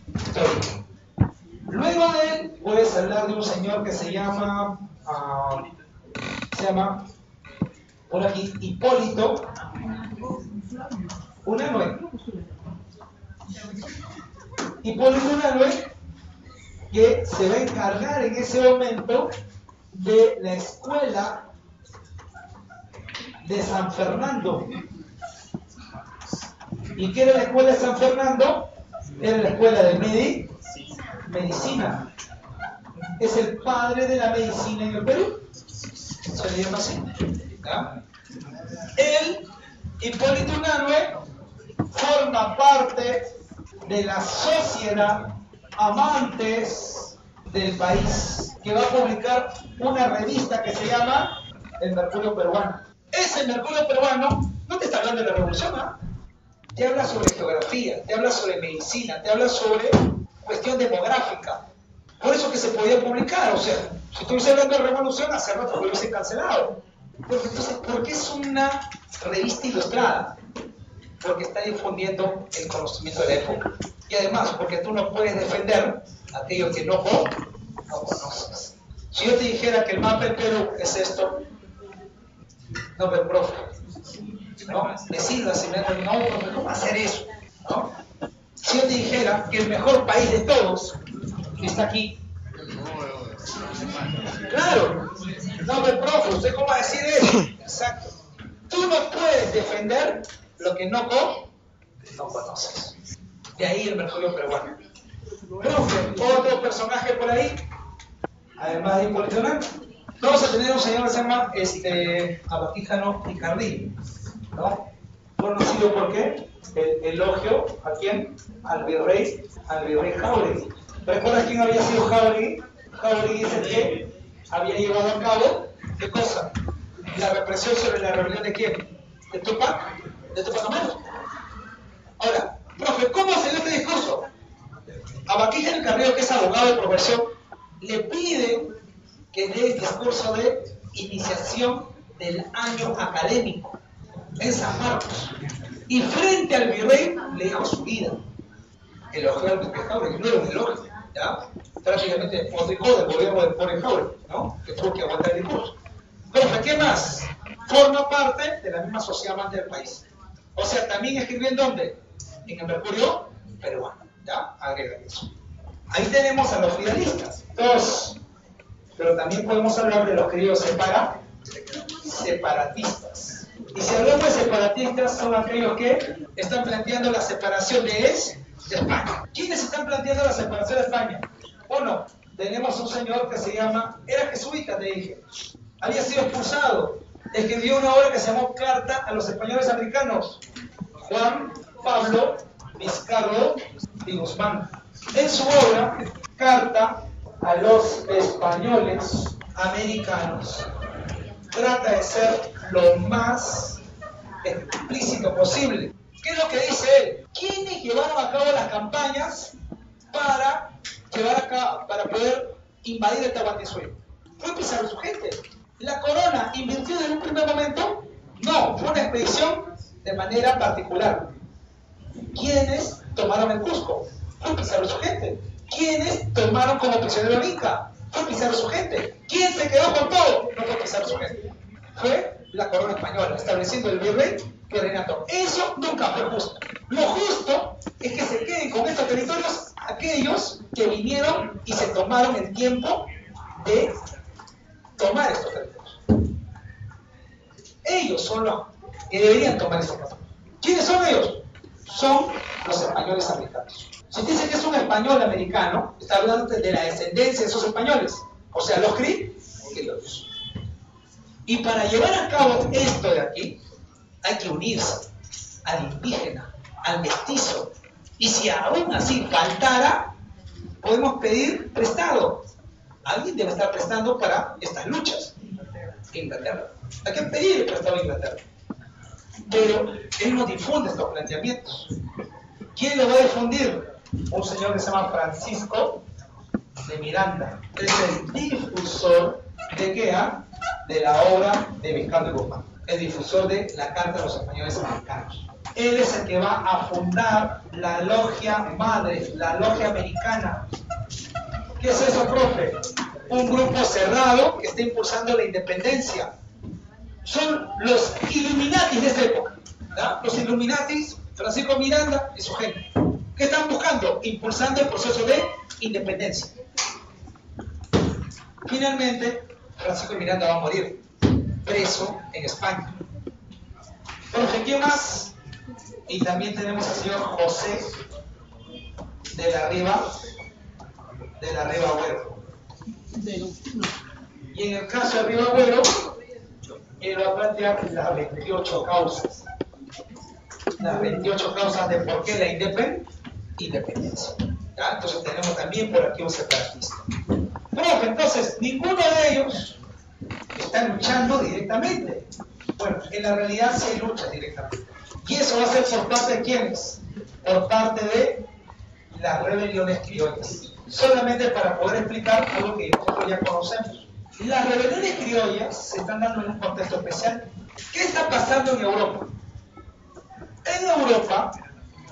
Entonces, luego de él puedes hablar de un señor que se llama por aquí Hipólito Unanue. Hipólito Unanue, que se va a encargar en ese momento de la escuela de San Fernando. ¿Y qué era la escuela de San Fernando? Era la escuela de medicina. Es el padre de la medicina en el Perú. Se le llama así. ¿Ya? Él, Hipólito Unanue, forma parte de la sociedad Amantes del País, que va a publicar una revista que se llama El Mercurio Peruano. Ese Mercurio Peruano no te está hablando de la revolución, te habla sobre geografía, te habla sobre medicina, te habla sobre cuestión demográfica. Por eso que se podía publicar, o sea, si estuviese hablando de revolución, hace rato lo hubiese cancelado. Entonces, ¿por qué es una revista ilustrada? Porque está difundiendo el conocimiento de la época. Y además, porque tú no puedes defender aquello que no conoces. Si yo te dijera que el mapa del Perú es esto, no, pero profe, ¿no? Decídase, no, profe, ¿cómo hacer eso? ¿No? Si yo te dijera que el mejor país de todos está aquí, claro, no, pero profe, ¿usted cómo va a decir eso? Exacto. Tú no puedes defender lo que no conoces. De ahí el Mercurio Peruano. Profe, otro personaje por ahí, además de Hipólito Unanue. Vamos a tener un señor que se llama Abaquíjano Picardí, ¿no? Conocido por qué? El elogio a quién? Al virrey Jáuregui. ¿Recuerdas quién había sido Jáuregui? Jáuregui es el que había llevado a cabo, ¿qué cosa? La represión sobre la rebelión de quién? De Tupac Amaru. Ahora, profe, ¿cómo se dio este discurso? Abaquíjano Carrillo, que es abogado de profesión, le pide que dé el discurso de iniciación del año académico en San Marcos. Y frente al virrey le dijo su vida. Elogió al duque Jáuregui, no era un elogio, ¿ya? Prácticamente despotricó del gobierno del pobre Jáuregui, ¿no? Que tuvo que aguantar el discurso. Profe, ¿qué más? Forma parte de la misma sociedad amante del país. O sea, también escribió ¿en dónde? En el Mercurio Peruano, ¿ya? Agrega eso. Ahí tenemos a los fidelistas, dos. Pero también podemos hablar de los queridos separatistas. Y si hablamos de separatistas, son aquellos que están planteando la separación de España. ¿Quiénes están planteando la separación de España? Uno, tenemos un señor que se llama, era jesuita, te dije, había sido expulsado, escribió una obra que se llamó Carta a los Españoles Americanos, Juan Pablo Vizcarro y Guzmán. En su obra, Carta a los Españoles Americanos, trata de ser lo más explícito posible. ¿Qué es lo que dice él? ¿Quiénes llevaron a cabo las campañas para poder invadir el Tahuantinsuyo? Fue Pizarro y su gente. ¿La corona invirtió en un primer momento? No, fue una expedición de manera particular. ¿Quiénes tomaron el Cusco? Fue Pizarro y su gente. ¿Quiénes tomaron como prisionero a Inca? Fue Pizarro su gente. ¿Quién se quedó con todo? No fue Pizarro su gente. Fue la corona española, estableciendo el virrey que reina todo. Eso nunca fue justo. Lo justo es que se queden con estos territorios aquellos que vinieron y se tomaron el tiempo de tomar estos territorios. Ellos son los que deberían tomar estos territorios. ¿Quiénes son ellos? Son los españoles americanos. Si dice que es un español americano, está hablando de la descendencia de esos españoles, o sea, los criollos. Y para llevar a cabo esto de aquí, hay que unirse al indígena, al mestizo. Y si aún así faltara, podemos pedir prestado. Alguien debe estar prestando para estas luchas. Inglaterra. Hay que pedir prestado a Inglaterra. Pero él no difunde estos planteamientos. ¿Quién lo va a difundir? Un señor que se llama Francisco de Miranda. Es el difusor de ¿qué? De la obra de Vizcarra y Guzmán. El difusor de la Carta de los Españoles Americanos. Él es el que va a fundar la logia madre, la logia americana. ¿Qué es eso, profe? Un grupo cerrado que está impulsando la independencia. Son los Illuminatis de esa época. ¿Ya? Los Illuminatis, Francisco Miranda y su gente. ¿Qué están buscando? Impulsando el proceso de independencia. Finalmente, Francisco Miranda va a morir preso en España. Profe, ¿quién más? Y también tenemos al señor José de la Riva Agüero. Y en el caso de Riva Agüero, él va a plantear las 28 causas. Las 28 causas de por qué la independencia. ¿Ya? Entonces tenemos también por aquí un separatista. Profe, entonces, ninguno de ellos está luchando directamente. Bueno, en la realidad se lucha directamente. ¿Y eso va a ser por parte de quiénes? Por parte de las rebeliones criollas. Solamente para poder explicar algo que nosotros ya conocemos. Las rebeliones criollas se están dando en un contexto especial. ¿Qué está pasando en Europa? En Europa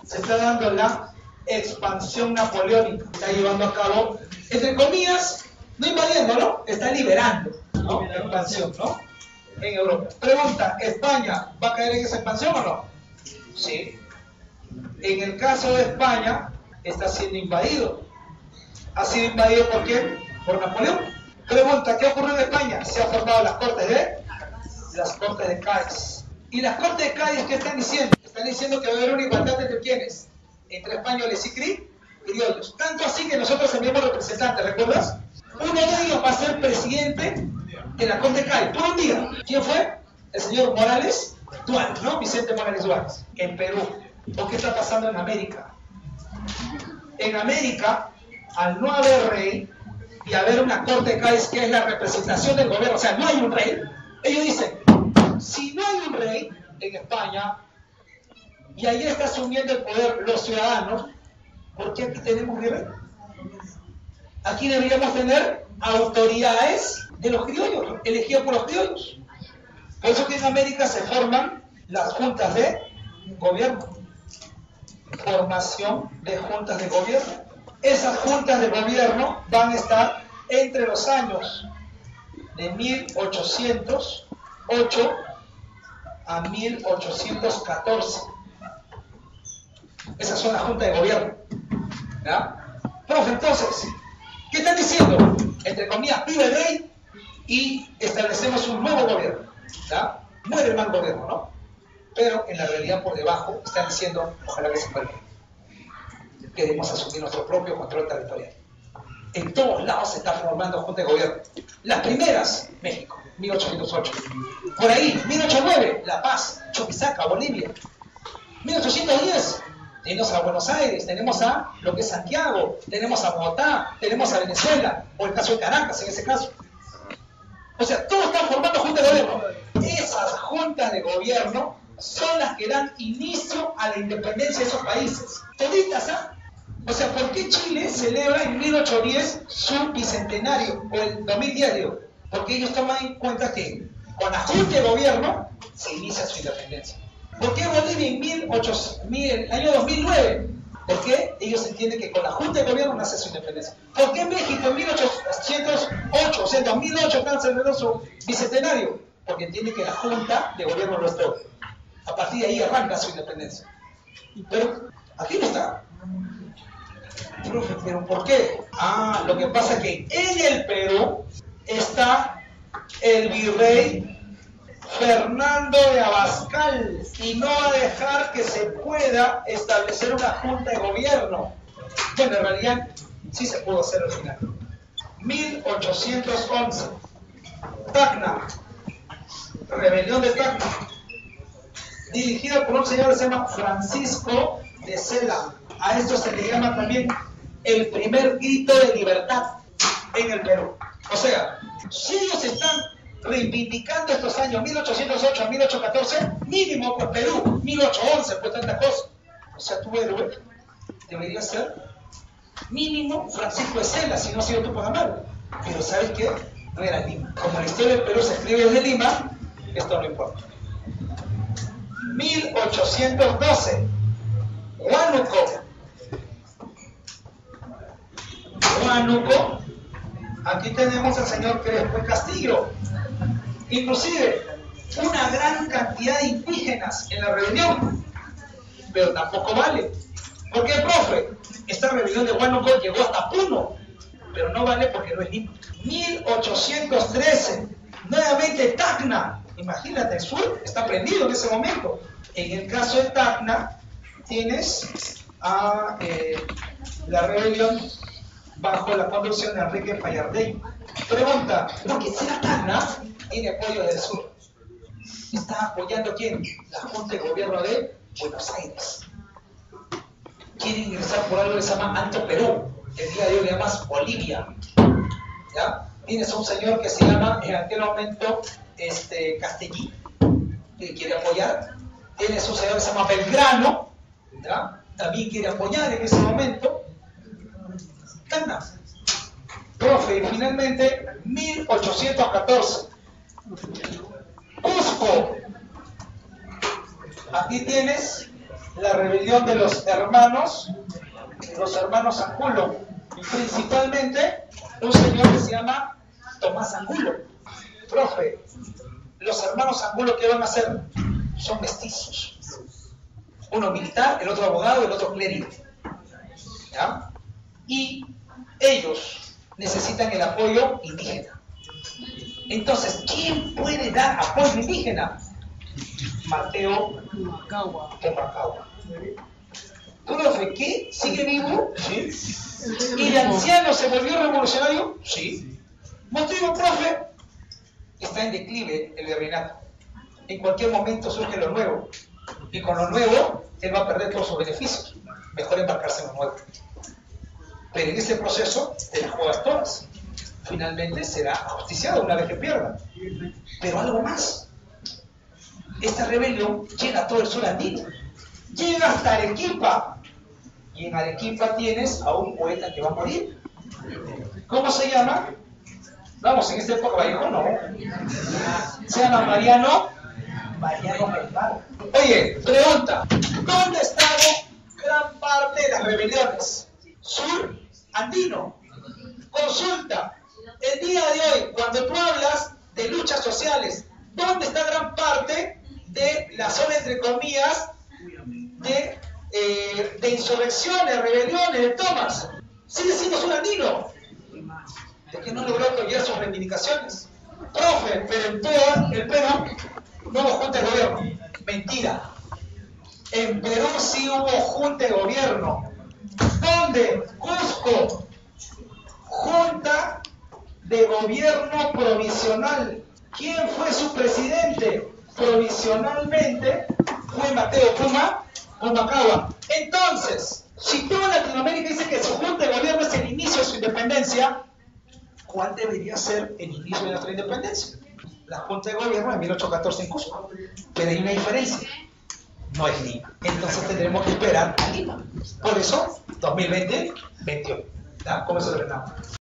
se está dando la expansión napoleónica. Está llevando a cabo, entre comillas, no invadiendo, ¿no? Está liberando, ¿no? La expansión, ¿no? En Europa. Pregunta, ¿España va a caer en esa expansión o no? Sí. En el caso de España, está siendo invadido. ¿Ha sido invadido por quién? Por Napoleón. Pregunta, ¿qué ocurrió en España? Se han formado las Cortes de Cádiz. ¿Y las Cortes de Cádiz qué están diciendo? Están diciendo que va a haber una igualdad entre quiénes, entre españoles y criollos. Tanto así que nosotros enviamos representantes, ¿recuerdas? Uno de ellos va a ser presidente de la Corte de Cádiz, por un día. ¿Quién fue? El señor Morales Duárez, ¿no? Vicente Morales Duárez, en Perú. ¿O qué está pasando en América? En América, al no haber rey y haber una Corte de Cádiz que es la representación del gobierno, o sea, no hay un rey, ellos dicen, si no hay un rey en España y ahí está asumiendo el poder los ciudadanos, ¿por qué aquí tenemos rey? Aquí deberíamos tener autoridades de los criollos, elegidas por los criollos. Por eso que en América se forman las juntas de gobierno. Formación de juntas de gobierno. Esas juntas de gobierno van a estar entre los años de 1808 a 1814. Esas son las juntas de gobierno. ¿Ya? Profe, entonces, ¿qué están diciendo? Entre comillas, vive el rey y establecemos un nuevo gobierno. ¿Ya? Muere el mal gobierno, ¿no? Pero en la realidad por debajo están diciendo, ojalá que se muera. Queremos asumir nuestro propio control territorial. En todos lados se está formando junta de gobierno. Las primeras, México, 1808. Por ahí, 1809, La Paz, Chuquisaca, Bolivia. 1810, tenemos a Buenos Aires, tenemos a lo que es Santiago, tenemos a Bogotá, tenemos a Venezuela, o el caso de Caracas en ese caso. O sea, todos están formando juntas de gobierno. Esas juntas de gobierno son las que dan inicio a la independencia de esos países. Toditas, ¿ah? O sea, ¿por qué Chile celebra en 1810 su bicentenario, o el 2010, digo? Porque ellos toman en cuenta que con la junta de gobierno se inicia su independencia. ¿Por qué Bolivia en el año 2009 ¿Por qué? Ellos entienden que con la Junta de Gobierno nace su independencia. ¿Por qué México en 1808, o sea, en 2008 están celebrando su bicentenario? Porque entienden que la Junta de Gobierno lo es todo. A partir de ahí arranca su independencia. Pero aquí no está. Profe, ¿pero por qué? Lo que pasa es que en el Perú está el virrey Fernando de Abascal y no va a dejar que se pueda establecer una junta de gobierno. Bueno, en realidad sí se pudo hacer al final. 1811, Tacna, rebelión de Tacna, dirigida por un señor que se llama Francisco de Sela. A esto se le llama también el primer grito de libertad en el Perú. O sea, si ellos están reivindicando estos años 1808 a 1814, mínimo por Perú, 1811, por tantas cosas. O sea, tu héroe debería ser mínimo Francisco de Sela, si no ha sido tú por amar. Pero ¿sabes qué? No era Lima. Como la historia del Perú se escribe desde Lima, esto no importa. 1812, Huánuco. Huánuco, aquí tenemos al señor Crespo Castillo. Inclusive, una gran cantidad de indígenas en la rebelión, pero tampoco vale. ¿Por qué, profe? Esta rebelión de Huánuco llegó hasta Puno, pero no vale porque no es Lima. 1813, nuevamente Tacna. Imagínate, el sur está prendido en ese momento. En el caso de Tacna, tienes a la rebelión bajo la conducción de Enrique Fallardey. Pregunta, ¿lo que será Tacna? Tiene apoyo del sur. ¿Está apoyando quién? La Junta de Gobierno de Buenos Aires. Quiere ingresar por algo que se llama Alto Perú. El día de hoy le llamas Bolivia. ¿Ya? Tienes a un señor que se llama, en aquel momento, Castellí, que quiere apoyar. Tienes un señor que se llama Belgrano, ¿ya? También quiere apoyar en ese momento. Tacna. Profe, y finalmente, 1814. Cusco. Aquí tienes la rebelión de los hermanos Angulo. Principalmente un señor que se llama Tomás Angulo. Profe, los hermanos Angulo, ¿qué van a hacer? Son mestizos. Uno militar, el otro abogado, el otro clérigo. ¿Ya? Y ellos necesitan el apoyo indígena. Entonces, ¿quién puede dar apoyo indígena? Mateo Pumacahua. Profe, ¿qué? ¿Sigue vivo? Sí. ¿Y de anciano se volvió revolucionario? Sí. Motivo, profe, está en declive el virreinato. En cualquier momento surge lo nuevo. Y con lo nuevo, él va a perder todos sus beneficios. Mejor embarcarse en lo nuevo. Pero en ese proceso, te las juegas todas. Finalmente será ajusticiado una vez que pierda. Pero algo más. Esta rebelión llega a todo el sur andino. Llega hasta Arequipa. Y en Arequipa tienes a un poeta que va a morir. ¿Cómo se llama? Vamos, en esta época Vallejo no. Se llama Mariano Melgar. Oye, pregunta. ¿Dónde están gran parte de las rebeliones? Sur andino. Consulta. El día de hoy, cuando tú hablas de luchas sociales, ¿dónde está gran parte de la zona, entre comillas, de insurrecciones, rebeliones, de tomas? Sigue siendo sur andino. Es que no logró apoyar sus reivindicaciones. Profe, pero en todo el Perú no hubo junta de gobierno. Mentira. En Perú sí hubo junta de gobierno. ¿Dónde? Cusco. Junta de gobierno provisional. ¿Quién fue su presidente? Provisionalmente fue Mateo Pumacahua. Entonces, si toda Latinoamérica dice que su junta de gobierno es el inicio de su independencia, ¿cuál debería ser el inicio de nuestra independencia? La junta de gobierno de 1814 en Cusco. Pero hay una diferencia. No es Lima. Entonces tendremos que esperar a Lima. Por eso, 2020-21. ¿Cómo se lo